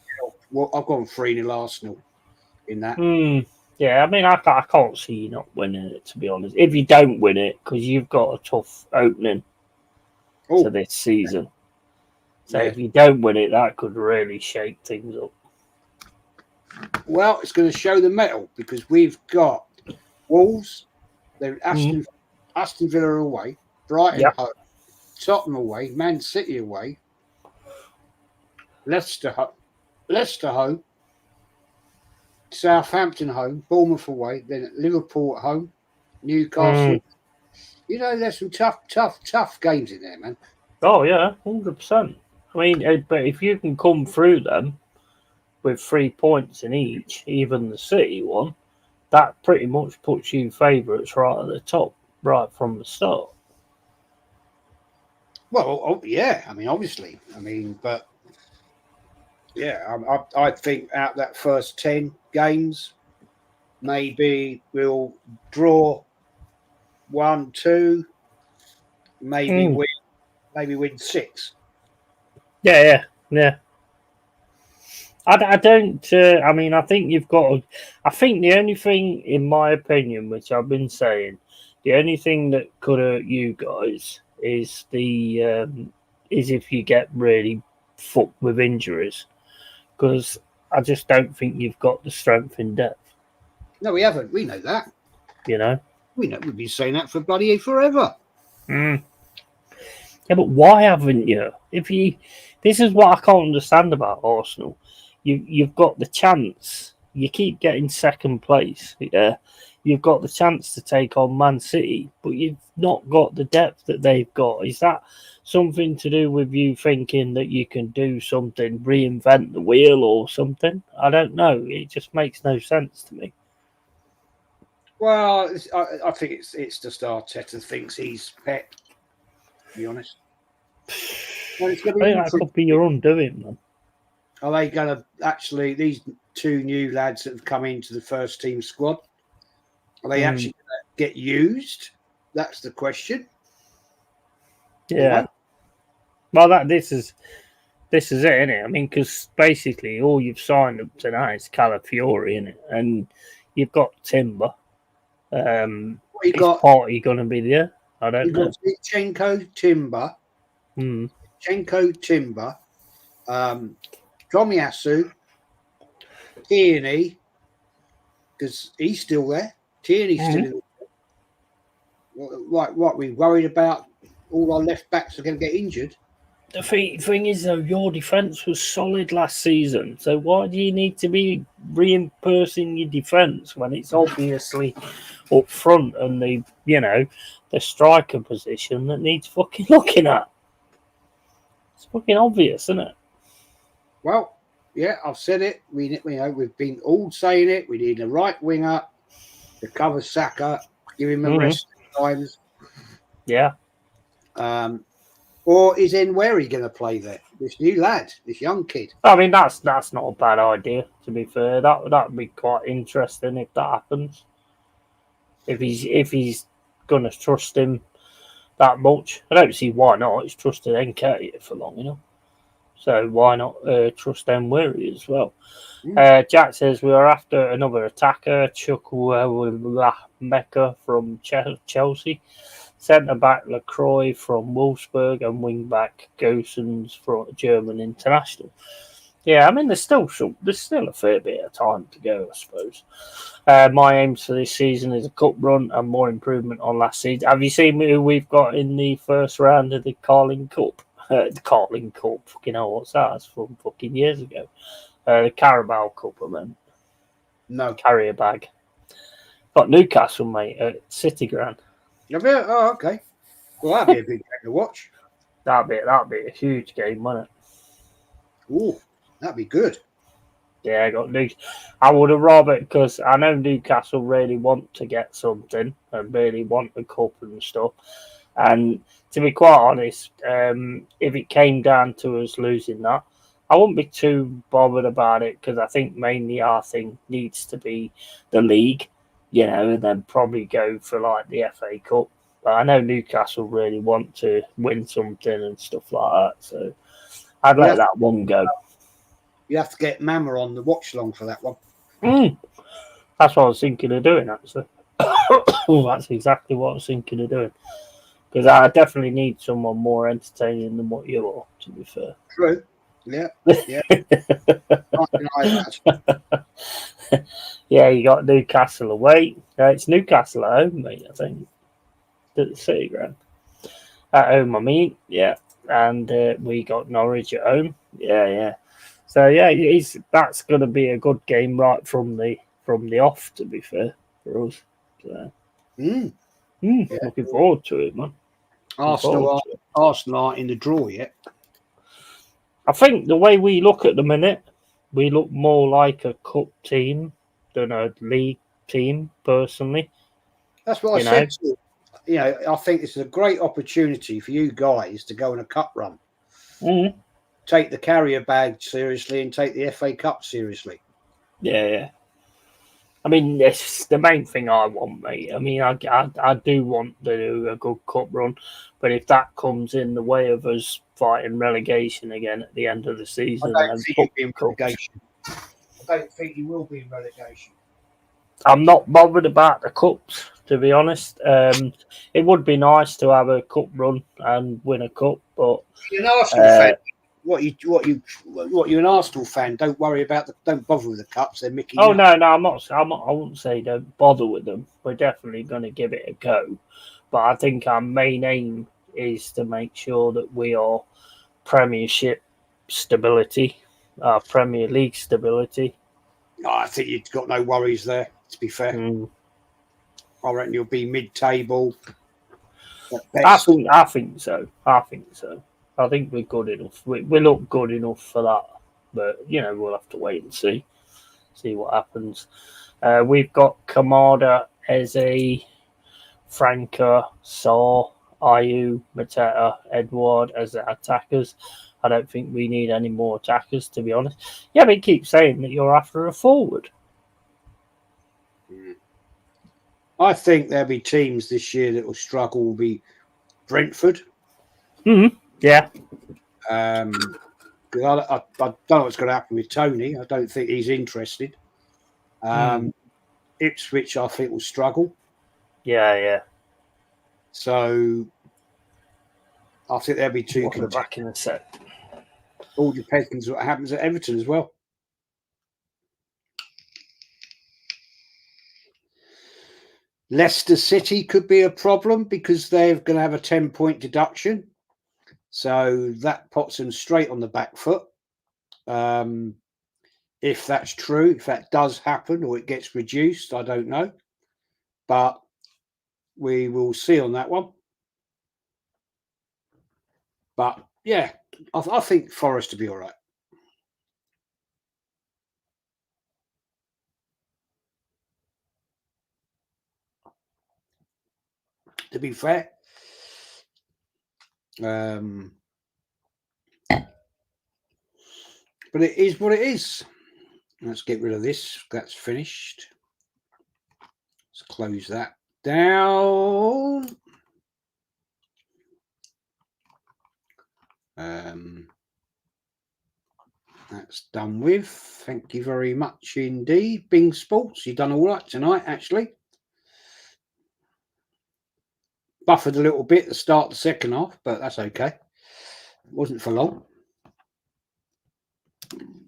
well, I've gone 3-0 Arsenal in that. Yeah, I mean, I can't see you not winning it, to be honest. If you don't win it, because you've got a tough opening to this season. So if you don't win it, that could really shake things up. Well, it's going to show the mettle because we've got Wolves, they're Aston Villa away, Brighton home, Tottenham away, Man City away, Leicester home, Southampton home, Bournemouth away, then Liverpool at home, Newcastle. There's some tough games in there, man. Oh yeah, 100%. I mean, but if you can come through them with 3 points in each, even the City one, that pretty much puts you favourites right at the top, right from the start. Well, yeah, I mean, obviously. I mean, but yeah, I think out that first 10 games, maybe we'll draw 1-2, maybe win 6. Yeah. I don't. I mean, I think you've got. I think the only thing, in my opinion, which I've been saying, the only thing that could hurt you guys is if you get really fucked with injuries, because I just don't think you've got the strength in depth. No, we haven't. We know that. We know we've been saying that for bloody forever. Yeah, but why haven't you? This is what I can't understand about Arsenal. You've got the chance. You keep getting second place. Yeah, you've got the chance to take on Man City, but you've not got the depth that they've got. Is that something to do with you thinking that you can do something, reinvent the wheel or something? I don't know. It just makes no sense to me. Well, I think it's just Arteta thinks he's Pep. To be honest, well, I think that could be your undoing, man. Are they going to actually, these 2 new lads that have come into the first team squad, are they actually going to get used? That's the question. Yeah. Well, this is it, isn't it? I mean, because basically all you've signed up tonight is Calafiori, isn't it? And you've got Timber. Is Party going to be there? I don't know. You've got Timber. Timber. Tomiyasu, Tierney, because he's still there. Tierney's still in there. What we worried about? All our left backs are going to get injured. The thing is, though, your defence was solid last season. So why do you need to be reinforcing your defence when it's obviously up front and the striker position that needs fucking looking at? It's fucking obvious, isn't it? Well, yeah, I've said it. We've been all saying it. We need a right winger to cover Saka, give him a rest times. Yeah. Or is Nweri going to play there? This new lad, this young kid. I mean, that's not a bad idea. To be fair, that would be quite interesting if that happens. If he's going to trust him that much, I don't see why not. He's trusted Nketiah for long enough, so why not trust Nweri as well? Jack says we are after another attacker, Chukwuemeka from Chelsea. Centre back Lacroix from Wolfsburg and wing back Gosens from German international. Yeah, I mean, there's still a fair bit of time to go, I suppose. My aims for this season is a cup run and more improvement on last season. Have you seen who we've got in the first round of the Carling Cup? The Carling Cup, fucking hell, what's that? It's from fucking years ago. The Carabao Cup, I mean. No. Carrier bag. Got Newcastle, mate, at City Ground. Oh, okay. Well, that'd be a big game to watch. That'd be a huge game, wouldn't it? Ooh, that'd be good. Yeah, I got Newcastle. I would have rather, because I know Newcastle really want to get something and really want a cup and stuff. And to be quite honest, if it came down to us losing that, I wouldn't be too bothered about it, because I think mainly our thing needs to be the league, and then probably go for like the FA Cup. But I know Newcastle really want to win something and stuff like that, so I'd let that one go. You have to get Mama on the watch along for that one. That's what I was thinking of doing, actually. That's exactly what I was thinking of doing. Because I definitely need someone more entertaining than what you are, to be fair. True. Yeah. Yeah. Yeah, you got Newcastle away. It's Newcastle at home, mate, I think. At the City Ground. At home, I mean. Yeah. And we got Norwich at home. Yeah. So, yeah, that's going to be a good game right from the off, to be fair, for us. So, looking forward to it, man. Arsenal aren't in the draw yet. I think the way we look at the minute, we look more like a cup team than a league team, personally. That's what I said to you. I think it's a great opportunity for you guys to go on a cup run. Mm-hmm. Take the carrier bag seriously and take the FA Cup seriously. Yeah. I mean, it's the main thing I want, mate. I mean, I do want to do a good cup run, but if that comes in the way of us fighting relegation again at the end of the season, I don't think you'll be in relegation. I don't think you will be in relegation. I'm not bothered about the cups, to be honest. It would be nice to have a cup run and win a cup, but you're an Arsenal fan. What you're an Arsenal fan. Don't worry about don't bother with the cups. They're Mickey. Oh no, I'm not. I wouldn't say don't bother with them. We're definitely going to give it a go, but I think our main aim is to make sure that we are Premiership stability, Premier League stability. Oh, I think you've got no worries there. To be fair, I reckon you'll be mid-table. I think so. I think we're good enough. We look good enough for that, but we'll have to wait and see what happens. We've got Kamada, Eze, Franca, Saw, Ayew, Mateta, Edward as the attackers. I don't think we need any more attackers, to be honest. Yeah, but keep saying that you're after a forward. I think there'll be teams this year that will struggle. Will be Brentford. Yeah. Because I don't know what's going to happen with Tony. I don't think he's interested. Ipswich, I think, will struggle. Yeah. So I think there'll be two. Back in a set. All depends what happens at Everton as well. Leicester City could be a problem because they're going to have a 10-point deduction. So that puts them straight on the back foot. If that's true, if that does happen or it gets reduced, I don't know. But we will see on that one. But yeah, I think Forest will be all right. To be fair. But it is what it is. Let's get rid of this. That's finished. Let's close that down. That's done with. Thank you very much indeed. Bing Sports, you've done all right tonight, actually. Buffered a little bit at the start of the second half, but that's okay. It wasn't for long.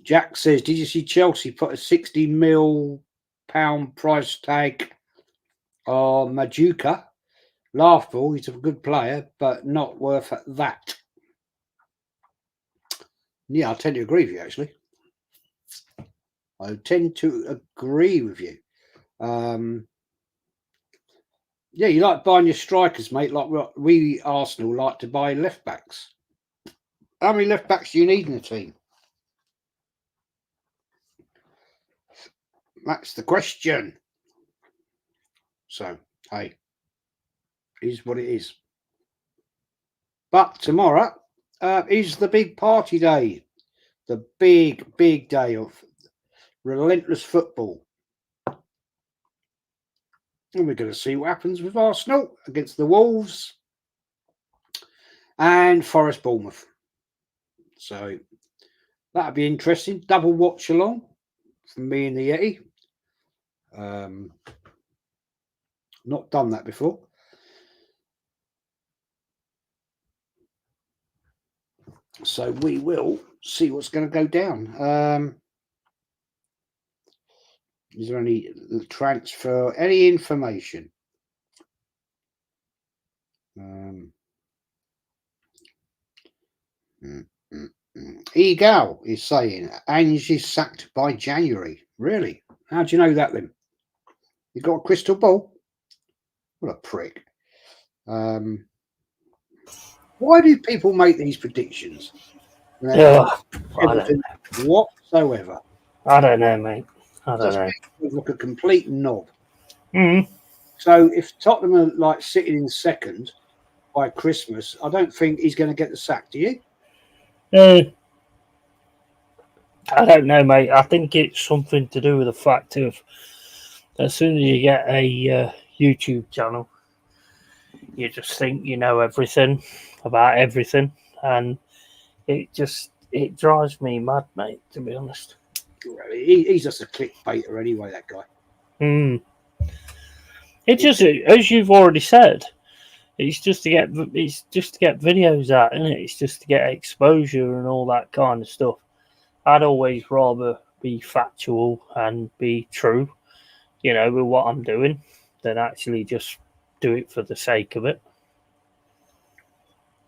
Jack says, did you see Chelsea put a £60 million price tag on Majuka? Laughable, he's a good player, but not worth that. Yeah, I tend to agree with you, actually. I tend to agree with you. Yeah, you like buying your strikers, mate, like we Arsenal like to buy left backs. How many left backs do you need in the team? That's the question. So, hey, it is what it is. But tomorrow is the big party day. The big, big day of relentless football. And we're going to see what happens with Arsenal against the Wolves and Forest Bournemouth. So that'll be interesting. Double watch along from me and the Yeti. Not done that before. So we will see what's going to go down. Is there any transfer, any information? Egal is saying Ange is sacked by January. Really? How do you know that then? You got a crystal ball? What a prick. Why do people make these predictions? Whatsoever. I don't know, mate. I don't know. Look a complete knob. Mm. So if Tottenham are like sitting in second by Christmas, I don't think he's going to get the sack. Do you? I don't know, mate. I think it's something to do with the fact of as soon as you get a YouTube channel, you just think you know everything about everything, and it drives me mad, mate, to be honest. He's just a clickbaiter anyway, that guy. It just, as you've already said, it's just to get videos out, isn't it? It's just to get exposure and all that kind of stuff. I'd always rather be factual and be true, you know, with what I'm doing, than actually just do it for the sake of it.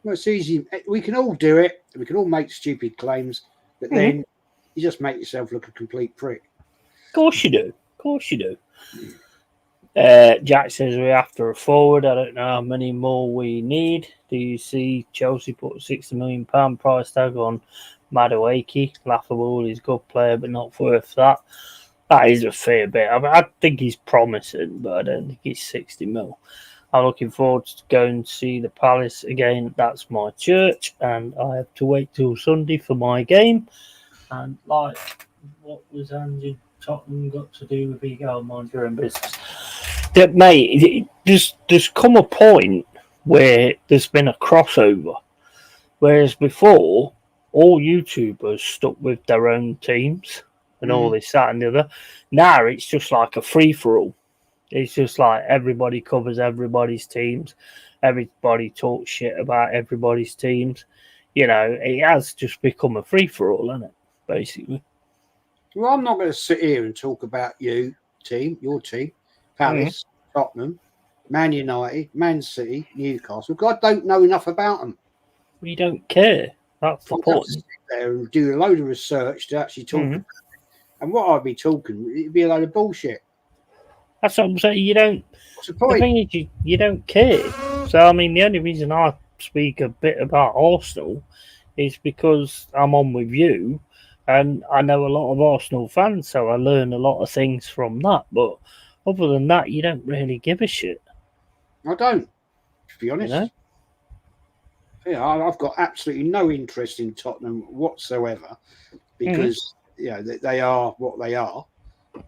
Well, it's easy. We can all do it. We can all make stupid claims, but then you just make yourself look a complete prick. Of course you do. Jack says we're after a forward. I don't know how many more we need. Do you see Chelsea put a £60 million price tag on Madueke? Laughable. He's a good player, but not worth that. That is a fair bit. I think he's promising, but I don't think he's 60 mil. I'm looking forward to going to see the Palace again. That's my church, and I have to wait till Sunday for my game. And like, what was Andy Tottenham got to do with Egal? Mind your own business. That, mate, there's come a point where there's been a crossover, whereas before all YouTubers stuck with their own teams and all this, that, and the other. Now it's just like a free for all. It's just like everybody covers everybody's teams. Everybody talks shit about everybody's teams. You know, it has just become a free for all, hasn't it? Basically. Well, I'm not going to sit here and talk about your team, Palace, Tottenham, Man United, Man City, Newcastle, because I don't know enough about them. We don't care. That's the point. Sit there and do a load of research to actually talk about it. And what I'd be talking, it'd be a load of bullshit. That's what I'm saying. You don't. What's the point? The thing is, you don't care. So, I mean, the only reason I speak a bit about Arsenal is because I'm on with you, and I know a lot of Arsenal fans, so I learn a lot of things from that. But other than that, you don't really give a shit. I don't, to be honest. You know? Yeah, I've got absolutely no interest in Tottenham whatsoever because they are what they are.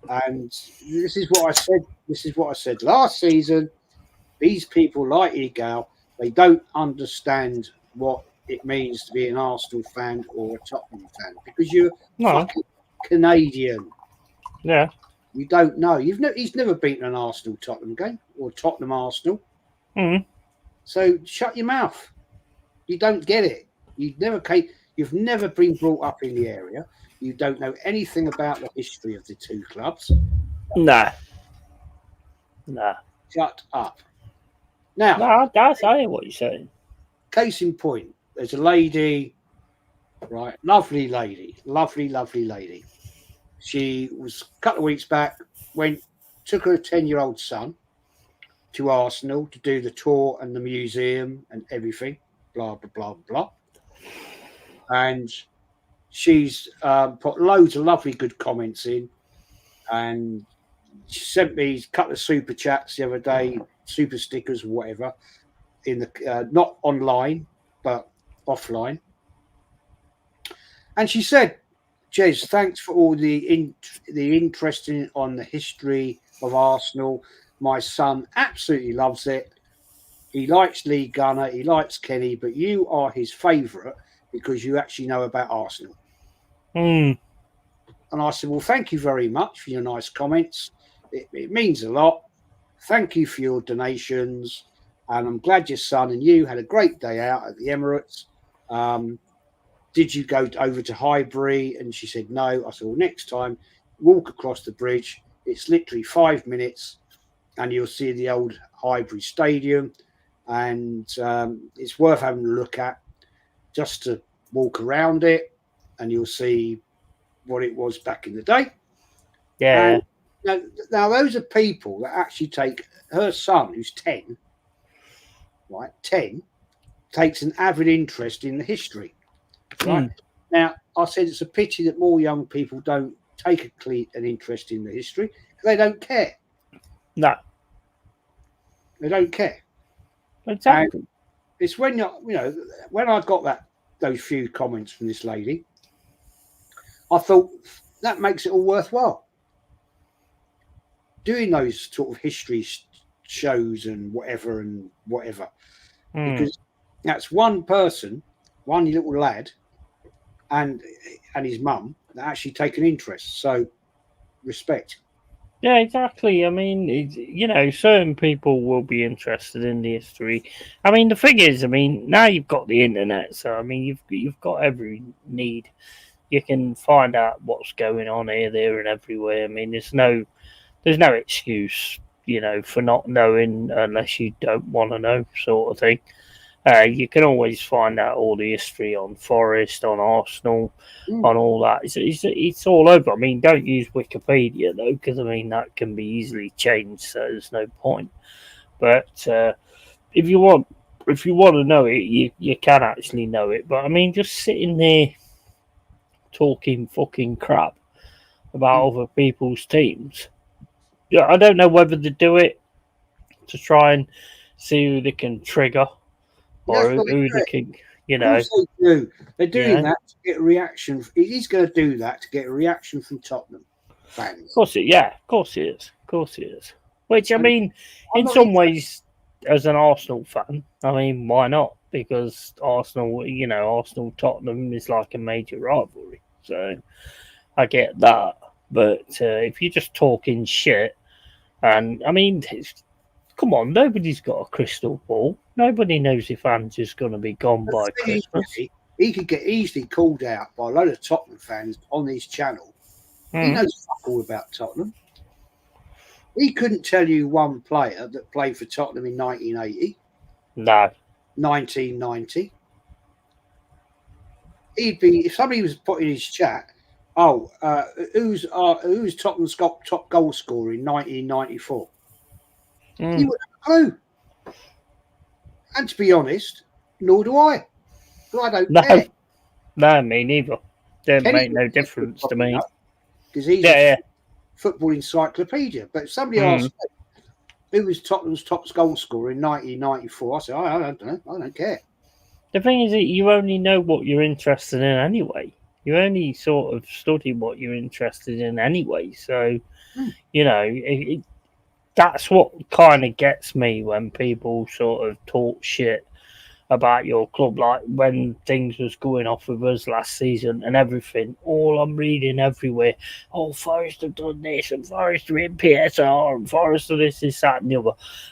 And this is what I said last season. These people like Egal, they don't understand what it means to be an Arsenal fan or a Tottenham fan because you're fucking Canadian. Yeah. You don't know. He's never beaten an Arsenal Tottenham game or Tottenham Arsenal. So shut your mouth. You don't get it. You've never been brought up in the area. You don't know anything about the history of the two clubs. No. Shut up. Now, No, that's I hear what you're saying. case in point, there's a lady, right? Lovely lady. She was a couple of weeks back, took her 10-year-old son to Arsenal to do the tour and the museum and everything, blah, blah, blah, blah. And she's put loads of lovely good comments in, and she sent me a couple of super chats the other day, super stickers, whatever, in the not online but offline. And she said, "Jez, thanks for all the interest on the history of Arsenal. My son absolutely loves it. He likes Lee Gunner, he likes Kenny, but you are his favourite because you actually know about Arsenal." Mm. And I said, "Well, thank you very much for your nice comments. It means a lot. Thank you for your donations. And I'm glad your son and you had a great day out at the Emirates. Did you go over to Highbury?" And she said, "No." I said, "Well, next time, walk across the bridge. It's literally 5 minutes and you'll see the old Highbury Stadium. And it's worth having a look at just to walk around it, and you'll see what it was back in the day." Yeah. And now those are people that actually take her son, who's 10, right? 10, takes an avid interest in the history, right? Now, I said it's a pity that more young people don't take an interest in the history because they don't care. No. They don't care. Exactly. And it's when when I got those few comments from this lady, I thought that makes it all worthwhile. Doing those sort of history shows and whatever, because that's one person, one little lad, and his mum that actually take an interest. So, respect. Yeah, exactly. I mean, certain people will be interested in the history. I mean, the thing is, now you've got the internet, so I mean, you've got every need. You can find out what's going on here, there, and everywhere. I mean, there's no excuse, for not knowing unless you don't want to know, sort of thing. You can always find out all the history on Forest, on Arsenal, on all that. It's all over. I mean, don't use Wikipedia though, because that can be easily changed, so there's no point. But if you want to know it, you can actually know it. But just sitting there talking fucking crap about other people's teams. Yeah, I don't know whether to do it to try and see who they can trigger. Or who they can, Of course they do. They're doing that to get a reaction. He's going to do that to get a reaction from Tottenham fans. Of course he is. Which, in some ways, as an Arsenal fan, why not? Because Arsenal, Arsenal Tottenham is like a major rivalry. So I get that. But if you're just talking shit, and come on, nobody's got a crystal ball. Nobody knows if Ange's going to be gone by Christmas. He could get easily called out by a load of Tottenham fans on his channel. He knows fuck all about Tottenham. He couldn't tell you one player that played for Tottenham in 1980. No. 1990. If somebody was put in his chat, who's Tottenham's top goal scorer in 1994? He wouldn't have a clue. And to be honest, nor do I. But I don't care. No, me neither. Doesn't make no difference to me. Because he's a football encyclopedia. But if somebody asked who was Tottenham's top goal scorer in 1994, I said, I don't know. I don't care. The thing is that you only know what you're interested in anyway. You only sort of study what you're interested in anyway. So, that's what kind of gets me when people sort of talk shit about your club, like when things was going off with us last season and everything. All I'm reading everywhere, oh, Forest have done this, and Forest are in PSR, and Forest are this, that, and the other.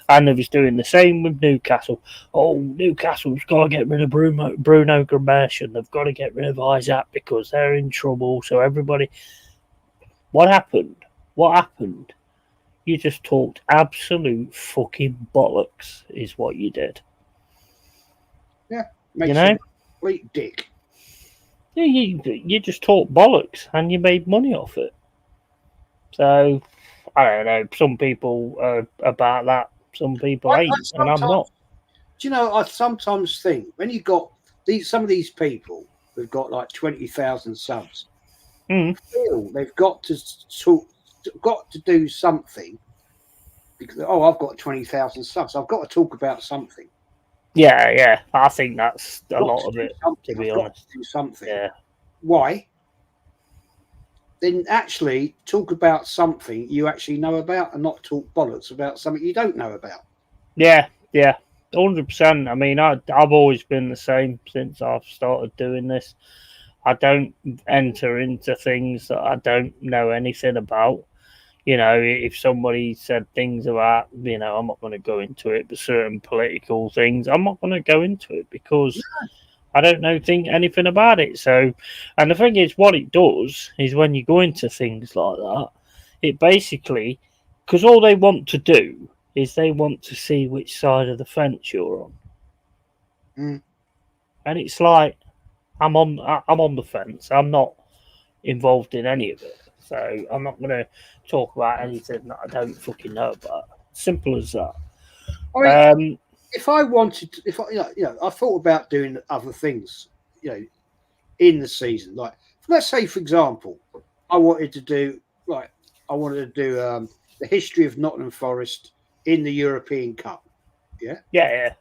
And they was doing the same with Newcastle. Oh, Newcastle's got to get rid of Bruno Gomes, and they've got to get rid of Isaac because they're in trouble. So everybody, what happened? What happened? You just talked absolute fucking bollocks, is what you did. Yeah, makes you know, a complete dick. Yeah, you just talked bollocks and you made money off it. So I don't know. Some people are about that. Some people ain't, and I'm not. Do you know? I sometimes think when you got some of these people who've got like 20,000 subs, feel they've got to do something because I've got 20,000 subs. I've got to talk about something. Yeah. I think that's a lot of it. To be honest, do something. Yeah. Why? Then actually talk about something you actually know about, and not talk bollocks about something you don't know about. Yeah. 100%. I mean, I've always been the same since I've started doing this. I don't enter into things that I don't know anything about. You know, if somebody said things about, I'm not going to go into it, but certain political things, I'm not going to go into it because I don't know anything about it. So, and the thing is, what it does is when you go into things like that, it basically, because all they want to do is they want to see which side of the fence you're on. And it's like, I'm on the fence. I'm not involved in any of it. So I'm not going to talk about anything that I don't fucking know about. Simple as that. I mean, if I wanted to, I thought about doing other things, in the season. Like, let's say, for example, I wanted to do the history of Nottingham Forest in the European Cup. Yeah. Yeah.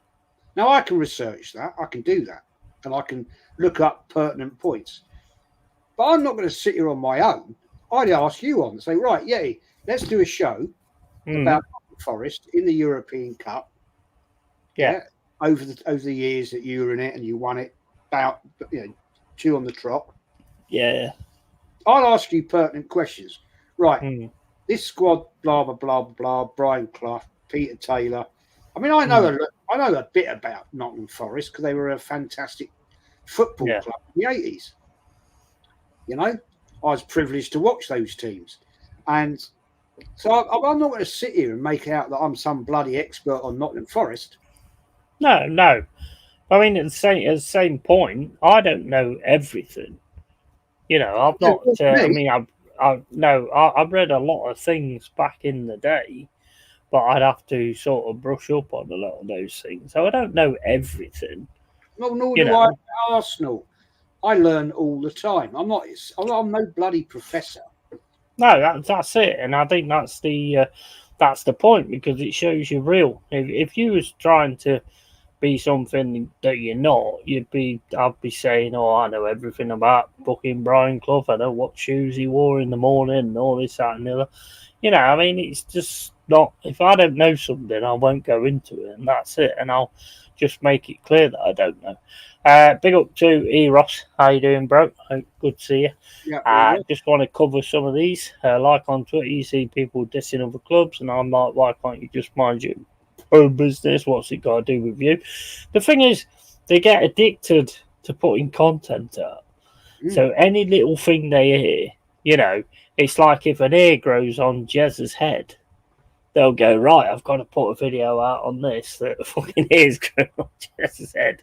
Now I can research that. I can do that, and I can look up pertinent points. But I'm not going to sit here on my own. I'd ask you on and say, right, let's do a show about Forest in the European Cup. Yeah. Over the years that you were in it and you won it, about two on the trot. Yeah. I'll ask you pertinent questions. Right. This squad, blah blah blah blah. Brian Clough, Peter Taylor. I mean, I know a bit about Nottingham Forest because they were a fantastic football club in the 80s. I was privileged to watch those teams. And so I'm not going to sit here and make out that I'm some bloody expert on Nottingham Forest. No. I mean, at the same point, I don't know everything. I've not. I've read a lot of things back in the day, but I'd have to sort of brush up on a lot of those things. So I don't know everything. Well, nor do I at Arsenal. I learn all the time. I'm no bloody professor. No, that's it, and I think that's the point because it shows you're real. If you was trying to be something that you're not, I'd be saying, oh, I know everything about fucking Brian Clough. I know what shoes he wore in the morning and all this, that, and the other. I mean, it's just not. If I don't know something, I won't go into it, and that's it. And I'll just make it clear that I don't know. Big up to Eros. How you doing, bro? Good to see you. Yeah, just want to cover some of these. Like on Twitter, you see people dissing other clubs, and I'm like, why can't you just mind your own business? What's it got to do with you? The thing is, they get addicted to putting content out. So any little thing they hear, it's like if an ear grows on Jez's head, they'll go, right, I've got to put a video out on this that fucking ears grow on Jez's head.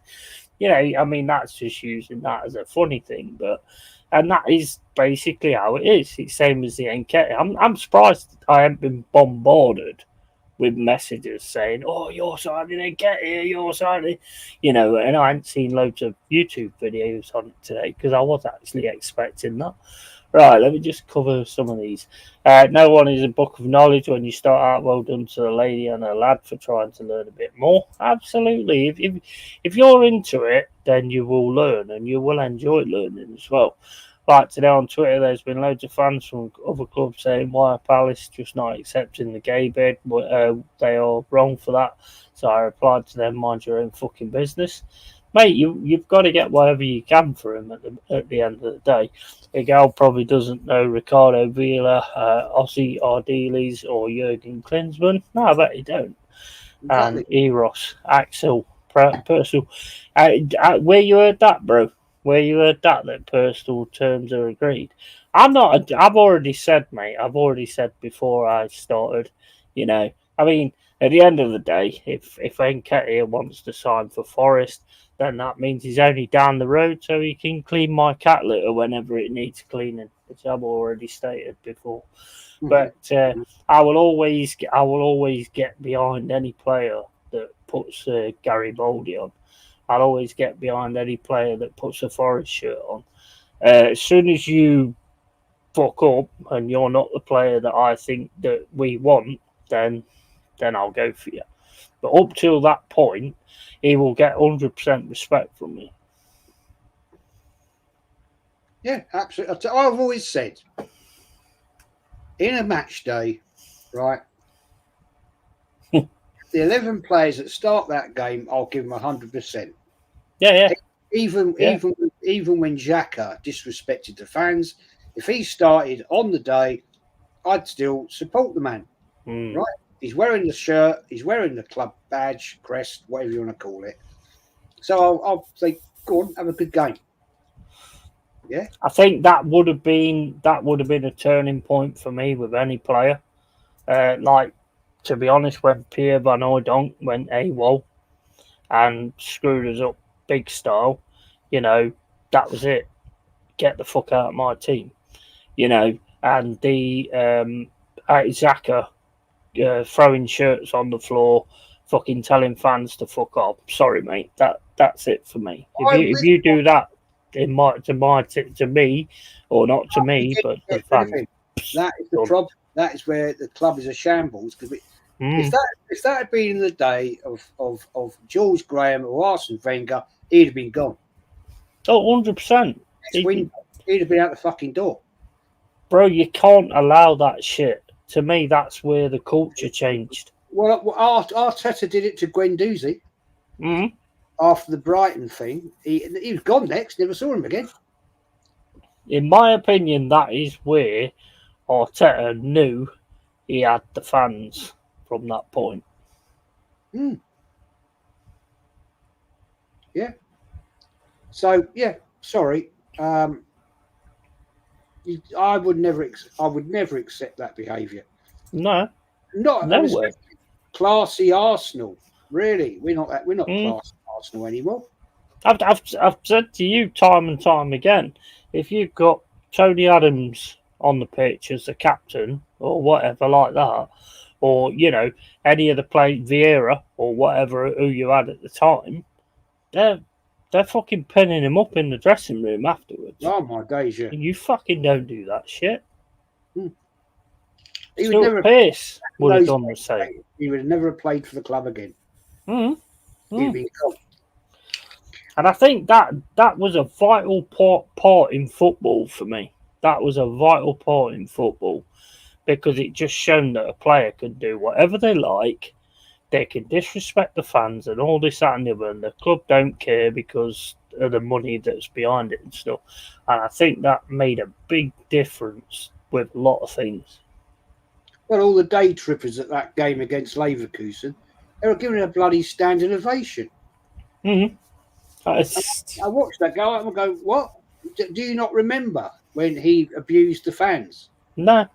I mean, that's just using that as a funny thing, and that is basically how it is. It's same as the NK. I'm surprised I haven't been bombarded with messages saying, oh, you're signing Nketiah, you're signing, and I hadn't seen loads of YouTube videos on it today because I was actually expecting that. Right, let me just cover some of these. No one is a book of knowledge when you start out. Well done to the lady and her lad for trying to learn a bit more. Absolutely. If you're into it, then you will learn and you will enjoy learning as well. like today on Twitter, there's been loads of fans from other clubs saying why are Palace just not accepting the gay bid? They are wrong for that. So I replied to them, mind your own fucking business. Mate, you've got to get whatever you can for him at the end of the day. Miguel probably doesn't know Ricardo Villa, Ossie Ardiles, or Jurgen Klinsmann. No, I bet he don't. Exactly. And Eros, Axel, Personal. Where you heard that, bro? Where you heard that personal terms are agreed? I've already said, mate. I've already said before I started. I mean, at the end of the day, if Nketiah wants to sign for Forest, then that means he's only down the road, so he can clean my cat litter whenever it needs cleaning, which I've already stated before. But I will always get behind any player that puts Garibaldi on. I'll always get behind any player that puts a Forest shirt on. As soon as you fuck up and you're not the player that I think that we want, then I'll go for you. But up till that point, he will get 100% respect from me. Yeah, absolutely. I've always said, in a match day, right, the 11 players that start that game, I'll give them 100%. Yeah. Even when Xhaka disrespected the fans, if he started on the day, I'd still support the man. Right? He's wearing the shirt, he's wearing the club badge, crest, whatever you want to call it. So I'll say, go on, have a good game. Yeah, I think that would have been a turning point for me with any player. To be honest, when Pierre Van Hooijdonk went AWOL and screwed us up big style, that was it. Get the fuck out of my team, And the Xhaka throwing shirts on the floor, fucking telling fans to fuck off. Sorry, mate. That's it for me. If you do that to me, or not to me, but to fans, that is the problem. That is where the club is a shambles. Because if that had been in the day of George Graham or Arsene Wenger, he'd have been gone. Oh, 100%. He'd have been out the fucking door. Bro, you can't allow that shit. To me, that's where the culture changed. Well, Arteta did it to Guendouzi after the Brighton thing. He was gone next. Never saw him again. In my opinion, that is where Arteta knew he had the fans from that point. Yeah. So yeah, sorry. I would never accept that behaviour. No, not no way. Classy Arsenal. Really, we're not classy Arsenal anymore. I've said to you time and time again, if you've got Tony Adams on the pitch as the captain or whatever like that, or any of the Vieira or whatever who you had at the time, they're fucking pinning him up in the dressing room afterwards. Oh my days, yeah. You fucking don't do that shit. He would never Pearce would have done the same. He would have never played for the club again. He'd been gone. And I think that was a vital part in football for me. That was a vital part in football because it just shown that a player could do whatever they like. They can disrespect the fans and all this, that, and the other, and the club don't care because of the money that's behind it and stuff. And I think that made a big difference with a lot of things. Well, all the day trippers at that game against Leverkusen, they were giving a bloody standing ovation. I watched that go and I go, what? Do you not remember when he abused the fans? No.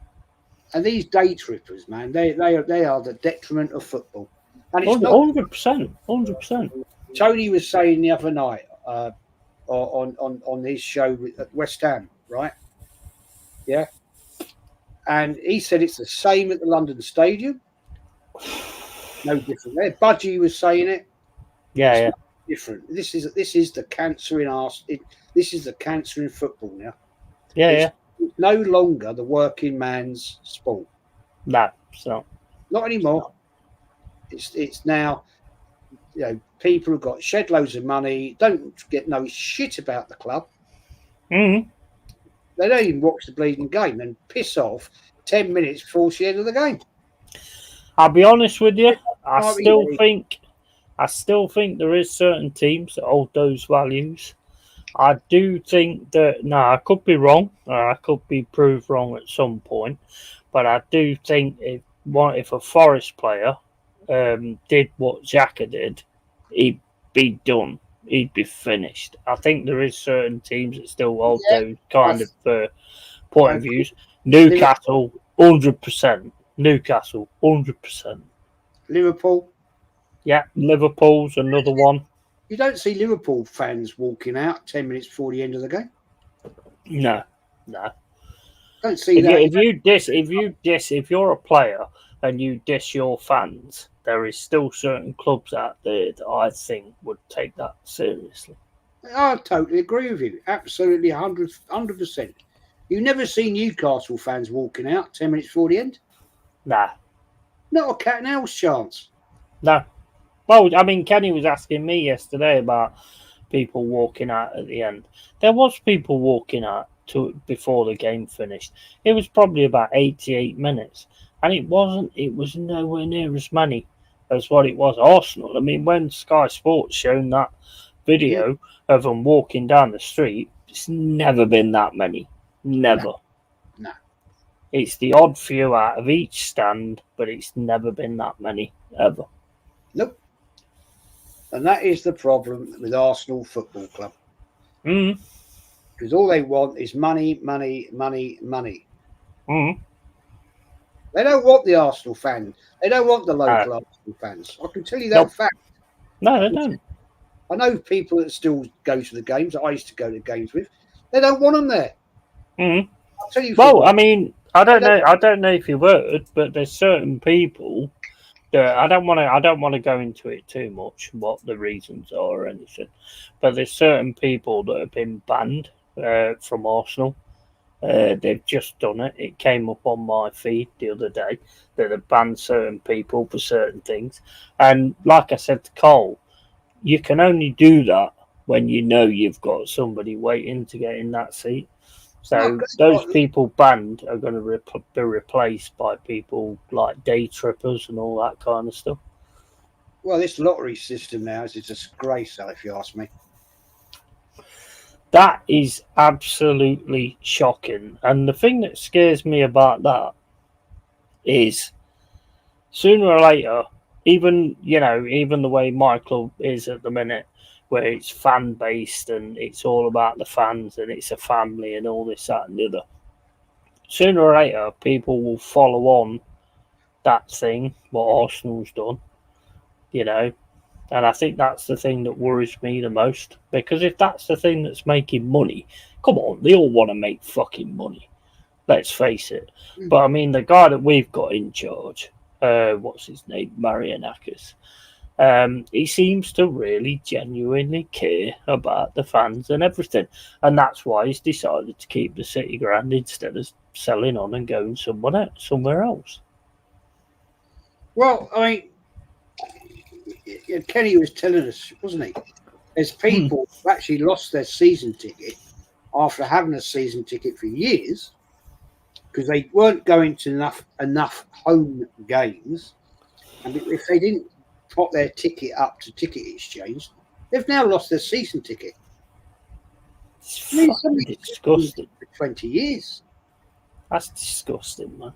And these day trippers, man, they are the detriment of football. And it's 100%. Tony was saying the other night on his show at West Ham, right? Yeah. And he said it's the same at the London Stadium. No different there. Budgie was saying it. Yeah. Different. This is the cancer in this is the cancer in football now. It's no longer the working man's sport. No, it's not. Not anymore. It's now, people who've got shed loads of money, don't get no shit about the club. They don't even watch the bleeding game and piss off 10 minutes before the end of the game. I'll be honest with you. I Right, still yeah. think there is certain teams that hold those values. I do think that I could be wrong. I could be proved wrong at some point, but I do think if a Forest player did what Xhaka did, he'd be done. He'd be finished. I think there is certain teams that still hold Yeah, those kind of point of I- views. Newcastle, 100%. Newcastle, 100%. Liverpool. Yeah, Liverpool's another one. You don't see Liverpool fans walking out 10 minutes before the end of the game. No. Don't see that. If you're a player and you diss your fans, there is still certain clubs out there that I think would take that seriously. I totally agree with you. Absolutely 100%. You never see Newcastle fans walking out 10 minutes before the end. Nah. Not a cat and mouse chance. No. Well, I mean, Kenny was asking me yesterday about people walking out at the end. There was people walking out before the game finished. It was probably about 88 minutes. And it was nowhere near as many as what it was Arsenal. I mean, when Sky Sports shown that video of them walking down the street, it's never been that many. Never. No. It's the odd few out of each stand, but it's never been that many, ever. Nope. And that is the problem with Arsenal Football Club. Because all they want is money, money, money, money. They don't want the Arsenal fans. They don't want the local Arsenal fans. I can tell you that fact. No, they don't. I know people that still go to the games. I used to go to games with. They don't want them there. I'll tell you. Well, I mean, I don't know if you've heard, but there's certain people that I don't want to go into it too much, what the reasons are or anything. But there's certain people that have been banned from Arsenal. They've just done it. It came up on my feed the other day that have banned certain people for certain things. And like I said to Cole, you can only do that when you know you've got somebody waiting to get in that seat. So those people banned are going to be replaced by people like day trippers and all that kind of stuff. Well, this lottery system now is a disgrace, if you ask me. That is absolutely shocking. And the thing that scares me about that is sooner or later, even the way my club is at the minute, where it's fan based and it's all about the fans and it's a family and all this, that, and the other. Sooner or later, people will follow on that thing, what Arsenal's done, And I think that's the thing that worries me the most. Because if that's the thing that's making money, come on, they all want to make fucking money. Let's face it. But I mean, the guy that we've got in charge, what's his name? Marianakis. He seems to really genuinely care about the fans and everything. And that's why he's decided to keep the City Ground instead of selling on and going somewhere else. Well, I mean, Kenny was telling us, wasn't he? There's people who actually lost their season ticket after having a season ticket for years because they weren't going to enough home games. And if they didn't pop their ticket up to ticket exchange, they've now lost their season ticket. It's disgusting. For 20 years. That's disgusting, man.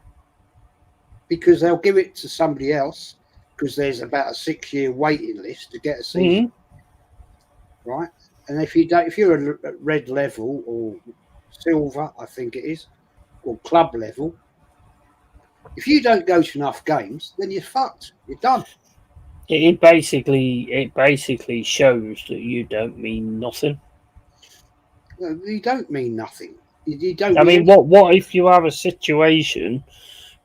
Because they'll give it to somebody else because there's about a 6-year waiting list to get a season. Right? And if you're a red level or silver, I think it is, or club level, if you don't go to enough games, then you're fucked. You're done. It basically shows that you don't mean nothing. You don't mean nothing. You don't. I mean, what if you have a situation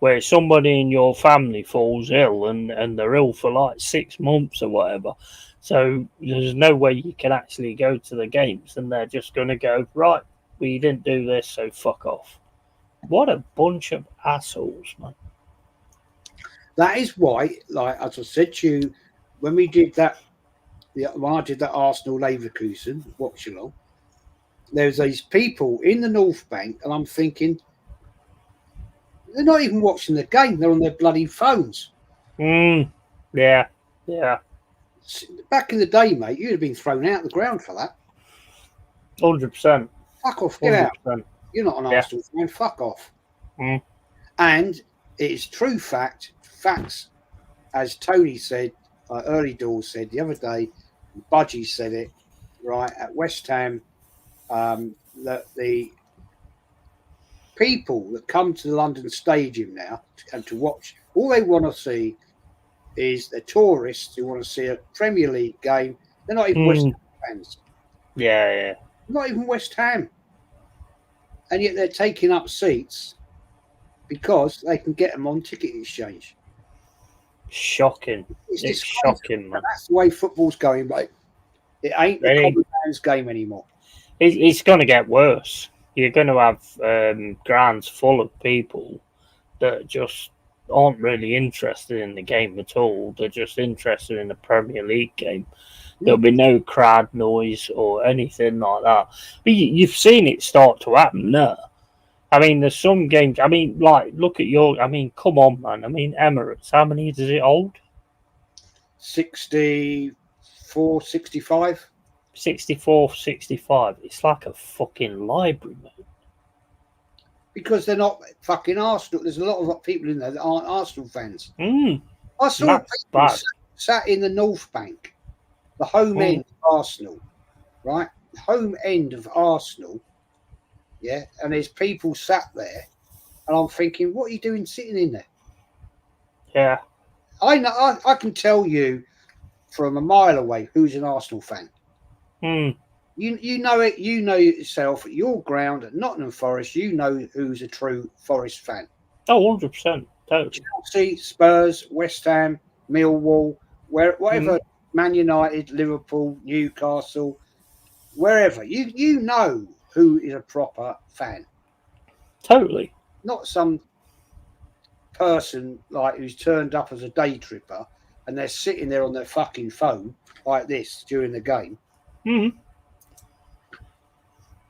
where somebody in your family falls ill and they're ill for like 6 months or whatever? So there's no way you can actually go to the games, and they're just going to go, right, we didn't do this, so fuck off. What a bunch of assholes, man. That is why, like as I said to you, when I did that Arsenal Leverkusen watch along, there's these people in the North Bank, and I'm thinking they're not even watching the game; they're on their bloody phones. Yeah. Yeah. Back in the day, mate, you'd have been thrown out of the ground for that. 100%. Fuck off, get out. 100%. You're not an Yeah. Arsenal fan. Fuck off. Mm. And it is true facts, as Tony said, early doors said the other day, Budgie said it, right, at West Ham, that the people that come to the London Stadium now and to watch, all they want to see is the tourists who want to see a Premier League game. They're not even West Ham fans. Yeah. Not even West Ham. And yet they're taking up seats because they can get them on ticket exchange. Shocking. It's shocking, man. That's the way football's going, mate. It ain't the common man's game anymore. It's going to get worse. You're going to have grounds full of people that just aren't really interested in the game at all. They're just interested in the Premier League game. There'll be no crowd noise or anything like that. But you've seen it start to happen now. I mean, there's some games. I mean, like, look at your. I mean, come on, man. I mean, Emirates. How many does it hold? 64, 65. 64, 65. It's like a fucking library, mate. Because they're not fucking Arsenal. There's a lot of people in there that aren't Arsenal fans. I saw people sat in the North Bank, the home end of Arsenal, right? The home end of Arsenal, yeah. And there's people sat there, and I'm thinking, what are you doing sitting in there? Yeah. I know. I can tell you from a mile away who's an Arsenal fan. You know it. You know yourself at your ground at Nottingham Forest. You know who's a true Forest fan. Oh, 100%. Totally. Chelsea, Spurs, West Ham, Millwall, whatever, Man United, Liverpool, Newcastle, wherever. You know who is a proper fan. Totally. Not some person like who's turned up as a day tripper and they're sitting there on their fucking phone like this during the game.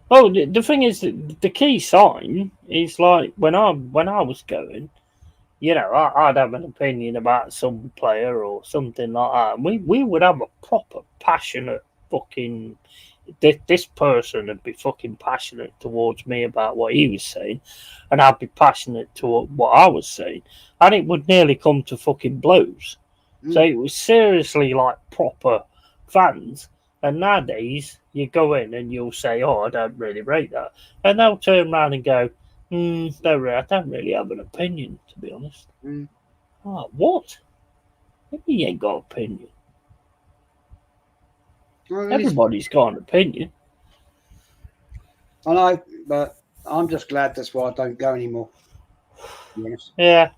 Well, the thing is, the key sign is like when I was going, you know, I'd have an opinion about some player or something like that. And we would have a proper passionate fucking. This person would be fucking passionate towards me about what he was saying, and I'd be passionate toward what I was saying, and it would nearly come to fucking blows. So it was seriously like proper fans. And nowadays, you go in and you'll say, "Oh, I don't really rate that," and they'll turn around and go, I don't really have an opinion, to be honest." Oh, what? You ain't got an opinion. Well, everybody's got an opinion. I know, but I'm just glad that's why I don't go anymore. Yes. Yeah.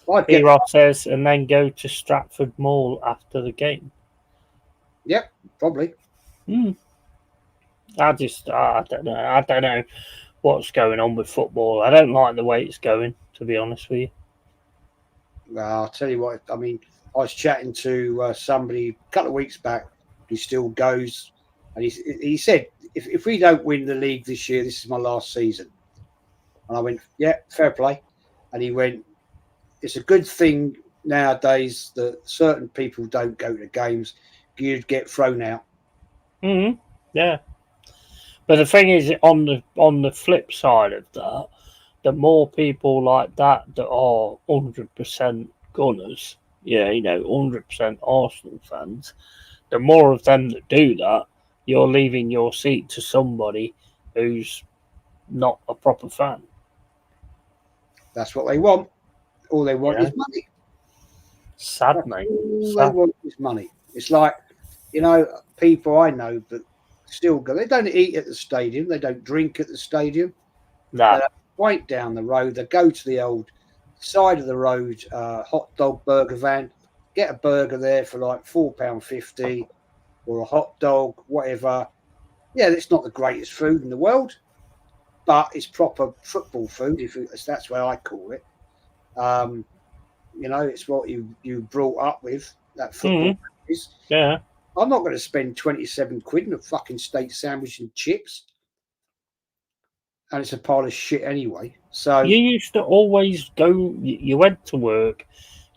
Ross says, and then go to Stratford Mall after the game. Yep, probably. I don't know. I don't know what's going on with football. I don't like the way it's going, to be honest with you. Well, I'll tell you what. I mean, I was chatting to somebody a couple of weeks back who still goes, and he said, if we don't win the league this year, this is my last season. And I went, yeah, fair play. And he went, it's a good thing nowadays that certain people don't go to games. You'd get thrown out. Yeah. But the thing is, on the flip side of that, the more people like that are 100% gunners, 100% Arsenal fans, the more of them that do that, you're leaving your seat to somebody who's not a proper fan. That's what they want. All they want is money. Sad, mate. All they want is money. It's like, people I know that still go. They don't eat at the stadium. They don't drink at the stadium. No. They wait down the road. They go to the old side of the road hot dog burger van, get a burger there for like £4.50 or a hot dog, whatever. Yeah, it's not the greatest food in the world, but it's proper football food, if that's what I call it. It's what you brought up with, that football is. Yeah. I'm not going to spend 27 quid on a fucking steak sandwich and chips. and it's a pile of shit anyway. So You used to always go. You went to work,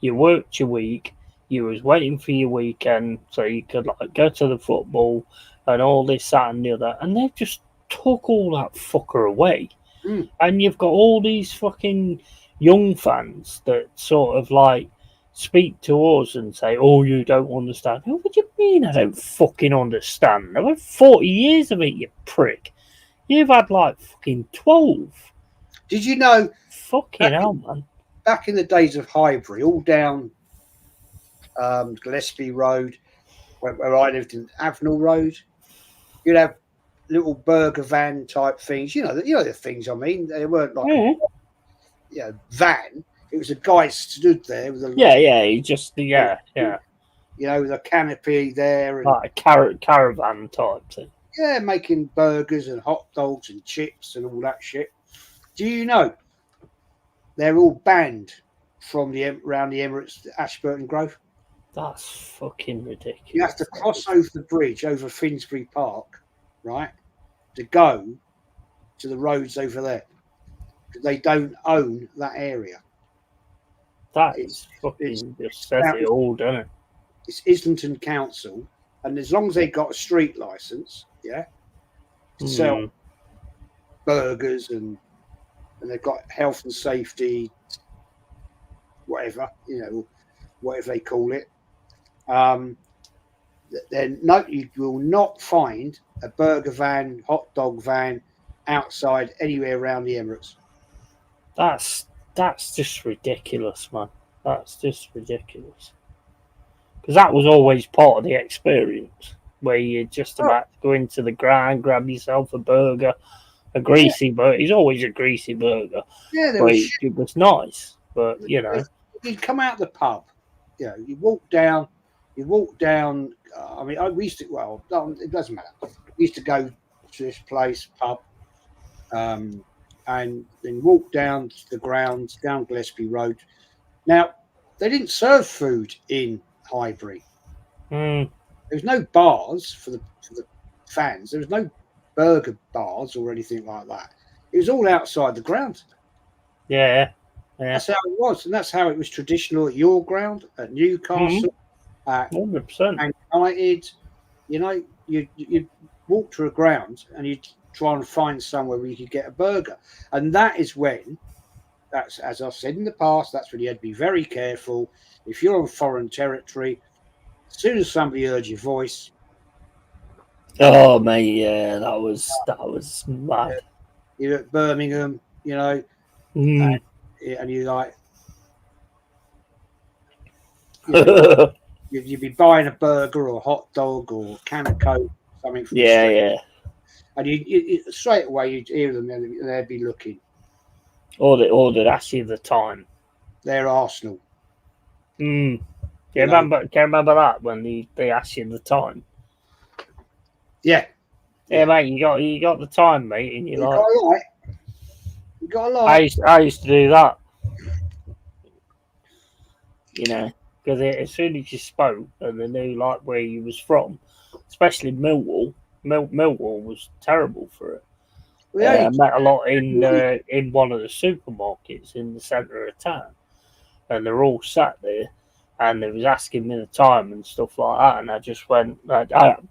you worked your week, you was waiting for your weekend so you could like go to the football and all this, that, and the other, and they've just took all that fucker away. And you've got all these fucking young fans that sort of like speak to us and say, "Oh, you don't understand." Oh, what do you mean I don't fucking understand? I've had 40 years of it, you prick. You've had like fucking 12. did you know Fucking hell, man. back in the days of Highbury, all down Gillespie Road, where I lived in Avenel Road, you'd have little burger van type things. You know the things I mean. They weren't like a van. It was a guy stood there with a Yeah, just yeah. with a canopy there and Like a caravan type thing. yeah, making burgers and hot dogs and chips and all that shit. Do you know they're all banned from around the Emirates, Ashburton Grove? That's fucking ridiculous. You have to cross over the bridge over Finsbury Park, right, to go to the roads over there. They don't own that area. That is fucking just says it all, doesn't it? It's Islington Council, and as long as they got a street license, to sell burgers and they've got health and safety, whatever they call it. Then no, you will not find a burger van, hot dog van outside anywhere around the Emirates. That's just ridiculous, man. That's just ridiculous. Because that was always part of the experience, where you're just about to go into the ground, grab yourself a burger, a greasy burger. It's always a greasy burger. Yeah, it was nice, but you'd come out the pub. You walk down. I mean, we used to. Well, it doesn't matter. We used to go to this place pub, and then walk down to the grounds down Gillespie Road. Now, they didn't serve food in Highbury. There was no bars for the fans. There was no burger bars or anything like that. It was all outside the ground. Yeah. That's how it was, and that's how it was traditional at your ground, at Newcastle, at 100%. United. You'd walk to a ground and you'd try and find somewhere where you could get a burger, and that is when. That's, as I've said in the past, that's when you had to be very careful. If you're on foreign territory, as soon as somebody heard your voice, oh mate, yeah, that was mad. You're at Birmingham, and you're like, you'd be buying a burger or a hot dog or a can of Coke, something. From the street. And you straight away you'd hear them and they'd be looking. Or they'd ask you the time. They're Arsenal. Can you remember that when they asked you the time? Yeah. Yeah, mate, you got the time, mate, and you got a light. You got a light. I used to do that. Because as soon as you spoke and they knew like where you was from, especially Millwall. Millwall was terrible for it. I met a lot in one of the supermarkets in the centre of town, and they're all sat there, and they was asking me the time and stuff like that, and I just went.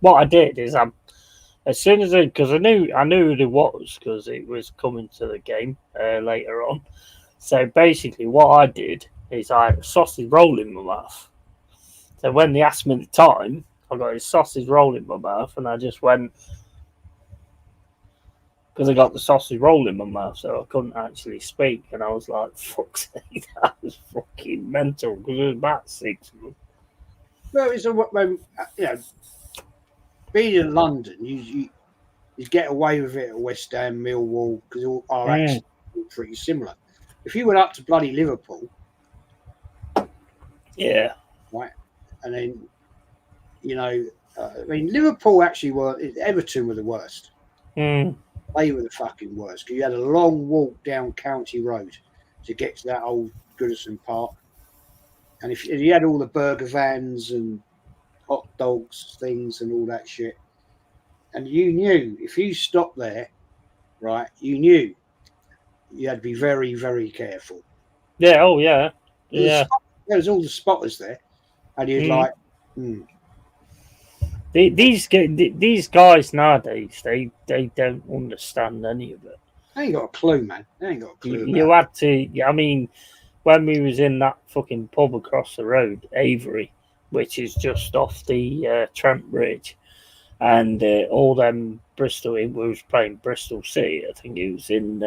What I did is as soon as because I knew who it was because it was coming to the game later on. So basically, what I did is I had a sausage roll in my mouth. So when they asked me the time, I got a sausage roll in my mouth, and I just went. Because I got the sausage roll in my mouth, so I couldn't actually speak. And I was like, fuck's sake, that was fucking mental. Because it was about 6 of them. Well, it's being in London, you get away with it at West Ham, Millwall, because our accents are pretty similar. If you went up to bloody Liverpool, right, and then, Liverpool actually Everton were the worst. They were the fucking worst because you had a long walk down County Road to get to that old Goodison Park, and if you had all the burger vans and hot dogs things and all that shit, and you knew if you stopped there right, you knew you had to be very, very careful. Yeah. Oh yeah. There Yeah. was all the spotters there, and you'd like, These guys nowadays, they don't understand any of it. they ain't got a clue, man. They ain't got a clue You about had to. I mean, when we was in that fucking pub across the road, Avery, which is just off the Trent Bridge, and all them Bristol. We was playing Bristol City. I think it was in.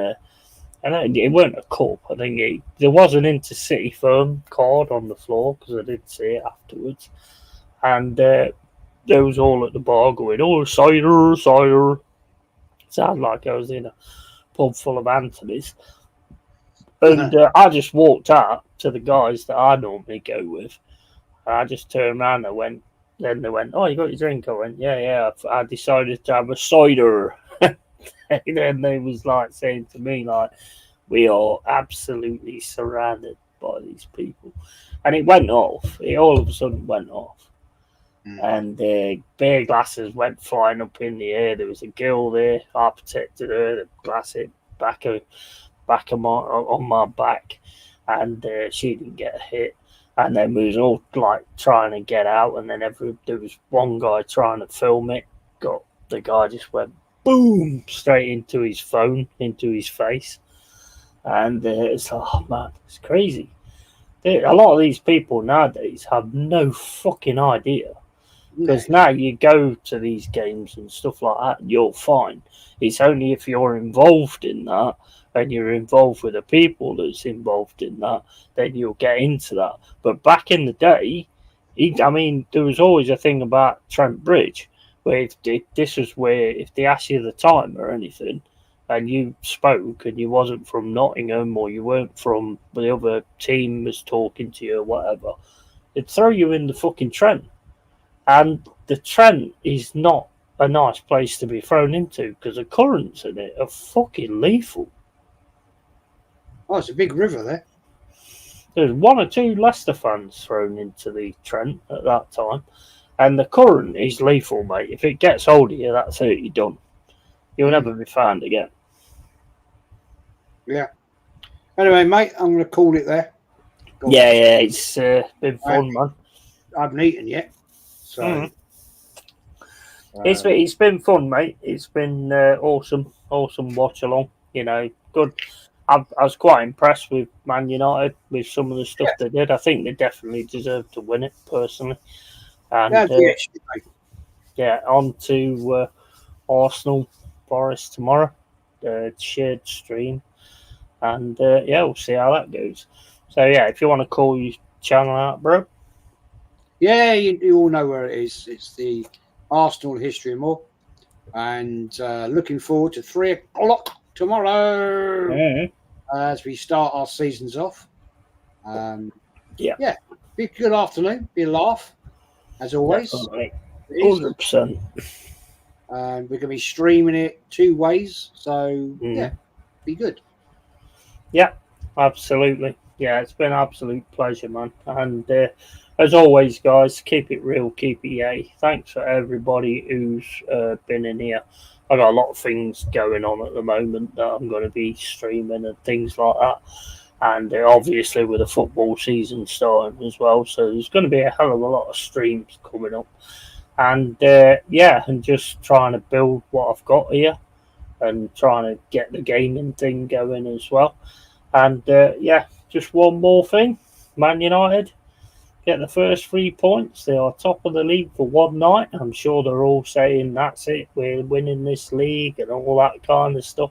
And it weren't a cup. I think there was an Intercity firm card on the floor because I did see it afterwards, and they was all at the bar going, "Oh, cider, cider." Sounded like I was in a pub full of Anthony's. And I just walked out to the guys that I normally go with. I just turned around and went, then they went, "Oh, you got your drink?" I went, "Yeah. I decided to have a cider." And then they was like saying to me, like, "We are absolutely surrounded by these people." And it went off. It all of a sudden went off. And beer glasses went flying up in the air. There was a girl there. I protected her. The glass hit back of my on my back, and she didn't get hit. And then we was all like trying to get out, and then there was one guy trying to film it. The guy just went boom straight into his phone, into his face, and it's like, oh man, it's crazy. A lot of these people nowadays have no fucking idea. Because now you go to these games and stuff like that, you're fine. It's only if you're involved in that and you're involved with the people that's involved in that, then you'll get into that. But back in the day, there was always a thing about Trent Bridge where this was where if they asked you the time or anything and you spoke and you wasn't from Nottingham or you weren't from the other team was talking to you or whatever, they'd throw you in the fucking Trent. And the Trent is not a nice place to be thrown into because the currents in it are fucking lethal. Oh, it's a big river there. There's one or two Leicester fans thrown into the Trent at that time, and the current is lethal, mate. If it gets hold of you, that's it. You're done. You'll never be found again. Yeah. Anyway, mate, I'm going to call it there. Yeah, it's been fun, man. I haven't eaten yet. So it's been fun, mate. It's been awesome watch along. You know, good. I was quite impressed with Man United with some of the stuff they did. I think they definitely deserved to win it personally. And on to Arsenal Forest tomorrow, shared stream, and we'll see how that goes. So if you want to call your channel out, bro. Yeah, you all know where it is. It's the Arsenal History and More. And looking forward to 3 o'clock tomorrow as we start our seasons off. Be a good afternoon. Be a laugh, as always. 100%. And we're going to be streaming it 2 ways. So, be good. Yeah, absolutely. Yeah, it's been an absolute pleasure, man. And as always, guys, keep it real, keep it yay. Thanks for everybody who's been in here. I got a lot of things going on at the moment that I'm going to be streaming and things like that. And obviously with the football season starting as well. So there's going to be a hell of a lot of streams coming up. And and just trying to build what I've got here and trying to get the gaming thing going as well. And just one more thing. Man United get the first 3 points. They are top of the league for one night. I'm sure they're all saying that's it, we're winning this league and all that kind of stuff.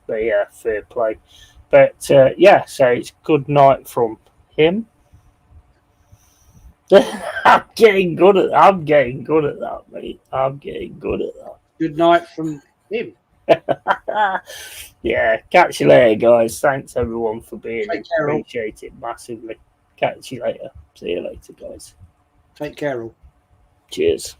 But fair play. But so it's good night from him. I'm getting good at that, mate. I'm getting good at that. Good night from him. Catch you later, guys. Thanks everyone for being here. Appreciate it massively. Catch you later. See you later, guys. Take care, all. Cheers.